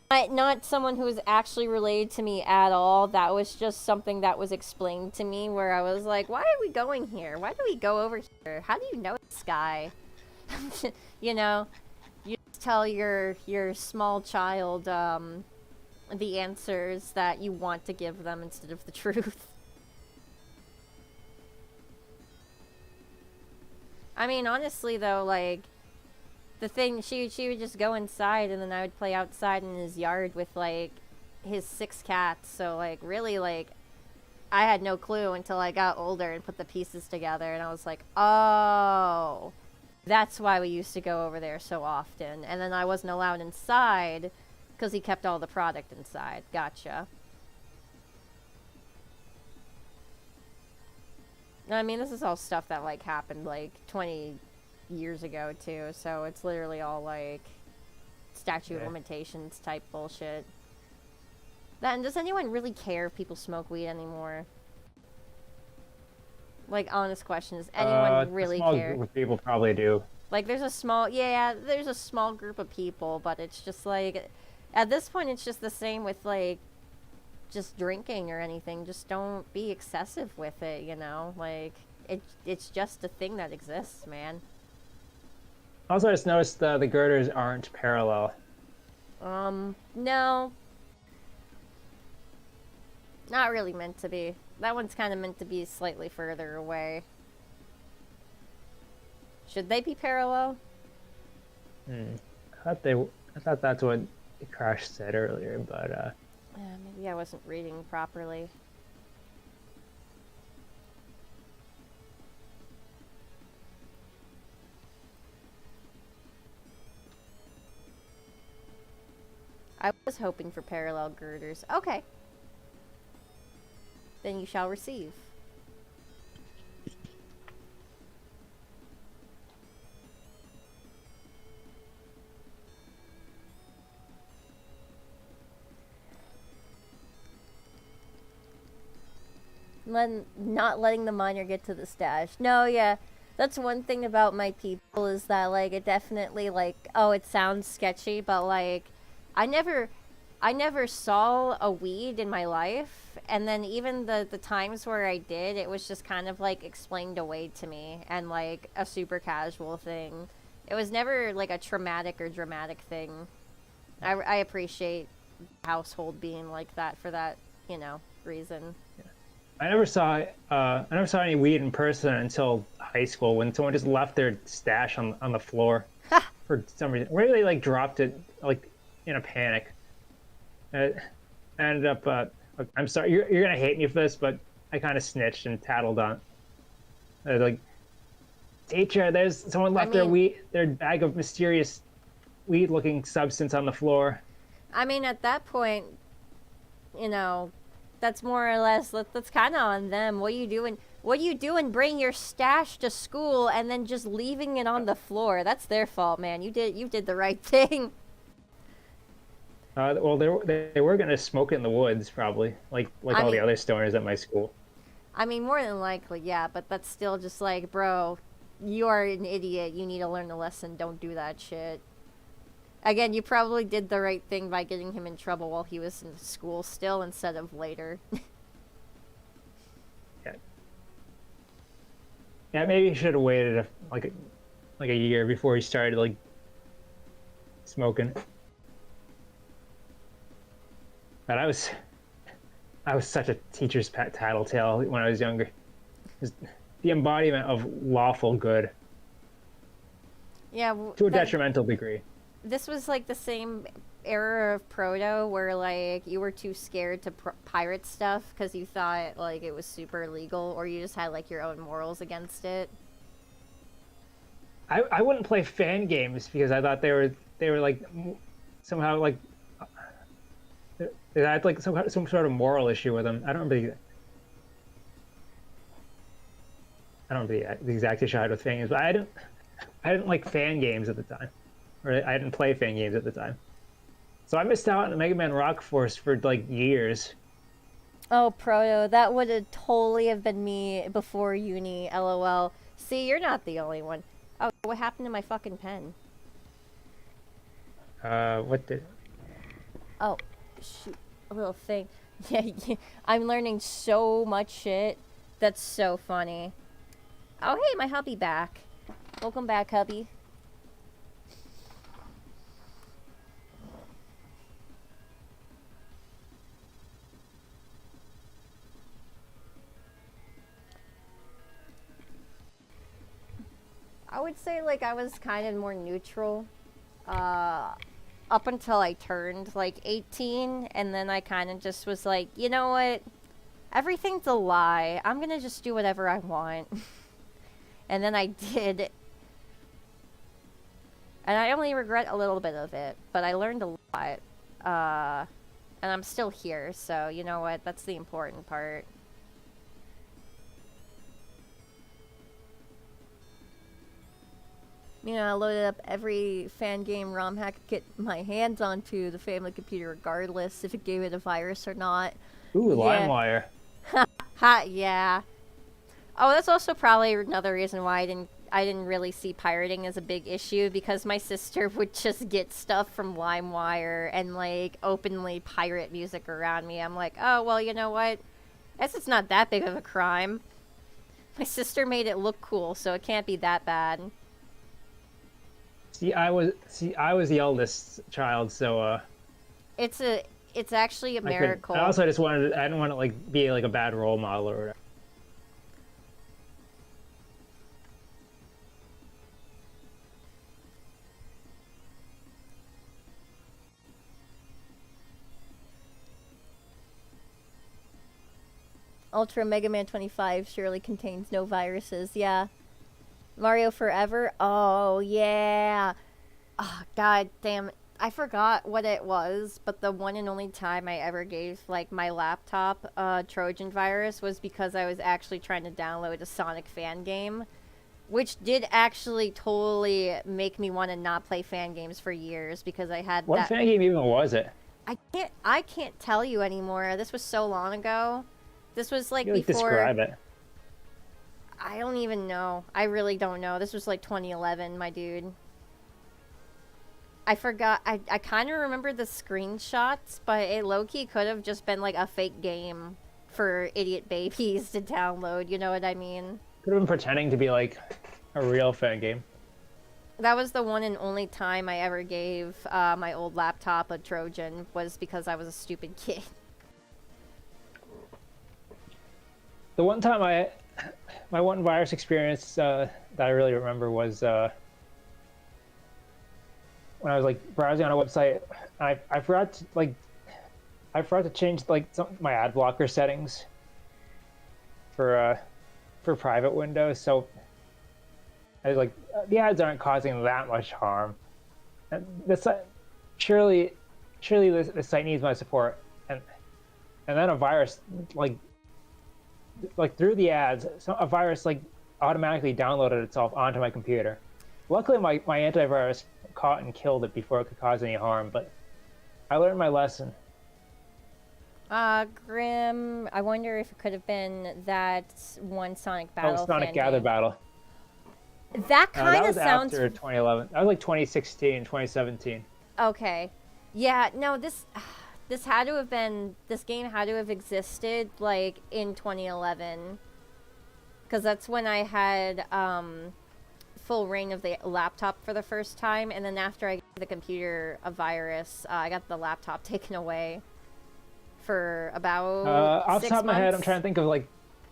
Not someone who was actually related to me at all. That was just something that was explained to me where I was like, why are we going here? Why do we go over here? How do you know this guy? You know, you just tell your small child the answers that you want to give them instead of the truth. I mean, honestly though, like, the thing, she would just go inside and then I would play outside in his yard with, like, his 6 cats. So, like, really, like, I had no clue until I got older and put the pieces together. And I was like, oh, that's why we used to go over there so often. And then I wasn't allowed inside because he kept all the product inside. Gotcha. I mean, this is all stuff that, like, happened, like, 20 years ago, too. So it's literally all, like, statute of limitations type bullshit. Then, does anyone really care if people smoke weed anymore? Like, honest question, does anyone really a small care? Group of people probably do. Like, there's a small group of people, but it's just, like, at this point, it's just the same with, like, just drinking or anything. Just don't be excessive with it, you know? Like, it's just a thing that exists, man. Also, I just noticed the girders aren't parallel. No. Not really meant to be. That one's kind of meant to be slightly further away. Should they be parallel? I thought that's what Crash said earlier, but Maybe I wasn't reading properly. I was hoping for parallel girders. Okay. Then you shall receive. Not letting the miner get to the stash. No, yeah. That's one thing about my people is that, like, it definitely, like, oh, it sounds sketchy, but, like, I never saw a weed in my life, and then even the times where I did, it was just kind of, like, explained away to me, and, like, a super casual thing. It was never, like, a traumatic or dramatic thing. I appreciate the household being like that for that, you know, reason. I never saw any weed in person until high school when someone just left their stash on the floor for some reason. Where they like dropped it like in a panic. I ended up. I'm sorry, you're gonna hate me for this, but I kind of snitched and tattled on. Like, teacher, there's someone left their bag of mysterious weed-looking substance on the floor. I mean, at that point, you know, that's more or less, that's kind of on them. What you doing bring your stash to school and then just leaving it on the floor? That's their fault, man. You did the right thing. Well, they were gonna smoke it in the woods, probably, like all the other stoners at my school. I mean, more than likely, yeah, but that's still just like, bro, you are an idiot. You need to learn the lesson. Don't do that shit. Again, you probably did the right thing by getting him in trouble while he was in school still instead of later. Yeah, maybe he should have waited like a year before he started like smoking. But I was such a teacher's pet tattletale when I was younger. It was the embodiment of lawful good. Yeah, to a detrimental degree. This was like the same era of Proto where like you were too scared to pirate stuff because you thought like it was super illegal, or you just had like your own morals against it. I wouldn't play fan games because I thought they were like somehow like they had like some sort of moral issue with them. I don't remember the exact issue I had with fan games, but I didn't like fan games at the time. or I didn't play fan games at the time. So I missed out on Mega Man Rock Force for like years. Oh, Proto, that would have totally have been me before uni, lol. See, you're not the only one. Oh, what happened to my fucking pen? What did? Oh, shoot, a little thing. Yeah, yeah, I'm learning so much shit. That's so funny. Oh, hey, my hubby back. Welcome back, hubby. I would say, like, I was kind of more neutral. Up until I turned like 18, and then I kind of just was like, you know what? Everything's a lie. I'm gonna just do whatever I want. And then I did. And I only regret a little bit of it, but I learned a lot. And I'm still here, so you know what? That's the important part. You know, I loaded up every fan game ROM hack I could get my hands onto the family computer, regardless if it gave it a virus or not. Ooh, Yeah. LimeWire. Ha, yeah. Oh, that's also probably another reason why I didn't really see pirating as a big issue, because my sister would just get stuff from LimeWire and like openly pirate music around me. I'm like, oh well, you know what? Guess it's not that big of a crime. My sister made it look cool, so it can't be that bad. See, I was the eldest child, so It's actually a I couldn't- miracle. I also just wanted I didn't want to like be like a bad role model or whatever. Ultra Mega Man 25 surely contains no viruses. Yeah. Mario Forever? Oh, yeah. Oh, god damn it. I forgot what it was, but the one and only time I ever gave, like, my laptop Trojan virus was because I was actually trying to download a Sonic fan game, which did actually totally make me want to not play fan games for years, because I had What that... fan game even was it? I can't tell you anymore. This was so long ago. This was like You like before... describe it. I don't even know. I really don't know. This was like 2011, my dude. I forgot. I kind of remember the screenshots, but it low-key could have just been like a fake game for idiot babies to download. You know what I mean? Could have been pretending to be like a real fan game. That was the one and only time I ever gave my old laptop a Trojan, was because I was a stupid kid. The one time my one virus experience that I really remember was when I was like browsing on a website. I forgot to change like my ad blocker settings for private windows. So I was like, the ads aren't causing that much harm. And this surely the site needs my support. And then a virus like through the ads, a virus like automatically downloaded itself onto my computer. Luckily, my antivirus caught and killed it before it could cause any harm, but I learned my lesson. Grim, I wonder if it could have been that one Sonic Battle Oh, Sonic fan Gather game. Battle. That That kind of was sounds... after 2011. That was like 2016, 2017. Okay. Yeah, no, this had to have been... This game had to have existed, like, in 2011. Because that's when I had, full reign of the laptop for the first time, and then after I gave the computer a virus, I got the laptop taken away for about Off the 6 top of my head, I'm months. trying to think of like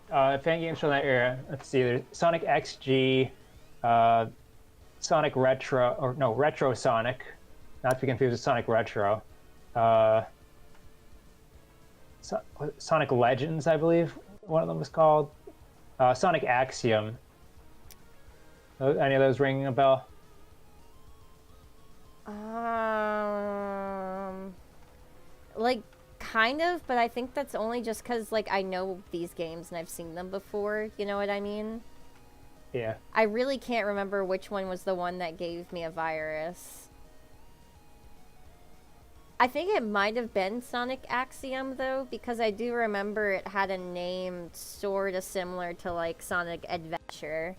fan games from that era. Let's see, there's Sonic XG, Sonic Retro, or no, Retro Sonic, not to be confused with Sonic Retro. Sonic Legends, I believe one of them was called. Sonic Axiom. Any of those ringing a bell? Like, kind of, but I think that's only just because, like, I know these games and I've seen them before, you know what I mean? Yeah. I really can't remember which one was the one that gave me a virus. I think it might have been Sonic Axiom though, because I do remember it had a name sort of similar to like Sonic Adventure.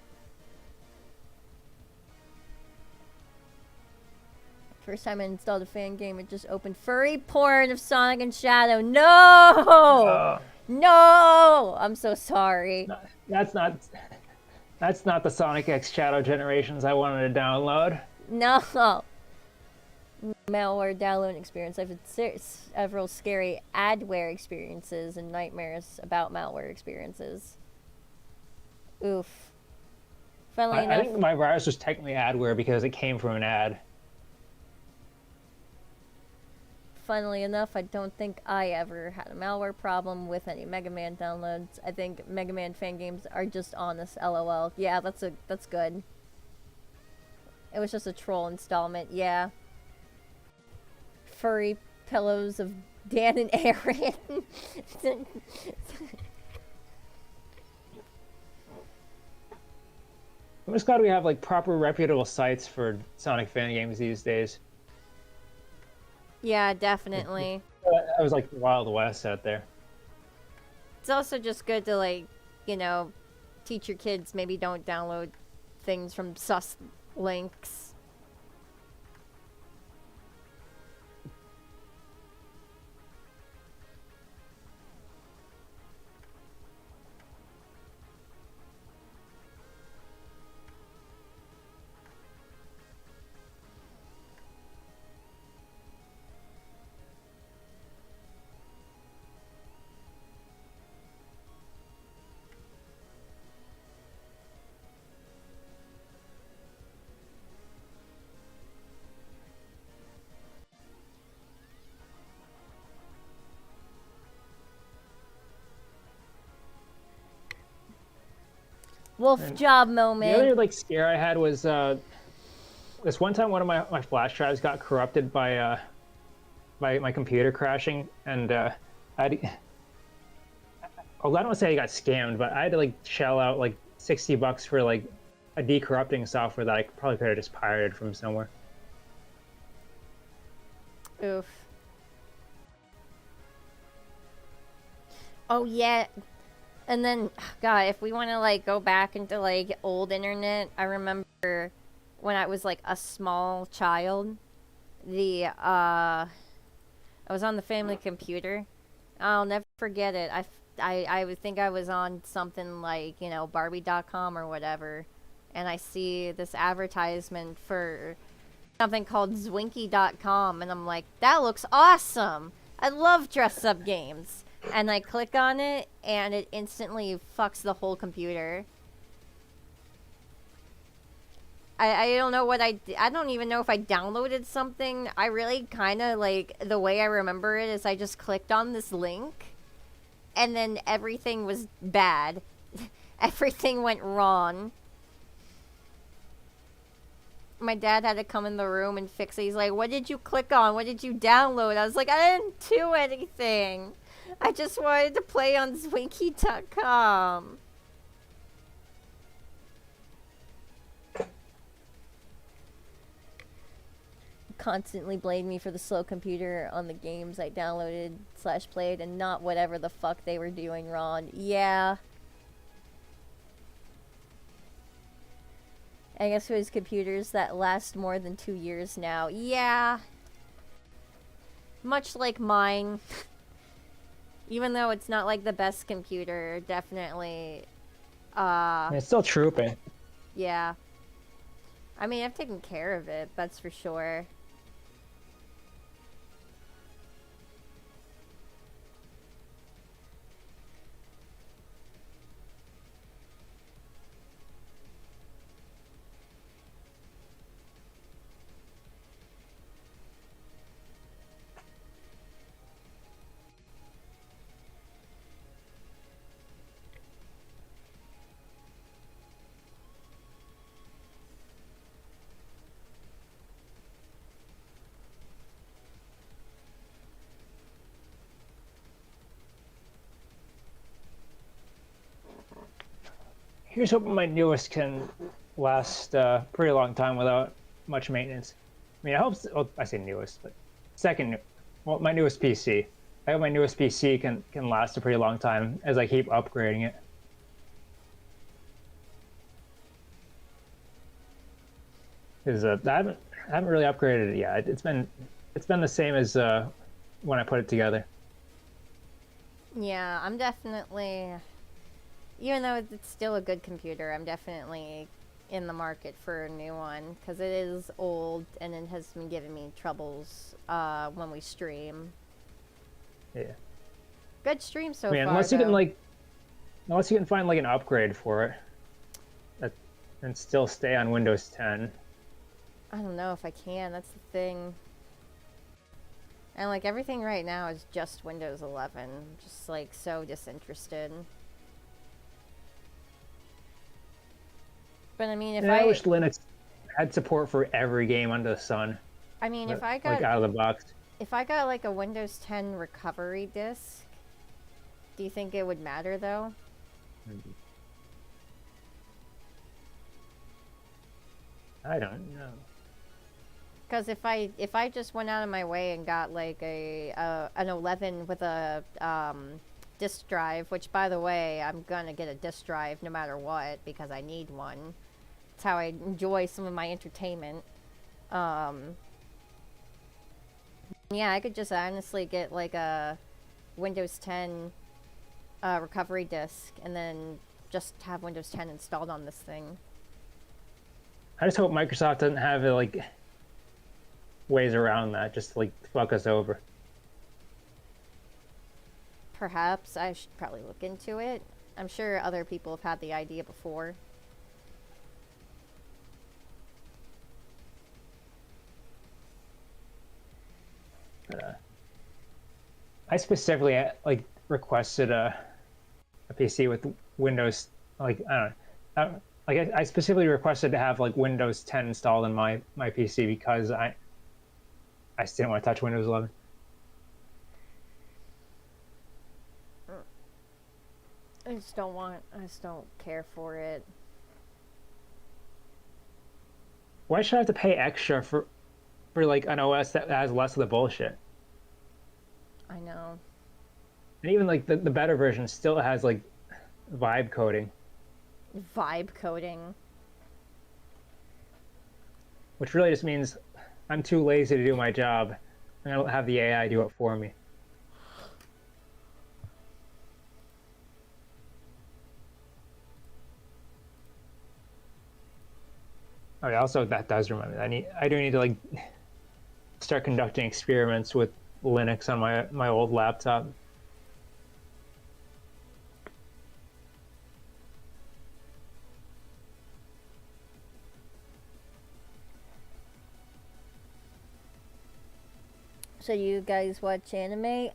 First time I installed a fan game, it just opened furry porn of Sonic and Shadow. No! No! I'm so sorry. That's not the Sonic X Shadow Generations I wanted to download. No. Malware downloading experience. I've had several scary adware experiences and nightmares about malware experiences. Oof. Funnily I enough, think my virus was technically adware because it came from an ad. funnily enough, I don't think I ever had a malware problem with any Mega Man downloads. I think Mega Man fan games are just honest. LOL. Yeah, that's good. It was just a troll installment. Yeah. Furry pillows of Dan and Aaron. I'm just glad we have like proper reputable sites for Sonic fan games these days. Yeah, definitely. I was like the Wild West out there. It's also just good to, like, you know, teach your kids maybe don't download things from sus links. Wolf job The moment. other like scare I had was this one time one of my flash drives got corrupted by my computer crashing, and well, I don't want to say I got scammed, but I had to like shell out like $60 for like a decorrupting software that I probably could have just pirated from somewhere. Oof. Oh yeah. And then, God, if we want to, like, go back into, like, old internet, I remember when I was, like, a small child, I was on the family computer. I'll never forget it. I would think I was on something like, you know, Barbie.com or whatever, and I see this advertisement for something called Zwinky.com, and I'm like, that looks awesome! I love dress-up games! And I click on it, and it instantly fucks the whole computer. I don't know what I don't even know if I downloaded something. I really kind of, like, the way I remember it is I just clicked on this link, and then everything was bad. Everything went wrong. My dad had to come in the room and fix it. He's like, what did you click on? What did you download? I was like, I didn't do anything. I just wanted to play on Zwinky.com. Constantly blame me for the slow computer on the games I downloaded / played and not whatever the fuck they were doing wrong. Yeah. I guess it was computers that last more than 2 years now. Yeah. Much like mine. Even though it's not like the best computer, definitely, It's still trooping. yeah. I mean, I've taken care of it, that's for sure. Here's hoping my newest can last a pretty long time without much maintenance. I mean, I hope. Well, I say newest, but second well, my newest PC. I hope my newest PC can last a pretty long time as I keep upgrading it. Because I haven't really upgraded it yet. It's been the same as when I put it together. Yeah, I'm definitely, even though it's still a good computer, I'm definitely in the market for a new one because it is old and it has been giving me troubles when we stream. Yeah. Good stream so I mean, far. unless you can though. unless you can find like an upgrade for it, and still stay on Windows 10. I don't know if I can. That's the thing. And like everything right now is just Windows 11. Just like so disinterested. But I mean, if I wish Linux had support for every game under the sun. I mean, if I like got out of the box. if I got like a Windows 10 recovery disk, do you think it would matter though? I don't know. Because if I just went out of my way and got like an 11 with a disk drive, which by the way I'm gonna get a disk drive no matter what because I need one. It's how I enjoy some of my entertainment. Yeah, I could just honestly get like a Windows 10 recovery disk and then just have Windows 10 installed on this thing. I just hope Microsoft doesn't have like ways around that, just to, like fuck us over. Perhaps I should probably look into it. I'm sure other people have had the idea before. I specifically like requested a PC with Windows, like I don't know, like I specifically requested to have like Windows 10 installed in my PC because I just didn't want to touch Windows 11. I just don't care for it. Why should I have to pay extra for like an OS that has less of the bullshit? I know. And even like the better version still has like vibe coding, Vibe coding. which really just means I'm too lazy to do my job and I don't have the AI do it for me. Oh yeah, also that does remind me. I do need to like start conducting experiments with Linux on my old laptop. So you guys watch anime?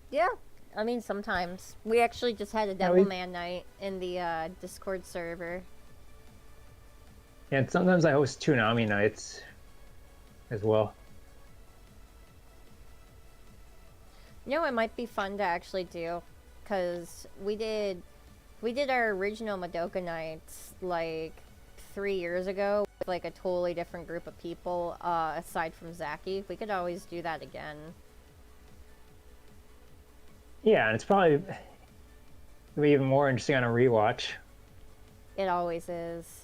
Yeah. I mean, sometimes. We actually just had a Devilman night in the Discord server. And sometimes I host Toonami nights as well. You know, it might be fun to actually do, cause we did our original Madoka nights like 3 years ago with like a totally different group of people, aside from Zaki. We could always do that again. Yeah, and it's probably it'll be even more interesting on a rewatch. It always is.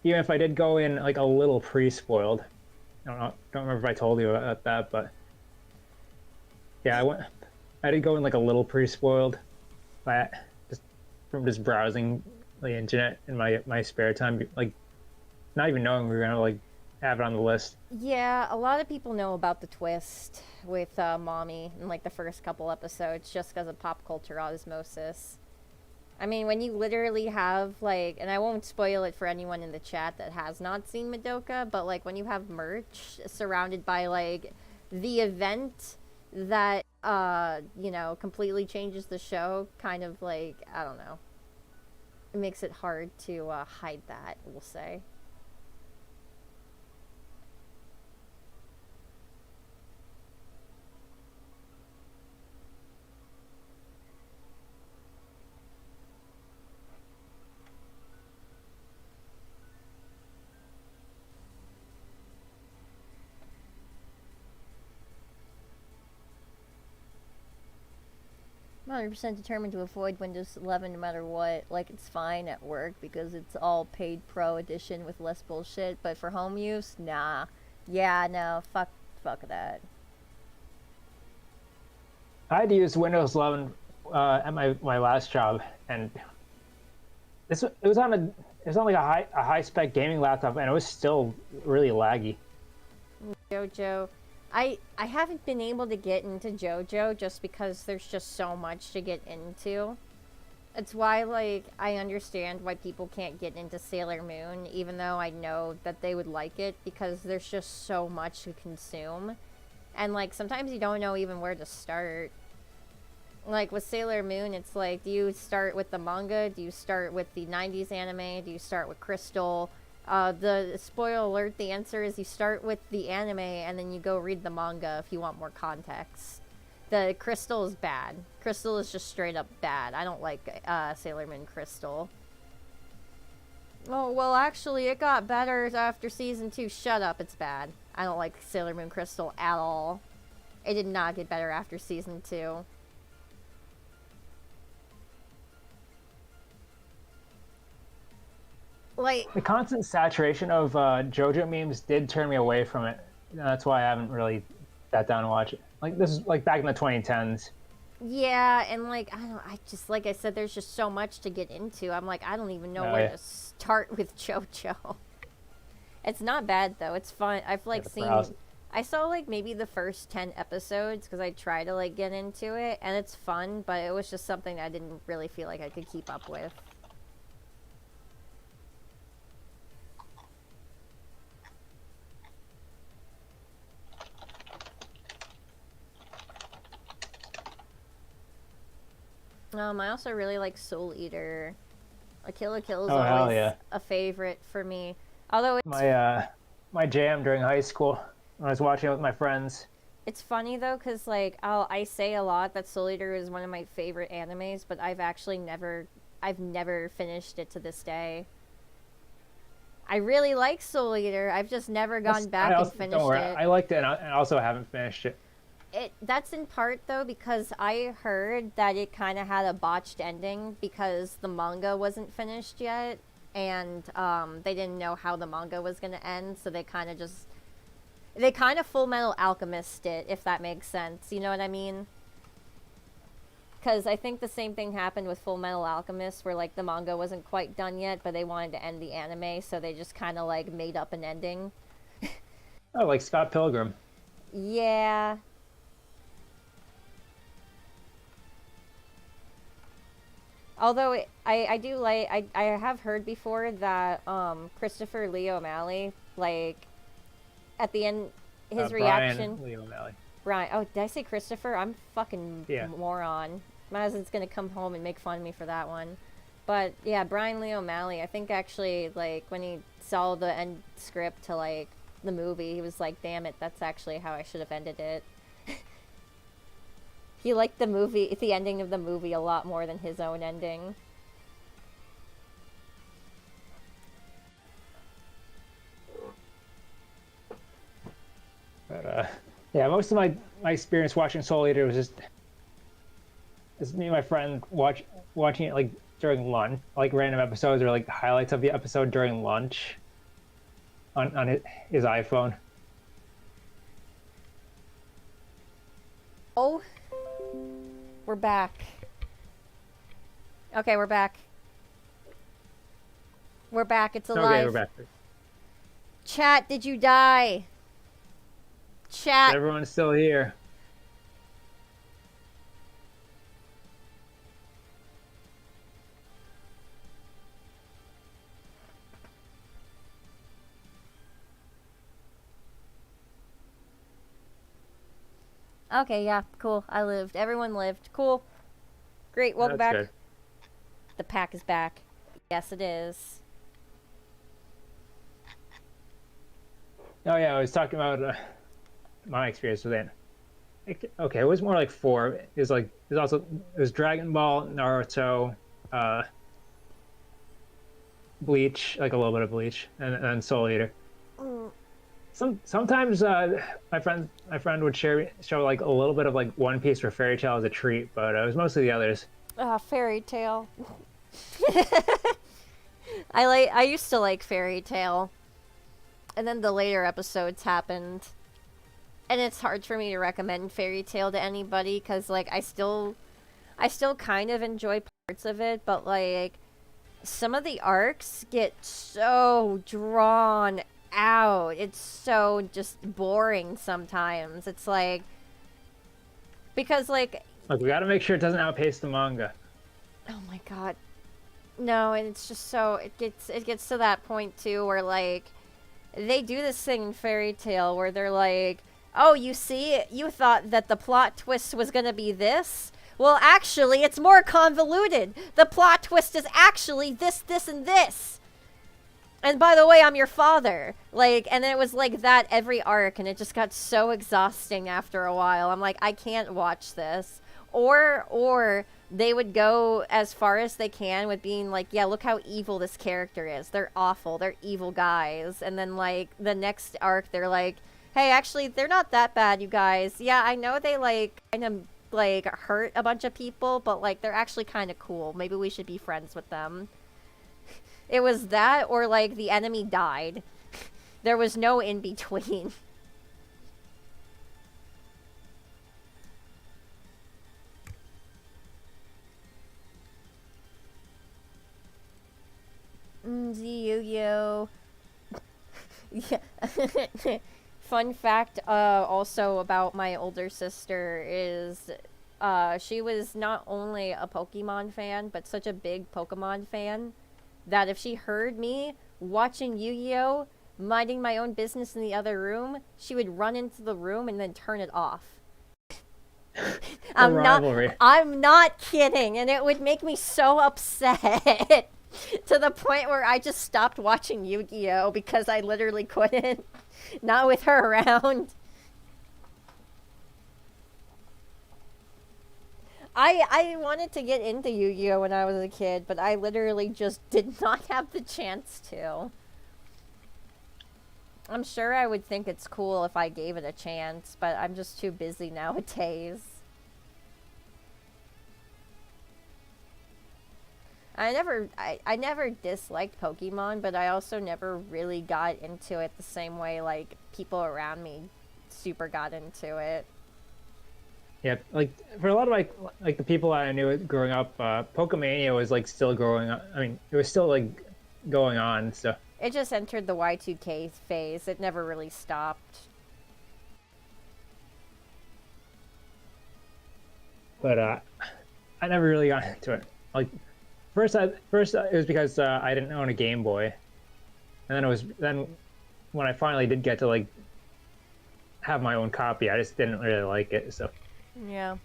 Even if I did go in like a little pre-spoiled. Don't remember if I told you about that, but yeah, I did go in like a little pre-spoiled, but just from just browsing the internet in my spare time, like not even knowing we were gonna like have it on the list. Yeah, a lot of people know about the twist with Mommy in like the first couple episodes just because of pop culture osmosis. I mean, when you literally have like, and I won't spoil it for anyone in the chat that has not seen Madoka, but like when you have merch surrounded by like the event that you know, completely changes the show, kind of like, I don't know. It makes it hard to hide that, we'll say. 100% determined to avoid Windows 11 no matter what. Like, it's fine at work because it's all paid pro edition with less bullshit, but for home use, nah. Yeah, no, fuck that. I had to use Windows 11 at my last job, and it was on like a high spec gaming laptop, and it was still really laggy. JoJo. I haven't been able to get into JoJo just because there's just so much to get into. It's why, like, I understand why people can't get into Sailor Moon, even though I know that they would like it, because there's just so much to consume. And, like, sometimes you don't know even where to start. Like, with Sailor Moon, it's like, do you start with the manga? Do you start with the 90s anime? Do you start with Crystal? The spoiler alert, the answer is you start with the anime and then you go read the manga if you want more context. The Crystal is bad. Crystal is just straight up bad. I don't like Sailor Moon Crystal. Oh, well, actually, it got better after season 2. Shut up, it's bad. I don't like Sailor Moon Crystal at all. It did not get better after season 2. Like, The constant saturation of JoJo memes did turn me away from it. That's why I haven't really sat down and watched it. Like, this is like back in the 2010s. yeah, and like, I just, like I said, there's just so much to get into. I'm like, I don't even know where to start with JoJo. It's not bad though. It's fun. I've like I saw like maybe the first 10 episodes because I tried to like get into it, and it's fun, but it was just something I didn't really feel like I could keep up with. I also really like Soul Eater. A Kill la Kill is always a favorite for me. Although it's my jam during high school when I was watching it with my friends. It's funny though, cause like I say a lot that Soul Eater is one of my favorite animes, but I've never finished it to this day. I really like Soul Eater. I've just never gone back and finished it. I liked it, and I also haven't finished it. That's in part though because I heard that it kind of had a botched ending because the manga wasn't finished yet, and they didn't know how the manga was gonna end, so they kind of Full Metal Alchemist it, if that makes sense. You know what I mean? Because I think the same thing happened with Full Metal Alchemist, where like the manga wasn't quite done yet, but they wanted to end the anime, so they just kind of like made up an ending. Oh, like Scott Pilgrim. Yeah. Although I do like, I have heard before that Christopher Lee O'Malley, like, at the end, his reaction... Brian Lee O'Malley. Brian, oh, did I say Christopher? I'm fucking moron. Madison's gonna come home and make fun of me for that one. But, yeah, Brian Lee O'Malley, I think actually, like, when he saw the end script to, like, the movie, he was like, damn it, that's actually how I should have ended it. He liked the ending of the movie a lot more than his own ending. But yeah, most of my experience watching Soul Eater was just me and my friend watching it like during lunch, like random episodes or like highlights of the episode during lunch on his iPhone. Oh. We're back. Okay, we're back. We're back. It's alive. Okay, we're back. Chat, did you die? Chat. Everyone's still here. Okay, yeah, cool. I lived. Everyone lived. Cool. Great, welcome back. Good. The pack is back. Yes, it is. Oh yeah, I was talking about my experience with it. Okay, it was more like 4. It was Dragon Ball, Naruto, Bleach, like a little bit of Bleach, and Soul Eater. Sometimes my friend would show like a little bit of like One Piece or Fairy Tail as a treat, but it was mostly the others. Fairy Tale. I used to like Fairy Tale. And then the later episodes happened. And it's hard for me to recommend Fairy Tale to anybody cuz like I still kind of enjoy parts of it, but like some of the arcs get so drawn out. It's so just boring sometimes. It's like because like Like we got to make sure it doesn't outpace the manga. oh my god. No, and it's just so it gets to that point too where like they do this thing in Fairy Tale where they're like, "Oh, you see, you thought that the plot twist was going to be this? Well, actually, it's more convoluted. The plot twist is actually this, this, and this. And by the way, I'm your father." Like, and it was like that every arc, and it just got so exhausting after a while. I'm like, I can't watch this. Or they would go as far as they can with being like, yeah, look how evil this character is. They're awful. They're evil guys. And then like the next arc, they're like, hey, actually, they're not that bad, you guys. Yeah, I know they like kind of like hurt a bunch of people, but like they're actually kind of cool. Maybe we should be friends with them. It was that or like the enemy died. There was no in between. Yu-Gi-Oh. Yeah. Fun fact also about my older sister is she was not only a Pokemon fan, but such a big Pokemon fan that if she heard me watching Yu-Gi-Oh, minding my own business in the other room, she would run into the room and then turn it off. I'm not kidding, and it would make me so upset to the point where I just stopped watching Yu-Gi-Oh because I literally couldn't. Not with her around. I wanted to get into Yu-Gi-Oh when I was a kid, but I literally just did not have the chance to. I'm sure I would think it's cool if I gave it a chance, but I'm just too busy nowadays. I never disliked Pokemon, but I also never really got into it the same way like people around me super got into it. Yeah, like for a lot of like the people I knew growing up, Pokemania was like still growing up. I mean, it was still like going on. So it just entered the Y2K phase. It never really stopped. But I never really got into it. Like first it was because I didn't own a Game Boy, and then when I finally did get to like have my own copy, I just didn't really like it. So yeah,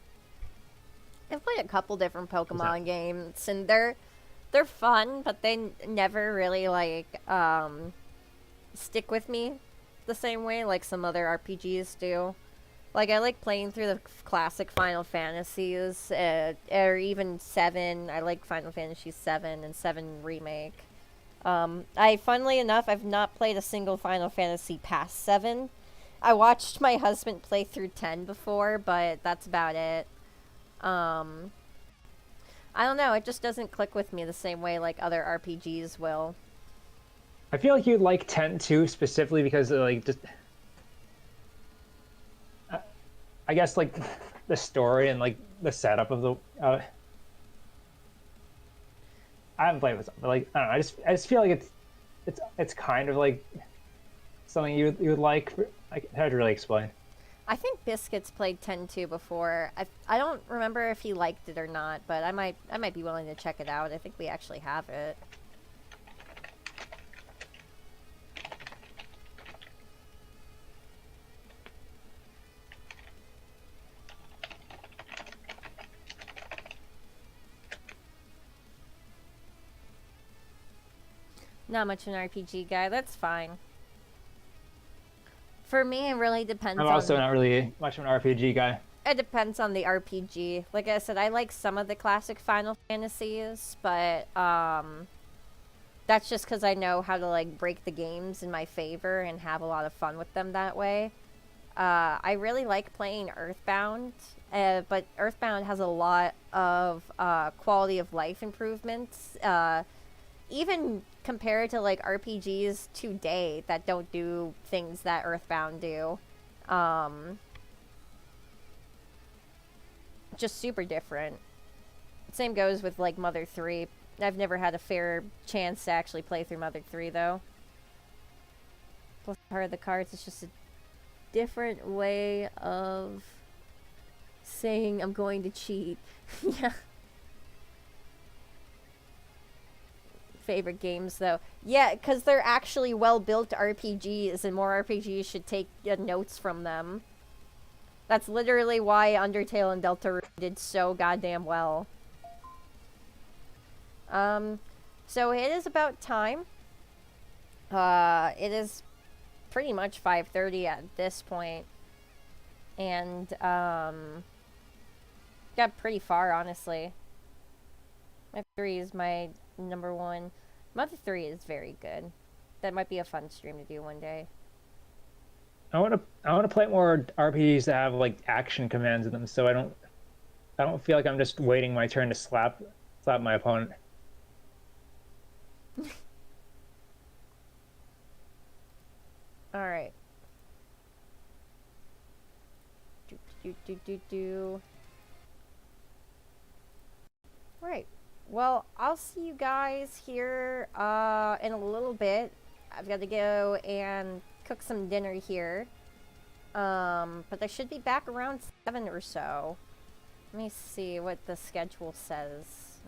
I've played a couple different Pokemon games, and they're fun, but they never really like stick with me the same way like some other RPGs do. Like, I like playing through the classic Final Fantasies, or even 7. I like Final Fantasy 7 and 7 Remake. Funnily enough, I've not played a single Final Fantasy past 7. I watched my husband play through 10 before, but that's about it. I don't know, it just doesn't click with me the same way like other RPGs will. I feel like you'd like 10 too, specifically because like just... I guess like the story and like the setup of the I haven't played with it, but like I don't know, I just feel like it's kind of like something you would like. It's hard to really explain. I think Biscuits played 10-2 before. I don't remember if he liked it or not, but I might be willing to check it out. I think we actually have it. Not much of an RPG guy. That's fine. For me, it really depends I'm also not really much of an RPG guy. It depends on the RPG. Like I said, I like some of the classic Final Fantasies, but That's just because I know how to like break the games in my favor and have a lot of fun with them that way. I really like playing Earthbound, but Earthbound has a lot of quality of life improvements, even compared to like RPGs today that don't do things that Earthbound do. Just super different. Same goes with like Mother 3. I've never had a fair chance to actually play through Mother 3 though. Plus, part of the cards, it's just a different way of saying I'm going to cheat. Yeah. Favorite games though. Yeah, because they're actually well-built RPGs and more RPGs should take notes from them. That's literally why Undertale and Deltarune did so goddamn well. So it is about time. It is pretty much 5:30 at this point. And, got pretty far, honestly. Mother 3 is my number one. Mother 3 is very good. That might be a fun stream to do one day. I want to play more RPGs that have like action commands in them, so I don't feel like I'm just waiting my turn to slap my opponent. All right. Right. Well, I'll see you guys here in a little bit. I've got to go and cook some dinner here. But I should be back around 7 or so. Let me see what the schedule says.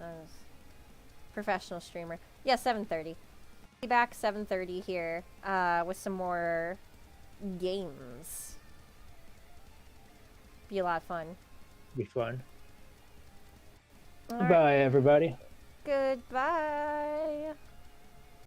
Professional streamer. Yeah, 7:30. Be back 7:30 here with some more games. Be a lot of fun. Be fun. All right. Bye, everybody. Goodbye.